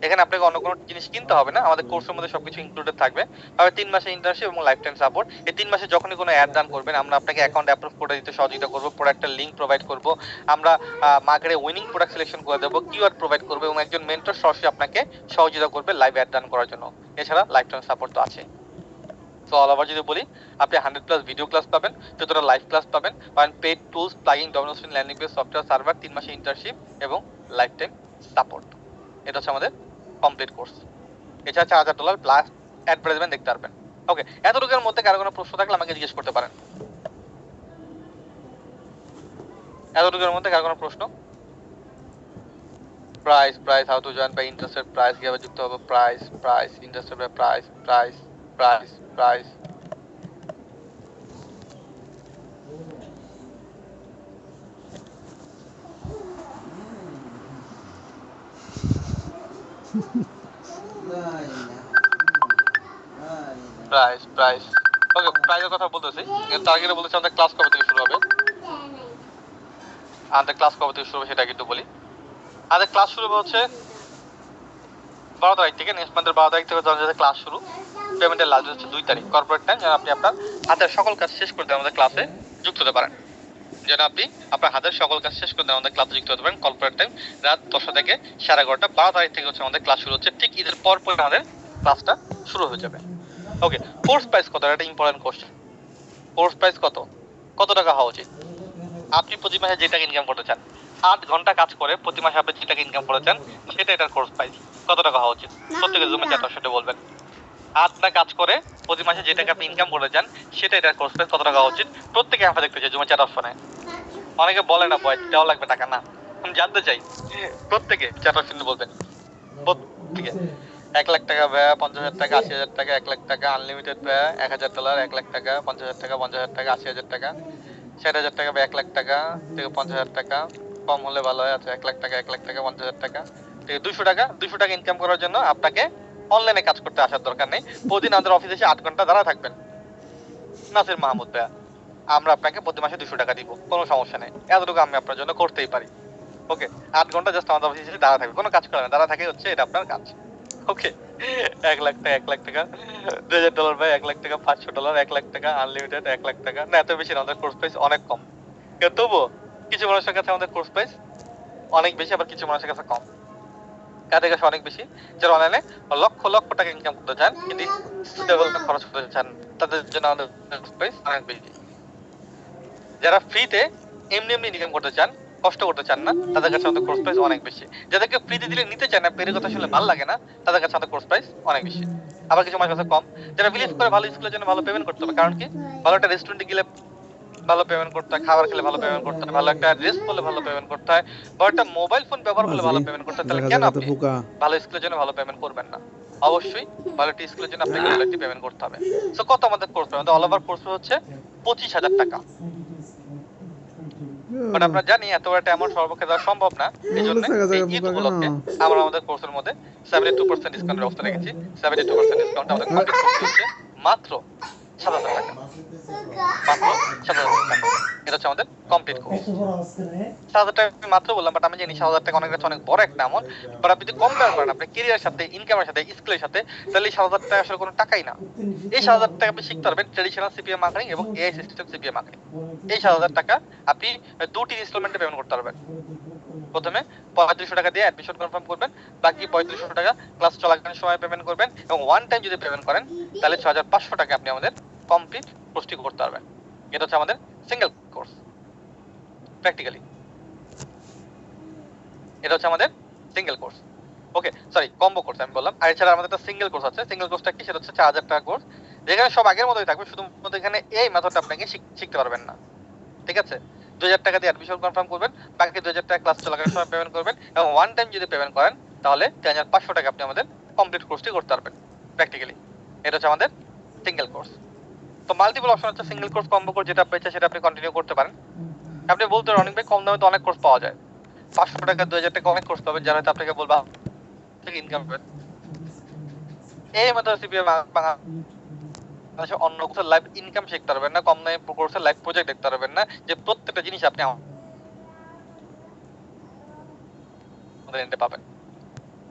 এখানে আপনাকে অন্য কোনো জিনিস কিনতে হবে না, আমাদের কোর্সের মধ্যে সবকিছু ইনক্লুডেড থাকবে। পাবে 3 মাসের ইন্টার্নশিপ এবং লাইফ টাইম সাপোর্ট। এই 3 মাসে যখনই কোনো অ্যাড রান করবেন আমরা আপনাকে অ্যাকাউন্ট অ্যাপ্রুভ করে দিতে সহযোগিতা করব, প্রোডাক্টের লিংক প্রোভাইড করব, আমরা মার্কেটে উইনিং প্রোডাক্ট সিলেকশন করে দেবো, কিওয়ার্ড প্রোভাইড করব, এবং একজন মেন্টর সরাসরি আপনাকে সহযোগিতা করবে লাইভ অ্যাড রান করার জন্য। এছাড়া লাইফ টাইম সাপোর্ট তো আছে। সো অল ওভার যদি বলি, আপনি 100+ ভিডিও ক্লাস পাবেন, 14টা লাইভ ক্লাস পাবেন, paid tools, plugin, downloading, landing page, software server, 3 মাসের ইন্টার্নশিপ এবং লাইফ টাইম সাপোর্ট। এটা হচ্ছে আমাদের কমপ্লিট কোর্স। এছাড়া $4000 প্লাস অ্যাডভার্টাইজমেন্ট দেখতে পারবেন। ওকে, এতটুকুর মধ্যে কারো কোনো প্রশ্ন থাকলে আমাকে জিজ্ঞেস করতে পারেন। এতটুকুর মধ্যে কারো কোনো প্রশ্ন? Price, how to join buy interested, price কিভাবে যুক্ত হবে, price interested buy price. Price okay, প্রাইসের কথা বলতেছি, কিন্তু তার আগে বলতেছি আমাদের ক্লাস কবে থেকে শুরু হবে। সেটা কিন্তু বলি। আমাদের ক্লাস শুরু হচ্ছে 12 তারিখ থেকে, নেক্সট মান্থের 12 তারিখ থেকে আমাদের ক্লাস শুরু। পেমেন্টের লাস্ট হচ্ছে 2 তারিখ, কর্পোরেট টাইম, যেন আপনি আপনার হাতের সকল কাজ শেষ করতে আমাদের ক্লাসে যুক্ত হতে পারেন। যেন আপনি আপনার হাতের সকল কাজ শেষ করতে আমাদের ক্লাসে যুক্ত হতে পারেন। কর্পোরেট টাইম রাত 10টা থেকে 11:30। 12 তারিখ থেকে হচ্ছে আমাদের ক্লাস শুরু হচ্ছে, ঠিক ঈদের পর আমাদের ক্লাসটা শুরু হয়ে যাবে। ওকে, কোর্স প্রাইস কত? এটা ইম্পর্টেন্ট কোশ্চেন। কোর্স প্রাইস কত টাকা হওয়া উচিত? আপনি প্রতি মাসে যে টাকা ইনকাম করতে চান, 8 ঘন্টা কাজ করে প্রতি মাসে আপনি যে টাকা ইনকাম করতে চান, সেটা এটার কোর্স প্রাইস। কত টাকা হওয়া উচিত? প্রত্যেকে জুমে চ্যাট অপশনে বলবেন। 8 ঘন্টা কাজ করে প্রতি মাসে যে টাকা আপনি ইনকাম করতে চান, সেটা এটার কোর্স প্রাইস কত টাকা হওয়া উচিত? প্রত্যেকে আমরা দেখতে চাই জুমে চ্যাট অপশনে। অনেকে বলে না বয় দেওয়া লাগবে টাকা, না, আমি জানতে চাই। প্রত্যেকে চ্যাট অপশনে বলবেন। প্রত্যেকে 1 লাখ টাকা ব্যয়, 50,000 টাকা, 80,000 টাকা, 1 লাখ টাকা, আনলিমিটেড ব্যয়, $1,000, 1 লাখ টাকা, 50,000 টাকা, 50,000 টাকা, 80,000 টাকা, 60,000 টাকা বা 1 লাখ টাকা থেকে 50,000 টাকা, কম হলে ভালো হয়। আচ্ছা, 1 লাখ টাকা, 50,000 টাকা থেকে 200 টাকা ইনকাম করার জন্য আপনাকে অনলাইনে কাজ করতে আসার দরকার নেই। প্রতিদিন আমাদের অফিসে এসে 8 ঘন্টা দাঁড়া থাকবেন। নাসির মাহমুদ ভাইয়া, আমরা আপনাকে প্রতি মাসে 200 টাকা দিব, কোনো সমস্যা নেই। এতটুকু আমি আপনার জন্য করতেই পারি। ওকে, 8 ঘন্টা জাস্ট আমাদের অফিসে এসে দাঁড়া থাকবে, কোনো কাজ করে না, দাঁড়া থাকে হচ্ছে এটা আপনার কাজ। ওকে, 1 লাখ টাকা, $2,000 ভাই, 1 লাখ টাকা, $500, 1 লাখ টাকা, আনলিমিটেড, 1 লাখ টাকা। না, এত বেশি না, আমাদের কোর্স প্রাইস অনেক কম। কিন্তু তবুও কিছু মানুষের কাছে আমাদের কোর্স প্রাইস অনেক বেশি, আবার কিছু মানুষের কাছে কম। কাদের কাছে অনেক বেশি? যারা অনলাইনে লক্ষ টাকা ইনকাম করতে চান কিন্তু খরচ করতে চান, তাদের জন্য আমাদের কোর্স প্রাইস অনেক বেশি। যারা ফ্রিতে এমনি ইনকাম করতে চান, কষ্ট করতে চান না, তাদের কাছে আমাদের কোর্স প্রাইস অনেক বেশি। যাদেরকে ফ্রিতে দিলে নিতে চায় না, পেরের কথা শুনলে ভালো লাগে না, তাদের কাছে আমাদের কোর্স প্রাইস অনেক বেশি। আবার কিছু মানুষের কাছে কম। যারা বিলিভ করে ভালো স্কুলের জন্য ভালো পেমেন্ট করতে হবে, কারণ কি, ভালো একটা রেস্টুরেন্টে গেলে ভালো পেমেন্ট করতে হয়, খাবার খেলে ভালো পেমেন্ট করতে হয়, ভালো একটা ড্রেস পরলে ভালো পেমেন্ট করতে হয়, বা একটা মোবাইল ফোন ব্যবহার করলে ভালো পেমেন্ট করতে হয়। তাহলে কেন আপনি ভালো স্কুলের জন্য ভালো পেমেন্ট করবেন না? অবশ্যই ভালো একটা স্কুলের জন্য আপনাকে ভালো একটা পেমেন্ট করতে হবে। সো কত আমাদের কোর্স? আমাদের অল ওভার কোর্স হচ্ছে 25,000 টাকা। বাট আমরা জানি এত একটা অ্যামাউন্ট সর্বপক্ষে দেওয়া সম্ভব না। এই জন্য আমরা আমাদের কোর্সের মধ্যে 72% ডিসকাউন্ট ব্যবস্থা রেখেছি। 72% ডিসকাউন্ট আমাদের কমপ্লিট হচ্ছে মাত্র 7,000 টাকা। মাত্র 7,000 টাকা। এটা হচ্ছে আমাদের কমপ্লিট কোর্স। 7,000 টাকা আমি মাত্র বললাম, বাট আমি জানি 7,000 টাকা অনেক কাছে অনেক বড় একটা অ্যামাউন্ট। বাট আপনি যদি কম্পেয়ার করেন আপনার ক্যারিয়ারের সাথে, ইনকামের সাথে, স্কিলের সাথে, তাহলে এই 7,000 টাকা আসলে কোনো টাকাই না। এই 7,000 টাকা আপনি শিখতে পারবেন ট্রেডিশনাল সিপিএম মার্কেটিং এবং এআই সিস্টেম সিপিএম মার্কেটিং। এই 7,000 টাকা আপনি 2টি ইনস্টলমেন্টে পেমেন্ট করতে পারবেন। প্রথমে 3500 টাকা দিয়ে অ্যাডমিশন কনফার্ম করবেন, বাকি 3500 টাকা ক্লাস চলাকালীন সময় পেমেন্ট করবেন, এবং ওয়ান টাইম যদি পেমেন্ট করেন তাহলে 6,500 টাকা আপনি আমাদের কমপ্লিট কোর্সটি করতে পারবেন। এটা হচ্ছে আমাদের সিঙ্গেল কোর্স প্র্যাকটিক্যালি। এটা হচ্ছে আমাদের সিঙ্গেল কোর্স। ওকে, সরি, কম্বো কোর্স আমি বললাম। আর এছাড়া আমাদের একটা সিঙ্গেল কোর্স আছে। সিঙ্গেল কোর্সটা কি? সেটা হচ্ছে 4,000 টাকা কোর্স, যেখানে সব আগের মতোই থাকবে, শুধুমাত্র এখানে এই মেথডটা আপনাকে শিখতে পারবেন না। ঠিক আছে, 2,000 টাকা দিয়ে অ্যাডমিশন কনফার্ম করবেন, বাকি 2,000 টাকা ক্লাস চলাকালীন সময় পেমেন্ট করবেন, এবং ওয়ান টাইম যদি পেমেন্ট করেন তাহলে 3,500 টাকা আপনি আমাদের কমপ্লিট কোর্সটি করতে পারবেন প্র্যাকটিক্যালি। এটা হচ্ছে আমাদের সিঙ্গেল কোর্স। তো মাল্টিপল অপশন হচ্ছে সিঙ্গেল কোর্স, কম্বো কোর্স, যেটা পেয়েছে সেটা আপনি কন্টিনিউ করতে পারেন। আপনি বলতে পারেন অনেক ভাই কম দামে তো অনেক কোর্স পাওয়া যায়, 500 টাকা 2,000 টাকা অনেক কোর্স পাবেন, যারা হয়তো আপনাকে বলবা থেকে ইনকাম করবেন। এই মেথড সিপিএম বাংলাদেশে অন্য কোথাও লাইভ ইনকাম শিখতে পারবেন না, কম দামে কোর্সে লাইভ প্রজেক্ট দেখতে পারবেন না, যে প্রত্যেকটা জিনিস আপনি আমাদের এন্ডে পাবেন।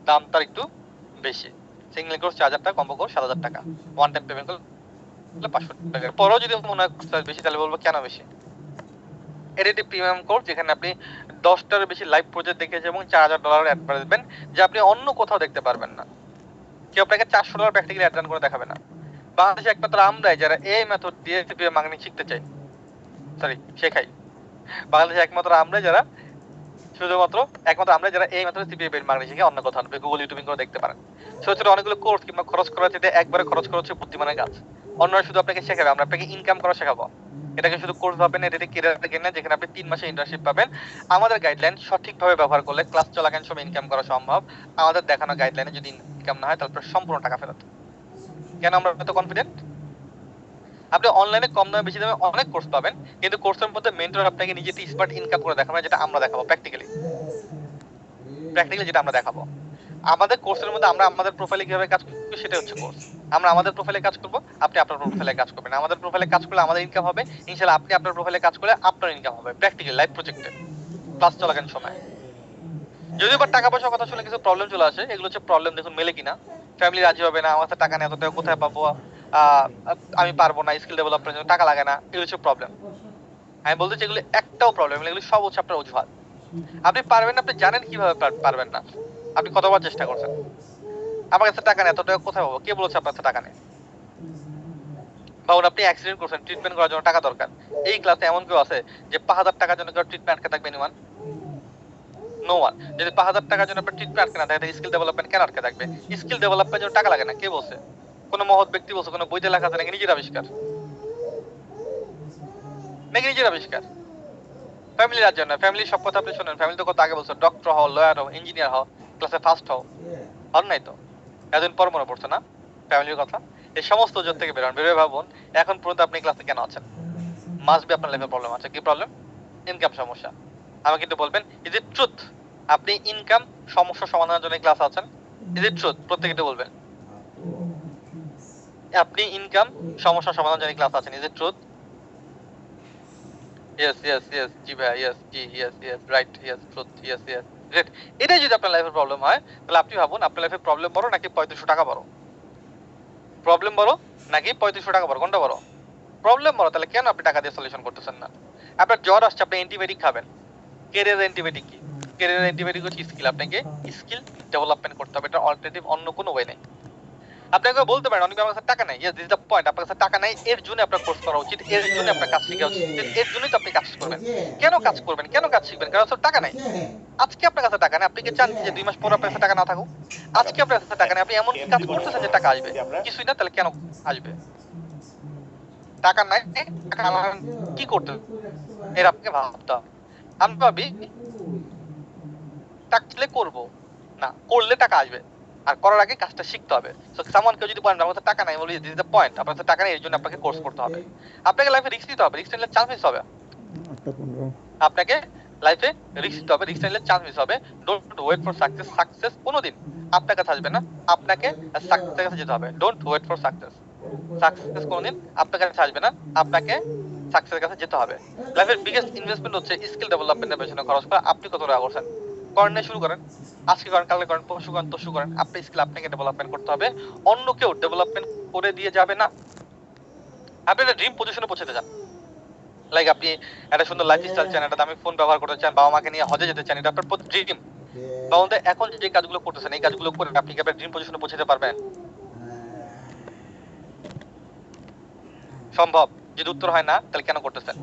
দাম তার একটু বেশি। সিঙ্গেল কোর্স 4,000 টাকা, কম্বো কোর্স 7,000 টাকা, ওয়ান টাইম পেমেন্ট করলে 500 টাকা। পরেও যদি মনে হয় বেশি, তাহলে বলবো কেন বেশি। এটা একটি প্রিমিয়াম কোর্স, যেখানে আপনি 10টার বেশি লাইভ প্রজেক্ট দেখেছেন এবং $4,000 অ্যাড করে দেবেন, যা আপনি অন্য কোথাও দেখতে পারবেন না। কেউ আপনাকে $400 প্র্যাকটিক্যালি অ্যাড করে দেখাবে না। বাংলাদেশে একমাত্র আমরাই যারা এই মেথড দিয়ে সিপিএম মার্কেটিং শিখতে চাই, শেখাই। বাংলাদেশে একমাত্র আমরাই যারা এই মেথডে সিপিএম মার্কেটিং শিখে, অন্য কোথাও না। গুগল, ইউটিউবিং করে দেখতে পারেন। ছোট ছোট অনেকগুলো কোর্স কিংবা খরচ করা যেতে একবারে খরচ করা হচ্ছে বুদ্ধিমানের কাজ। অন্যরা শুধু আপনাকে শেখাবে, আমরা আপনাকে ইনকাম করা শেখাবো। এটাকে শুধু কোর্স ভাবেন না, এটাকে কেরিয়ার ভাবেন না, যেখানে আপনি 3 মাসে ইন্টার্নশিপ পাবেন। আমাদের গাইডলাইন সঠিকভাবে ব্যবহার করলে ক্লাস চলাকালীন সময় ইনকাম করা সম্ভব। আমাদের দেখানো গাইডলাইনে যদি ইনকাম না হয় তাহলে আপনার সম্পূর্ণ টাকা ফেরত। কেন আমরা এত কনফিডেন্ট? আপনি অনলাইনে কম দামে বেশি দামে অনেক কোর্স পাবেন, কিন্তু কোর্সের মধ্যে মেন্টর আপনাকে নিজে স্মার্ট ইনকাম করে দেখাবে, যেটা আমরা দেখাবো প্র্যাকটিক্যালি যেটা আমরা দেখাবো। আমাদের কোর্সের মধ্যে আমরা আমাদের প্রোফাইলে কিভাবে কাজ করব সেটা হচ্ছে কোর্স। আমরা আমাদের প্রোফাইলে কাজ করব, আপনি আপনার প্রোফাইলে কাজ করবেন। আমাদের প্রোফাইলে কাজ করলে আমাদের ইনকাম হবে, ইনশাআল্লাহ আপনি আপনার প্রোফাইলে কাজ করলে আপনার ইনকাম হবে প্র্যাকটিক্যালি লাইভ প্রজেক্টে ক্লাস চলাকালীন সময়। যদিও বা টাকা পয়সার কথা শুনে কিছু প্রবলেম চলে আসে, এগুলো হচ্ছে প্রবলেম। দেখুন মেলে কিনা, ফ্যামিলি রাজি হবে না, আমার কাছে টাকা নেই, এত টাকা কোথায় পাবো, আমি পারবো না, স্কিল ডেভেলপমেন্টের জন্য টাকা লাগে না, এগুলো হচ্ছে প্রবলেম। আমি বলতে চাই এগুলো একটাও প্রবলেম, এগুলো সব হচ্ছে আপনার অজুহাত। আপনি পারবেন না, আপনি জানেন কিভাবে পারবেন না, আপনি কতবার চেষ্টা করছেন। আমার কাছে টাকা নেই, এত টাকা কোথায় পাবো, কে বলেছে আপনার কাছে টাকা নেই? বাবুন আপনি অ্যাক্সিডেন্ট করছেন, ট্রিটমেন্ট করার জন্য টাকা দরকার। এই ক্লাসে এমন কেউ আছে যে 5,000 টাকার জন্য কেউ ট্রিটমেন্ট আটকে থাকবে? এনিওয়ান? No one. যদি 5,000 টাকার জন্য আপনার ট্রিটমেন্ট আটকে না থাকে, স্কিল ডেভেলপমেন্ট কেন আটকে থাকবে? স্কিল ডেভেলপমেন্টের জন্য টাকা লাগে না, কে বলছে? কোনো মহৎ ব্যক্তি বলছে? কোনো বইতে লেখা আছে নাকি নিজের আবিষ্কার? নাকি নিজের আবিষ্কার? ফ্যামিলির জন্য, ফ্যামিলির সব কথা আপনি শুনেন, ফ্যামিলি তো কত আগে বলছে ডক্টর হও, লয়ার হও, ইঞ্জিনিয়ার হও, ক্লাসে ফার্স্ট হও, হন নাই তো? এতদিন পর মনে পড়ছে না ফ্যামিলির কথা? এই সমস্ত ওজন থেকে বেরোন, বেরোয় ভাবুন এখন পর্যন্ত আপনি ক্লাসে কেন আছেন। মাস্ট বি আপনার লাইফে প্রবলেম আছে। কি প্রবলেম? ইনকাম সমস্যা। আমাকে কিন্তু বলবেন ইজ ইট ট্রুথ আপনি ইনকাম সমস্যা সমাধানের জন্য ক্লাস আছেন? Is it truth? প্রত্যেকটা বলবেন আপনি ইনকাম সমস্যা সমাধানের জন্য ক্লাস আছেন। Is it truth? Yes yes yes, জি ভাই, ইয়েস জি, yes yes, right, yes, truth, yes yes, great. এটাই যদি আপনার লাইফের প্রবলেম হয়, তাহলে আপনি ভাবুন আপনার লাইফে প্রবলেম বড় নাকি 3500 টাকা বড়? প্রবলেম বড় নাকি 3500 টাকা বড়? কোনটা বড়? প্রবলেম বড়। তাহলে কেন আপনি টাকা দিয়ে সলিউশন করতেছেন না? আপনার জ্বর আসছে, আপনি অ্যান্টিবায়োটিক খাবেন। ক্যারিয়ার অ্যান্টিবায়োটিক কি? ক্যারিয়ার অ্যান্টিবায়োটিক হচ্ছে স্কিল। আপনাকে স্কিল ডেভেলপমেন্ট করতে হবে, এটা অল্টারনেটিভ অন্য কোনো ওয়ে নেই। আপনাকে বলতে পারেন অনেক আমার কাছে টাকা নাই, yes this is the point. আপনার কাছে টাকা নাই, এর জন্য আপনার কোর্স করা উচিত, এর জন্য আপনার কাজ শেখা উচিত, এর জন্যই তো আপনি কাজ করবেন। কেন কাজ করবেন, কেন কাজ শিখবেন? কারণ আসলে টাকা নাই। আজকে আপনার কাছে টাকা নেই, আপনি কি চান যে 2 মাস পর আপনার কাছে টাকা না থাকুক? আজকে আপনার কাছে টাকা নেই, আপনি এমন কাজ করতেছেন যে টাকা আসবে, কিছুই না, তাহলে কেন আসবে? টাকা নাই, টাকা আমার কি করতে এর আপনাকে ভাবতে হবে। আমি ভাবি টাকলে করব না, করলে টাকা আসবে, আর করার আগে কাজটা শিখতে হবে। সো সামওয়ান কেউ যদি বলেন আমার কাছে টাকা নাই, বলি দিস ইজ দ্য পয়েন্ট, আপনার কাছে টাকা নেই, এর জন্য আপনাকে কোর্স করতে হবে। আপনাকে লাইফে রিস্ক নিতে হবে, রিস্ক নিলে চান্স মিস হবে। আপনাকে লাইফে রিস্ক নিতে হবে, রিস্ক নিলে চান্স মিস হবে। Don't wait for success. Success কোনোদিন আপনার কাছে আসবে না, আপনাকে সাকসেসের কাছে যেতে হবে। Don't wait for success. Success কোনোদিন আপনার কাছে আসবে না, আপনাকে সাকসেসের কাছে যেতে হবে। লাইফের বিগেস্ট ইনভেস্টমেন্ট হচ্ছে স্কিল ডেভেলপমেন্টের পেছনে খরচ করা। আপনি কত টাকা করছেন? করেন, শুরু করেন, আজকে করেন, কালকে করেন, পরশু করেন, তরশু করেন। আপনার স্কিল আপনাকে ডেভেলপমেন্ট করতে হবে, অন্য কেউ ডেভেলপমেন্ট করে দিয়ে যাবে না। আপনি একটা ড্রিম পজিশনে পৌঁছাতে চান, লাইক আপনি একটা সুন্দর লাইফ স্টাইল চান, একটা দামি ফোন ব্যবহার করতে চান, বাবা মাকে নিয়ে হজে যেতে চান, এটা আপনার ড্রিম। বাবা এখন যে কাজগুলো করতেছেন, এই কাজগুলো করে আপনি কি আপনার ড্রিম পজিশনে পৌঁছাতে পারবেন? সম্ভব? যদি উত্তর হয় না, তাহলে কেন করতেছেন?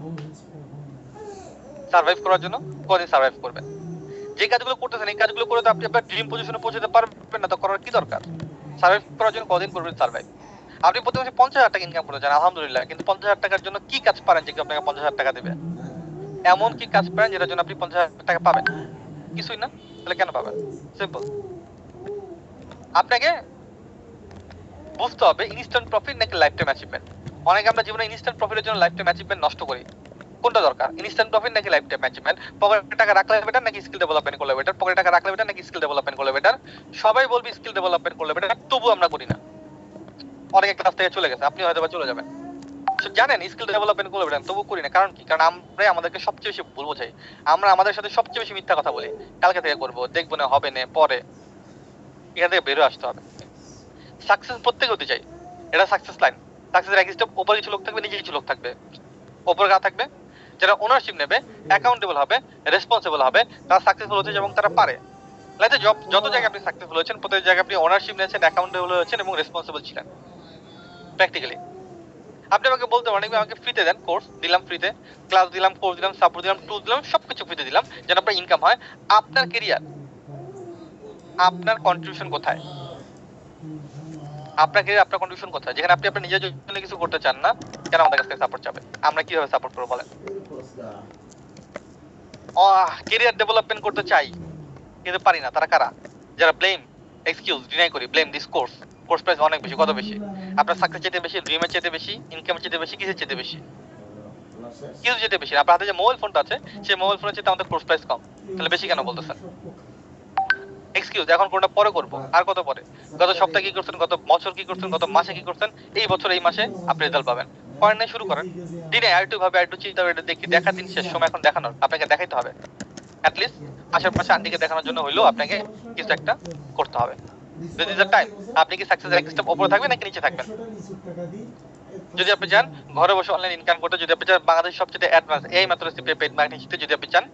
সার্ভাইভ করার জন্য। কদিন সার্ভাইভ করবেন? যে কাজগুলো করতেছেন এই কাজগুলো করে তো আপনি আপনার ড্রিম পজিশনে পৌঁছাতে পারবেন না, তো করার কি দরকার? সার্ভাইভ করার জন্য কদিন করবেন সার্ভাইভ? আপনি প্রতি মাসে 50,000 টাকা ইনকাম করতে চান, আলহামদুলিল্লাহ, কিন্তু 50,000 টাকার জন্য কি কাজ পারেন যে আপনাকে 50,000 টাকা দেবে? এমন কি কাজ পারেন যেটার জন্য আপনি 50,000 টাকা পাবেন? কিছুই না, তাহলে কেন পাবেন? সিম্পল। আপনাকে বুঝতে হবে ইনস্ট্যান্ট প্রফিট নাকি লাইফ টাইম অ্যাচিভমেন্ট। অনেকে আমরা জীবনে ইনস্ট্যান্ট প্রফিটের জন্য লাইফ টাইম অ্যাচিভমেন্ট নষ্ট করি। কোনটা দরকার? ইনস্ট্যান্ট প্রফিট নাকি লাইফ টাইম অ্যাচিভমেন্ট? পকেটে টাকা রাখলে বেটার নাকি স্কিল ডেভেলপমেন্ট করলে বেটার? পকেটে টাকা রাখলে বেটার নাকি স্কিল ডেভেলপমেন্ট করলে বেটার? সবাই বলবে স্কিল ডেভেলপমেন্ট করলে বেটার, তবু আমরা করি না। অনেকে ক্লাস থেকে চলে গেছে, আপনি হয়তো বা চলে যাবেন, জানেন স্কিল ডেভেলপমেন্ট করলে বেটার, তবু করি না। কারণ কি? কারণ আমরাই আমাদেরকে সবচেয়ে বেশি ভুল বোঝাই, আমরা আমাদের সাথে সবচেয়ে বেশি মিথ্যা কথা বলি। কালকে থেকে করবো, দেখবো না, হবে না, পরে। এখান থেকে বেরো আসতে হবে। সাকসেস প্রত্যেকে হতে চাই, এটা সাকসেস লাইন। সাকসেসের এক স্টেপ উপরে কিছু লোক থাকবে, নিচে কিছু লোক থাকবে। উপরে কারা থাকবে? যারা ওনারশিপ নেবে, অ্যাকাউন্টেবল হবে, রেসপন্সিবল হবে, তারা সাকসেসফুল হতে এবং তারা পারে। লাইফে যত জায়গায় আপনি সাকসেসফুল হয়েছেন, প্রত্যেক জায়গায় আপনি ওনারশিপ নিয়েছেন, অ্যাকাউন্টেবল হয়েছেন এবং রেসপন্সিবল ছিলেন প্র্যাকটিক্যালি। আপনি আমাকে বলতে পারেন আমাকে ফ্রিতে দেন, কোর্স দিলাম ফ্রিতে, ক্লাস দিলাম, কোর্স দিলাম, সাপোর্ট দিলাম, টুল দিলাম, সবকিছু ফ্রিতে দিলাম, যেন আপনার ইনকাম হয়। আপনার কেরিয়ার, আপনার কন্ট্রিবিউশন কোথায়? আপনাকে আপনার কন্ডিশন কোথায়? যেখানে আপনি আপনার নিজের জন্য কিছু করতে চান না, কেন আমাদের কাছ থেকে সাপোর্ট চাবে? আমরা কিভাবে সাপোর্ট করবো বলেন? কেরিয়ার ডেভেলপমেন্ট করতে চাই কিন্তু পারি না, তারা কারা? যারা ব্লেম, এক্সকিউজ, ডিনাই করি, ব্লেম দিস কোর্স প্রাইস অনেক বেশি। কত বেশি? আপনার সাকসেস চাইতে বেশি, ড্রিমের চাইতে বেশি, ইনকামের চাইতে বেশি, কিসের চাইতে বেশি? কিছু যেতে বেশি। আপনার হাতে যে মোবাইল ফোনটা আছে সেই মোবাইল ফোনের চাইতে আমাদের কোর্স প্রাইস কম, তাহলে বেশি কেন বলতেছেন? এক্সকিউজ, এখন কোনটা পরে করবো, আর কত পরে? গত সপ্তাহে কি করছেন, গত বছর কি করছেন, গত মাসে কি করছেন, এই বছর এই মাসে আপনি রেজাল্ট পাবেন। পয়েন্ট নেই, শুরু করেন। দিনে আরেকটু ভাবে, আরেকটু চিন্তা করে দেখি, দেখা দিন শেষ সময় এখন দেখানোর, আপনাকে দেখাইতে হবে। অ্যাটলিস্ট আশেপাশে আন্টিকে দেখানোর জন্য হইলেও আপনাকে কিছু একটা করতে হবে। This is the time. আপনি কি সাকসেসের এক স্টেপ উপরে থাকবেন নাকি নিচে থাকবেন? যদি আপনি চান ঘরে বসে অনলাইন ইনকাম করতে, যদি আপনি চান বাংলাদেশের সবচেয়ে অ্যাডভান্স এই মাত্র রেসিপি পেইড মার্কেটিং শিখতে, যদি আপনি চান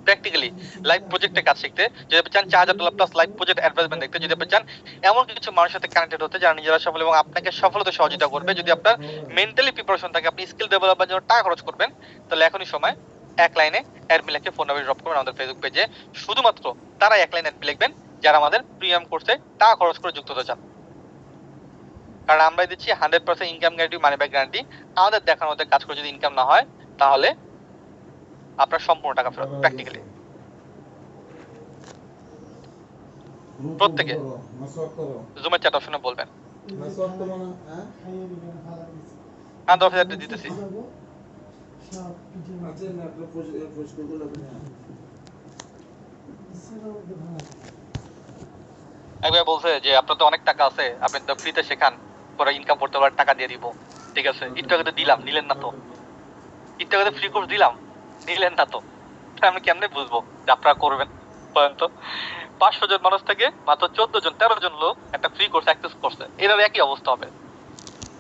প্র্যাকটিক্যালি লাইভ প্রজেক্টে কাজ শিখতে, যদি আপনি চান $4,000 প্লাস লাইভ প্রজেক্ট অ্যাডভাইসমেন্ট দেখতে, যদি আপনি চান এমন কিছু মানুষের সাথে কানেক্টেড হতে যারা নিজেরা সফল এবং আপনাকে সফলতা সহযোগিতা করবে, যদি আপনার মেন্টালি প্রিপারেশন থাকে, আপনি স্কিল ডেভেলপমেন্টের জন্য টাকা খরচ করবেন, তাহলে এখনই সময় এক লাইনে অ্যাডমিন লিখে ফোন নাম্বার ড্রপ করবেন আমাদের ফেসবুক পেজে। শুধুমাত্র তারা এক লাইন অ্যাডমিন লিখবেন যারা আমাদের প্রিমিয়াম কোর্সে টাকা খরচ করে যুক্ত হতে চান। কারণ আমরাই দিচ্ছি 100% income guarantee, money back guarantee. আমাদের দেখার মধ্যে কাজ করে যদি ইনকাম না হয় তাহলে আপনার সম্পূর্ণ টাকা ফেরত। প্র্যাকটিক্যালি প্রত্যেকে জুমের চ্যাট অপশনে বলবেন। হ্যাঁ, 10,000 দিতেছি। একবার বলছে যে আপনার তো অনেক টাকা আছে, আপনি তো ফ্রিতে শেখান, পরে ইনকাম করতে পারবেন, টাকা দিয়ে দিব। ঠিক আছে, একটু আগে তো দিলাম, নিলেন না তো। একটু আগে ফ্রি কোর্স দিলাম, নিলেন না তো। আমি কেমনে বুঝবো যে আপনারা করবেন বলেন তো? 500 জন মানুষ থেকে মাত্র 14 জন 13 জন লোক একটা ফ্রি কোর্স অ্যাক্সেস করছে, এর একই অবস্থা হবে।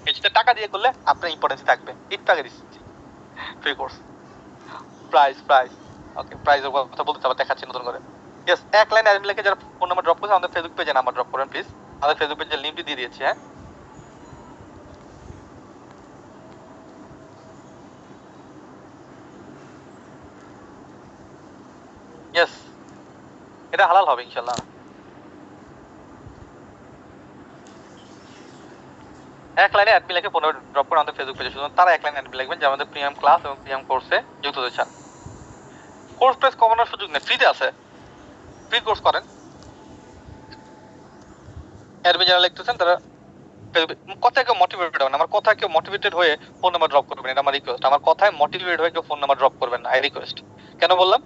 এই যেটা টাকা দিয়ে করলে আপনার ইম্পর্টেন্স থাকবে। একটু আগে দিচ্ছি ফ্রি কোর্স প্রাইস। ওকে, প্রাইসের কথা বলতে আবার দেখাচ্ছি নতুন করে। ইয়েস, এক লাইন অ্যাডমিন লিখে যারা ফোন নাম্বার ড্রপ করছে আমাদের ফেসবুক পেজে নাম্বার ড্রপ করেন প্লিজ। আমাদের ফেসবুক পেজের লিংকটি দিয়ে দিয়েছি। হ্যাঁ, ইয়েস, এটা হালাল হবে ইনশাআল্লাহ। এক লাইনে অ্যাডমিন লিখে ফোন নাম্বার ড্রপ করে আমাদের ফেসবুক পেজে, শুধু তারা এক লাইন অ্যাডমিন লিখবেন যে আমাদের প্রিমিয়াম ক্লাস এবং প্রিমিয়াম কোর্সে যুক্ত হতে চান। কোর্স প্রাইস কমানোর সুযোগ নেই, ফ্রিতে আছে। ফ্রি কোর্স করেন। অ্যাডমিন যারা লিখতেছেন তারা কথায় কেউ মোটিভেটেড হবেন। আমার কথায় কেউ মোটিভেটেড হয়ে ফোন নাম্বার ড্রপ করবেন, এটা আমার রিকোয়েস্ট। আমার কথায় মোটিভেটেড হয়ে কেউ ফোন নাম্বার ড্রপ করবেন না, এই রিকোয়েস্ট। কেন বললাম?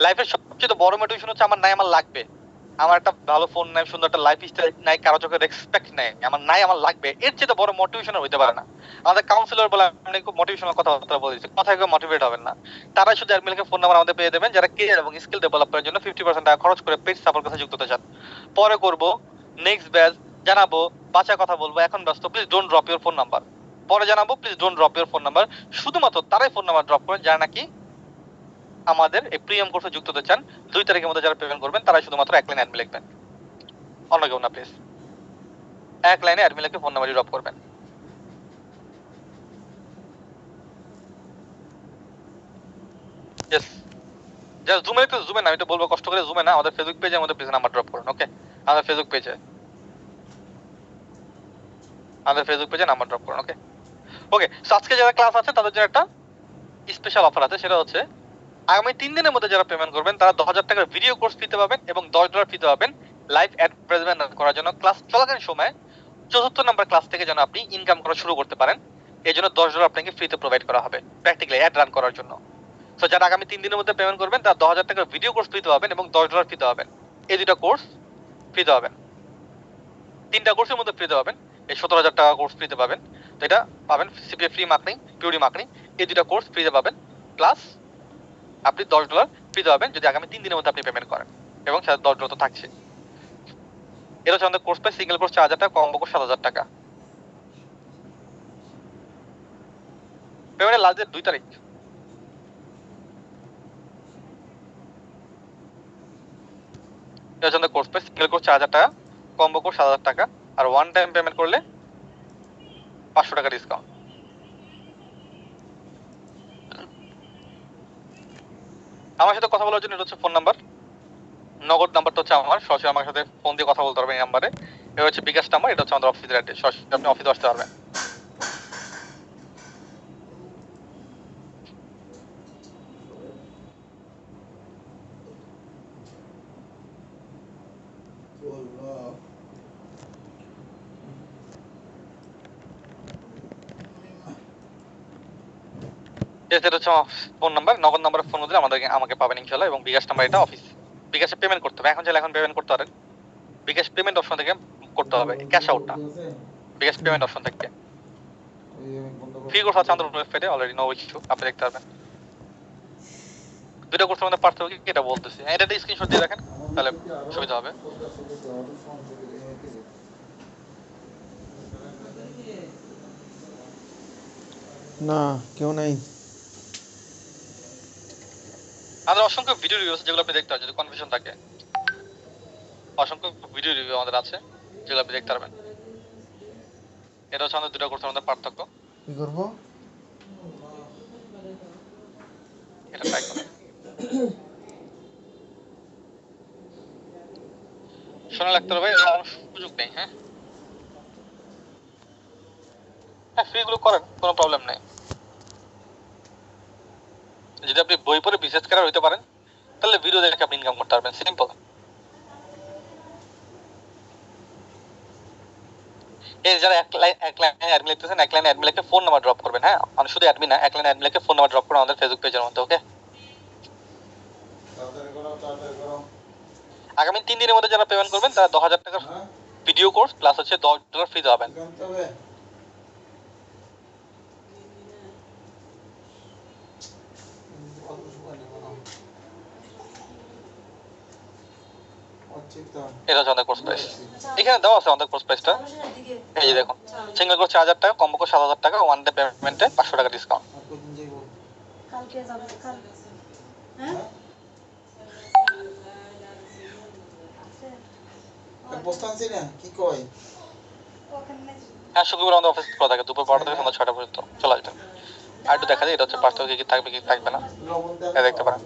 লাইফের সবচেয়ে বড় মোটিভেশন হচ্ছে আমার নাই, আমার লাগবে। আমার একটা ভালো ফোন নাই, সুন্দর একটা লাইফ স্টাইল নাই, কারো চোখে রেসপেক্ট নাই, আমার নাই, আমার লাগবে। এর চেয়ে বড় মোটিভেশন হইতে পারে না। আমাদের কাউন্সিলর বলে আমি খুব মোটিভেশনাল কথাবার্তা বলে দিচ্ছি, কথায় কেউ মোটিভেট হবেন না। তারা শুধু অ্যাডমিনকে ফোন নাম্বার আমাদের পেয়ে দেবেন যারা কেরিয়ার এবং স্কিল ডেভেলপমেন্টের জন্য 50% টাকা খরচ করে পেজ সাপোর্ট কাছে যুক্ত হতে চান। পরে করব, নেক্সট ব্যাচ জানাবো, বাঁচা কথা বলবো, এখন ব্যস্ত। Please don't drop your phone number. পরে জানাবো, please don't drop your phone number. শুধুমাত্র তারাই ফোন নাম্বার ড্রপ করেন যারা নাকি আমাদের এই প্রিমিয়াম কোর্সে যুক্ত হতে চান। 2 তারিখের মধ্যে যারা পেমেন্ট করবেন তারাই শুধুমাত্র এক লাইন অ্যাডমিন লিখবেন, অন্য কেউ না প্লিজ। এক লাইনে অ্যাডমিন লিখে ফোন নাম্বার ড্রপ করবেন। ইয়েস, জাস্ট জুমে একটু জুমে না, আমি তো বলবো কষ্ট করে জুমে না, আমাদের ফেসবুক পেজে আমাদের প্লিজ নাম্বার ড্রপ করুন। ওকে, আমাদের ফেসবুক পেজে নাম্বার ড্রপ করুন। ওকে ওকে, সো আজকে যারা ক্লাস আছে তাদের জন্য একটা স্পেশাল অফার আছে, সেটা হচ্ছে আগামী 3 দিনের মধ্যে যারা পেমেন্ট করবেন তারা 10,000 টাকার ভিডিও কোর্স ফিতে পাবেন এবং $10 ফিতে পাবেন লাইভ অ্যাডভার্টাইজমেন্ট করার জন্য। ক্লাস চলাকালীন সময় 74 নাম্বার ক্লাস থেকে যেন আপনি ইনকাম করা শুরু করতে পারেন, এই জন্য $10 আপনাকে ফ্রিতে প্রোভাইড করা হবে প্র্যাকটিক্যালি অ্যাড রান করার জন্য। সো যারা আগামী 3 দিনের মধ্যে পেমেন্ট করবেন তারা 10,000 টাকার ভিডিও কোর্স ফিতে পাবেন এবং $10 ফিতে পাবেন। এই দুটো কোর্স ফিতে পাবেন, 3টা কোর্সের মধ্যে ফ্রিতে পাবেন। এই 17,000 টাকা কোর্স ফ্রিতে পাবেন, তো এটা পাবেন CPA free marketing, puree marketing, এই দুটো কোর্স ফ্রিতে পাবেন। প্লাস আপনি $10 ফ্রিতে পাবেন যদি আগামী 3 দিনের মধ্যে আপনি পেমেন্ট করেন, এবং সাথে $10 তো থাকছে। এটা হচ্ছে আমাদের কোর্স প্রাইস। সিঙ্গেল কোর্স 4,000 টাকা, কম্বো কোর্স 7,000 টাকা। পেমেন্টের লাস্ট ডেট 2 তারিখ। এটা হচ্ছে আমাদের কোর্স প্রাইস। সিঙ্গেল কোর্স 4,000 টাকা, কম্বো কোর্স 7,000 টাকা, আর ওয়ান টাইম পেমেন্ট করলে 500 টাকা ডিসকাউন্ট। আমার সাথে কথা বলার জন্য এটা হচ্ছে ফোন নাম্বার, নগদ নাম্বারটা হচ্ছে আমার, সরাসরি আমার সাথে ফোন দিয়ে কথা বলতে পারবেন এই নাম্বারে। এটা হচ্ছে বিকাশ নাম্বার, এটা হচ্ছে আমাদের অফিসের অ্যাড্রেস, সরাসরি আপনি অফিসে আসতে পারবেন। এটা হচ্ছে আমার ফোন নাম্বার, নগদ নাম্বারে ফোন দিলে আমাকে পাবেন ইনশাআল্লাহ। এবং বিকাশ নাম্বার এটা অফিস। বিকাশে পেমেন্ট করতে হবে, এখন চাইলে এখন পেমেন্ট করতে পারেন। বিকাশ পেমেন্ট অপশন থেকে করতে হবে, ক্যাশ আউট না, বিকাশ পেমেন্ট অপশন থেকে। ফ্রি কোর্স আছে আমাদের ওয়েবসাইটে অলরেডি, নো ইস্যু, আপনি দেখতে পারবেন। দুটো কোর্সের মধ্যে পার্থক্য কি এটা বলতেছি, এটা স্ক্রিনশট দিয়ে রাখেন তাহলে সুবিধা হবে। না কেউ নাই। আমাদের অসংখ্য ভিডিও রিভিউ আছে যেগুলো আপনি দেখতে পারেন, যদি কনফিউশন থাকে অসংখ্য ভিডিও রিভিউ আমাদের আছে যেগুলো আপনি দেখতে পারবেন। এটা হচ্ছে আমাদের দুটো কোর্সের মধ্যে পার্থক্য। কি করবো? এটা ট্রাই করেন। শোনা লাগতে হবে, এরকম সুযোগ নেই। হ্যাঁ হ্যাঁ, ফ্রি গুলো করেন, কোনো প্রবলেম নেই। যদি আপনি বই পড়ে বিশেষ ক্যাডার হইতে পারেন তাহলে ভিডিও দেখে আপনি ইনকাম করতে পারবেন, সিম্পল। এই যারা এক লাইনে অ্যাডমিন লিখতেছেন, এক লাইনে অ্যাডমিন লিখে ফোন নাম্বার ড্রপ করবেন। হ্যাঁ, আমি শুধু অ্যাডমিন না, এক লাইনে অ্যাডমিন লিখে ফোন নাম্বার ড্রপ করুন আমাদের ফেসবুক পেজের মধ্যে। ওকে, আগামী 3 দিনের মধ্যে যারা পেমেন্ট করবেন তারা 10,000 টাকার ভিডিও কোর্স প্লাস হচ্ছে $10 ফ্রি পাবেন। এটা হচ্ছে আমাদের কোর্স প্রাইস, এখানে দেওয়া আছে আমাদের কোর্স প্রাইসটা। এই যে দেখুন, সিঙ্গেল কোর্স 4,000 টাকা, কম্বো কোর্স 7,000 টাকা, ওয়ান ডে পেমেন্টে 500 টাকা ডিসকাউন্ট। কালকে যাবে কাল। হ্যাঁ বসতানছি না কি কয়? হ্যাঁ, শুক্রবার আমাদের অফিস খোলা থাকে দুপুর 12টা থেকে সন্ধ্যা 6টা পর্যন্ত, চলে আসবেন। আর একটু দেখা যায় এটা হচ্ছে পার্থক্য কি থাকবে কি থাকবে না, এটা দেখতে পারেন।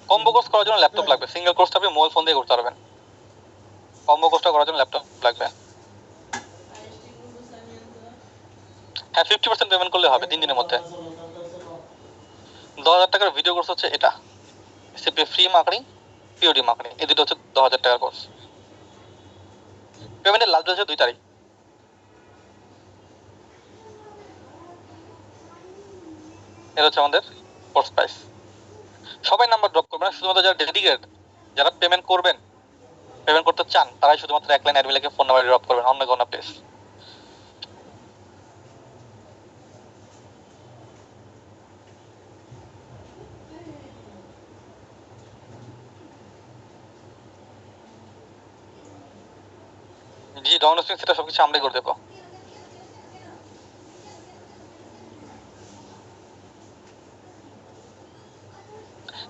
কম্বো কোর্স করার জন্য ল্যাপটপ লাগবে, সিঙ্গেল কোর্সটা আপনি মোবাইল ফোন দিয়ে করতে পারবেন। কম্বো কোর্সটা করার জন্য ল্যাপটপ লাগবে। হ্যাঁ, 50% পেমেন্ট করলে হবে 3 দিনের মধ্যে। 10,000 টাকার ভিডিও কোর্স হচ্ছে এটা, CP free marketing, POD marketing, এই দুটো হচ্ছে 10,000 টাকার কোর্স। পেমেন্টের লাস্ট ডেট হচ্ছে 2 তারিখ। এটা হচ্ছে আমাদের কোর্স প্রাইস। সবাই নাম্বার ড্রপ করবেন, শুধুমাত্র যারা ডেডিকেটেড, যারা পেমেন্ট করবেন, পেমেন্ট করতে চান, তারাই শুধুমাত্র এক লাইন অ্যাডমিন লিখে ফোন নাম্বার ড্রপ করবেন, অন্য কোনো প্লেস। জি, ডাউনলোডিং সেটা সবকিছু আমরাই করে দেবো।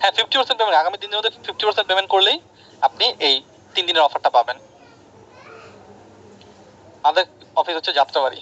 হ্যাঁ, 50% পেমেন্ট, আগামী 3 দিনের মধ্যে 50% পেমেন্ট করলেই আপনি এই 3 দিনের অফারটা পাবেন। আমাদের অফিস হচ্ছে যাত্রাবাড়ি।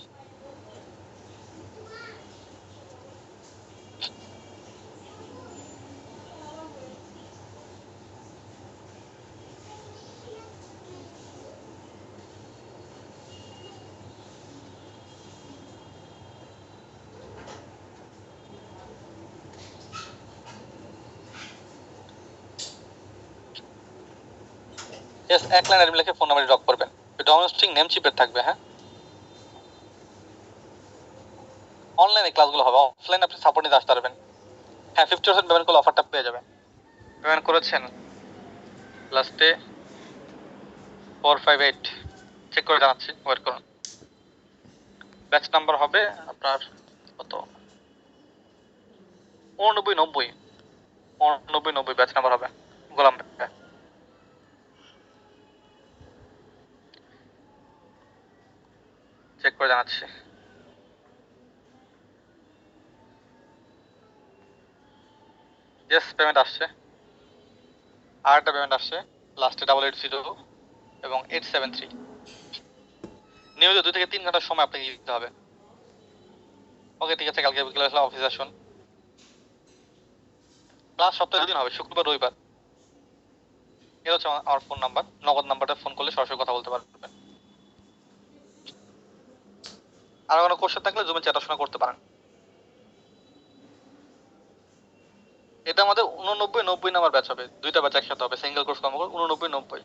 ইয়েস, এক লাইন অ্যাডমিন লিখে ফোন নাম্বার ড্রপ করবেন, ডাউনলোডিং নেম চিপের থাকবে। হ্যাঁ, অনলাইনে ক্লাসগুলো হবে, অফলাইনে আপনি সাপোর্ট নিতে আসতে পারবেন। হ্যাঁ, 50% পেমেন্ট করলে অফারটা পেয়ে যাবেন। পেমেন্ট করেছেন লাস্টে 458, চেক করে জানাচ্ছি, ওয়েট করুন। ব্যাচ নাম্বার হবে আপনার কত, 8990 ব্যাচ নাম্বার হবে, গোলাম ভাই। চেক করে জানাচ্ছি। ইয়েস, পেমেন্ট আসছে, আর একটা পেমেন্ট আসছে লাস্টে 880 এবং 873। নিয়মিত 2 থেকে 3 ঘন্টার সময় আপনাকে দিতে হবে। ওকে, ঠিক আছে, কালকে বিকেলে আসলে অফিসে আসুন। ক্লাস সপ্তাহে 2 দিন হবে, শুক্রবার রবিবার। এটা হচ্ছে আমার ফোন নাম্বার। নগদ নাম্বারটা ফোন করলে সরাসরি কথা বলতে পারবেন। আর কোনো কোশ্চেন থাকলে জুমে চ্যাট অপশনে করতে পারেন। এটা আমাদের 89-90 নাম্বার ব্যাচ হবে, দুইটা ব্যাচ একসাথে হবে, সিঙ্গেল কোর্স কর্ম 89-90।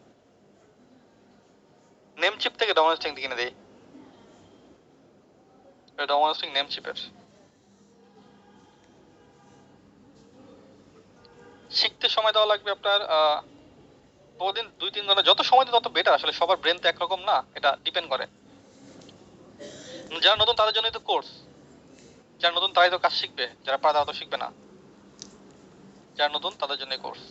নেমচিপ থেকে ডোমেস্টিং কিনে দেই, ডোমেস্টিং নেমচিপের। শিখতে সময় দেওয়া লাগবে আপনার প্রতিদিন 2-3 ঘন্টা, যত সময় দেয় তত বেটার। আসলে সবার ব্রেন তো একরকম না, এটা ডিপেন্ড করে। যারা নতুন তাদের জন্যই তো কোর্স, যারা নতুন তারাই তো কাজ শিখবে, যারা পারে তারা তো শিখবে না। যারা নতুন তাদের জন্যই কোর্স।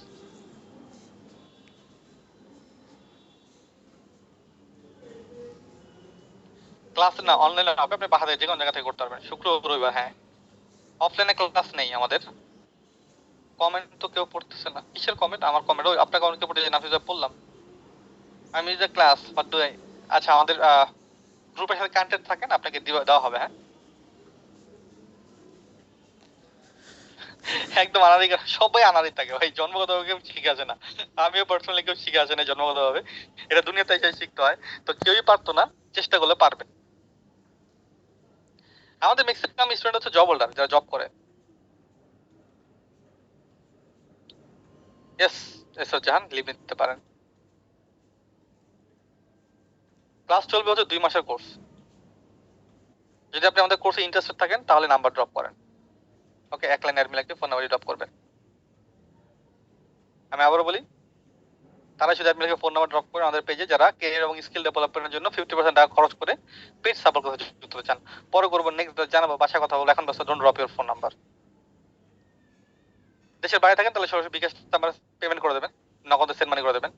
ক্লাস না অনলাইনে হবে, আপনি বাসা থেকে যে কোনো জায়গা থেকে করতে পারবেন, শুক্র রবিবার। হ্যাঁ, অফলাইনে ক্লাস নেই আমাদের। কমেন্ট তো কেউ পড়তেছে না। কিসের কমেন্ট? আমার কমেন্ট ওই আপনার কমেন্ট কে পড়তে নাফিজা বললাম আমি যে ক্লাস বাট ডু। আচ্ছা, আমাদের গ্রুপের সাথে কানেক্টেড থাকেন, আপনাকে দেওয়া হবে। হ্যাঁ, একদম আনারি, সবাই আনারি থাকে ভাই, জন্মগতভাবে কেউ শিখে আসে না। আমিও পার্সোনালি কেউ শিখে আসে না জন্মগতভাবে, এটা দুনিয়াতে এসে শিখতে হয়। তো কেউই পারতো না, চেষ্টা করলে পারবে। আমাদের ম্যাক্সিমাম স্টুডেন্ট হচ্ছে জব হোল্ডার, যারা জব করে। ইয়েস, জাহান লিভ নিতে পারেন। ক্লাস চলবে হচ্ছে 2 মাসের কোর্স। যদি আপনি আমাদের কোর্সে ইন্টারেস্টেড থাকেন তাহলে নাম্বার ড্রপ করেন। ওকে, এক লাইন অ্যাডমিন লিখে ফোন নাম্বার ড্রপ করবেন। আমি আবারও বলি, তারা শুধু অ্যাডমিন লিখে ফোন নাম্বার ড্রপ করে আমাদের পেজে, যারা ক্যারিয়ার এবং স্কিল ডেভেলপমেন্টের জন্য 50% টাকা খরচ করে পেজ সাপোর্ট করতে যুক্ত হতে চান। পরে করবো, নেক্সট জানাবো, বাসায় কথা বলবো। এখন বাস don't drop your phone number. দেশের বাইরে থাকেন তাহলে সরাসরি বিকাশ নাম্বার পেমেন্ট করে দেবেন, নগদে সেন্ড মানি করে দেবেন।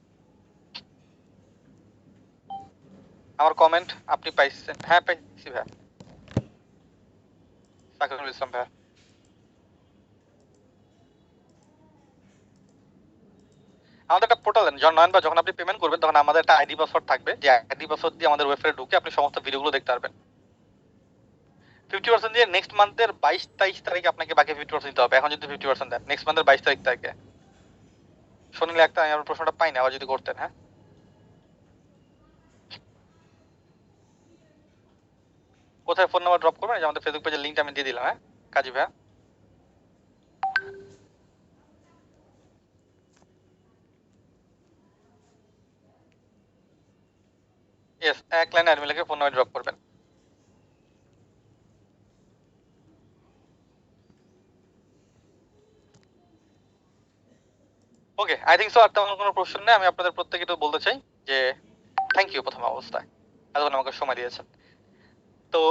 আমার কমেন্ট আপনি পাইছেন? হ্যাঁ পাইছি ভাই, সাকিরুল ইসলাম ভাই। আমাদের একটা পোর্টাল দেন, যখন আপনি পেমেন্ট করবেন তখন আমাদের একটা আইডি পাসওয়ার্ড থাকবে, যে আইডি পাসওয়ার্ড দিয়ে আমাদের ওয়েবসাইটে ঢুকে আপনি সমস্ত ভিডিওগুলো দেখতে পারবেন। 50% দিয়ে নেক্সট মান্থের 22-23 তারিখে আপনাকে বাকি 50% দিতে হবে। এখন যদি 50% দেন নেক্সট মান্থের 22 তারিখ থেকে। শুনলে একটা আমি প্রশ্নটা পাইনি, আবার যদি করতেন। হ্যাঁ, কোথায় ফোন নাম্বার ড্রপ করবেন? আমাদের ফেসবুক পেজের লিংকটা আমি দিয়ে দিলাম। হ্যাঁ, কাজী ভাই। ইয়েস, এক লাইনে অ্যাডমিন লিখে ফোন নাম্বার ড্রপ করবেন। ওকে, আই থিঙ্ক সো। আর তেমন কোনো প্রশ্ন নেই। আমি আপনাদের প্রত্যেকে তো বলতে চাই যে থ্যাংক ইউ প্রথম অবস্থায়, এতক্ষণ আমাকে সময় দিয়েছেন। তো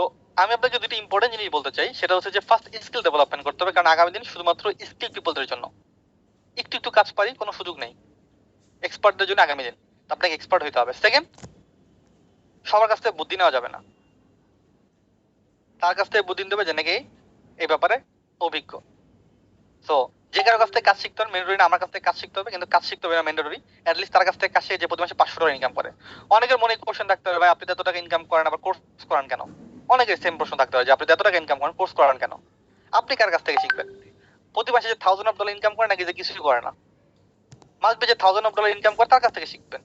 আমি আপনাকে দুটি ইম্পর্টেন্ট জিনিস বলতে চাই, সেটা হচ্ছে যে ফার্স্ট স্কিল ডেভেলপমেন্ট করতে হবে, কারণ আগামী দিন শুধুমাত্র স্কিল পিপলদের জন্য। একটু একটু কাজ পারি কোনো সুযোগ নেই, এক্সপার্টদের জন্য আগামী দিন। আপনাকে এক্সপার্ট হইতে হবে। সেকেন্ড, সবার কাছ থেকে বুদ্ধি নেওয়া যাবে না, তার কাছ থেকে বুদ্ধি দেবে যে নাকি এই ব্যাপারে অভিজ্ঞ। সো যে কারোর কাছ থেকে কাজ শিখতে হবে, ম্যান্ডেটরি না আমার কাছ থেকে কাজ শিখতে হবে, কিন্তু কাজ শিখতে হবে না ম্যান্ডেটরি। অ্যাটলিস্ট তার কাছ থেকে কাজ শিখে যে প্রতি মাসে 500 টাকা ইনকাম করে। অনেকের মনে কোশ্চেন থাকতে হবে, ভাই আপনি এত টাকা ইনকাম করেন আবার কোর্স করান কেন? অনেকের সেম প্রশ্ন থাকতে হবে যে আপনি এত টাকা ইনকাম করেন কোর্স করান কেন? আপনি কার কাছ থেকে শিখবেন? প্রতি মাসে যে $1000 ইনকাম করে নাকি যে কিছুই করে না? মাস্ট বি যে $1000 ইনকাম করে তার কাছ থেকে শিখবেন।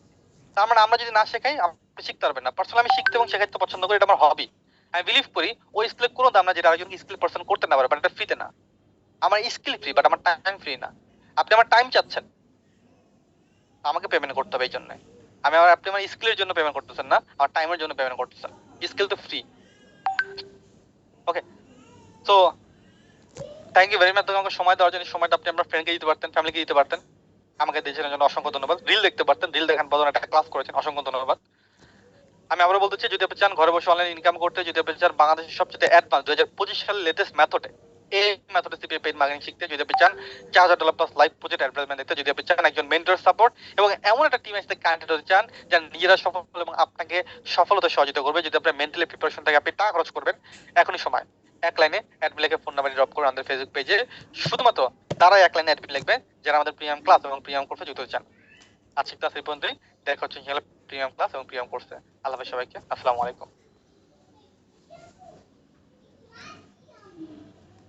তার মানে আমরা যদি না শেখাই আপনি শিখতে পারবেন না। পার্সোনালি আমি শিখতে এবং শেখাতে পছন্দ করি, এটা আমার হবি। আমি বিলিভ করি ওই স্কিলের কোনো দাম না যেটা আরেকজন স্কিল পার্সন করতে না পারে, বাট এটা ফ্রিতে না। আমার স্কিল ফ্রি, বাট আমার টাইম ফ্রি না। আপনি আমার টাইম চাচ্ছেন, আমাকে পেমেন্ট করতে হবে। এই জন্য আপনি আমার স্কিলের জন্য পেমেন্ট করতেছেন না, আমার টাইমের জন্য পেমেন্ট করতেছেন। স্কিল তো free. Okay, so thank you very much আমাকে সময় দেওয়ার জন্য। সময়টা আপনি আপনার ফ্রেন্ডকে দিতে পারতেন, ফ্যামিলিকে দিতে পারতেন। আমাকে দিয়েছেন জন্য অসংখ্য ধন্যবাদ। রিল দেখতে পারতেন, রিল দেখান বদলে একটা ক্লাস করেছেন, অসংখ্য ধন্যবাদ। আমি আবারও বলতে চাই, যদি আপনি চান ঘরে বসে অনলাইন ইনকাম করতে, যদি আপনি চান বাংলাদেশের সবচেয়ে অ্যাডভান্স 2025 সালের লেটেস্ট মেথডে এই মেথডে সিপিএ পেইড মার্কেটিং শিখতে, যদি আপনি চান $4000 প্লাস লাইভ প্রজেক্ট অ্যাডভার্টাইজমেন্ট দেখতে, যদি আপনি চান একজন মেন্টর সাপোর্ট এবং এমন একটা টিমের সাথে কানেক্টেড হতে চান যারা নিজেরা সফল এবং আপনাকে সফলতা সহযোগিতা করবে, যদি আপনি মেন্টালি প্রিপারেশন থেকে আপনি টাকা খরচ করবেন, এখনই সময়। এক লাইনে অ্যাডমিন লিখে ফোন নাম্বার ড্রপ করে আমাদের ফেসবুক পেজে। শুধুমাত্র তারাই এক লাইনে অ্যাডমিন লিখবে যারা আমাদের প্রিমিয়াম ক্লাস এবং প্রিমিয়াম কোর্সে যুক্ত হতে চান। আজকে ক্লাস এই পর্যন্তই। দেখা হচ্ছে প্রিমিয়াম ক্লাস এবং প্রিমিয়াম কোর্সে। আল্লাহ হাফেজ সবাইকে। আসসালামু আলাইকুম।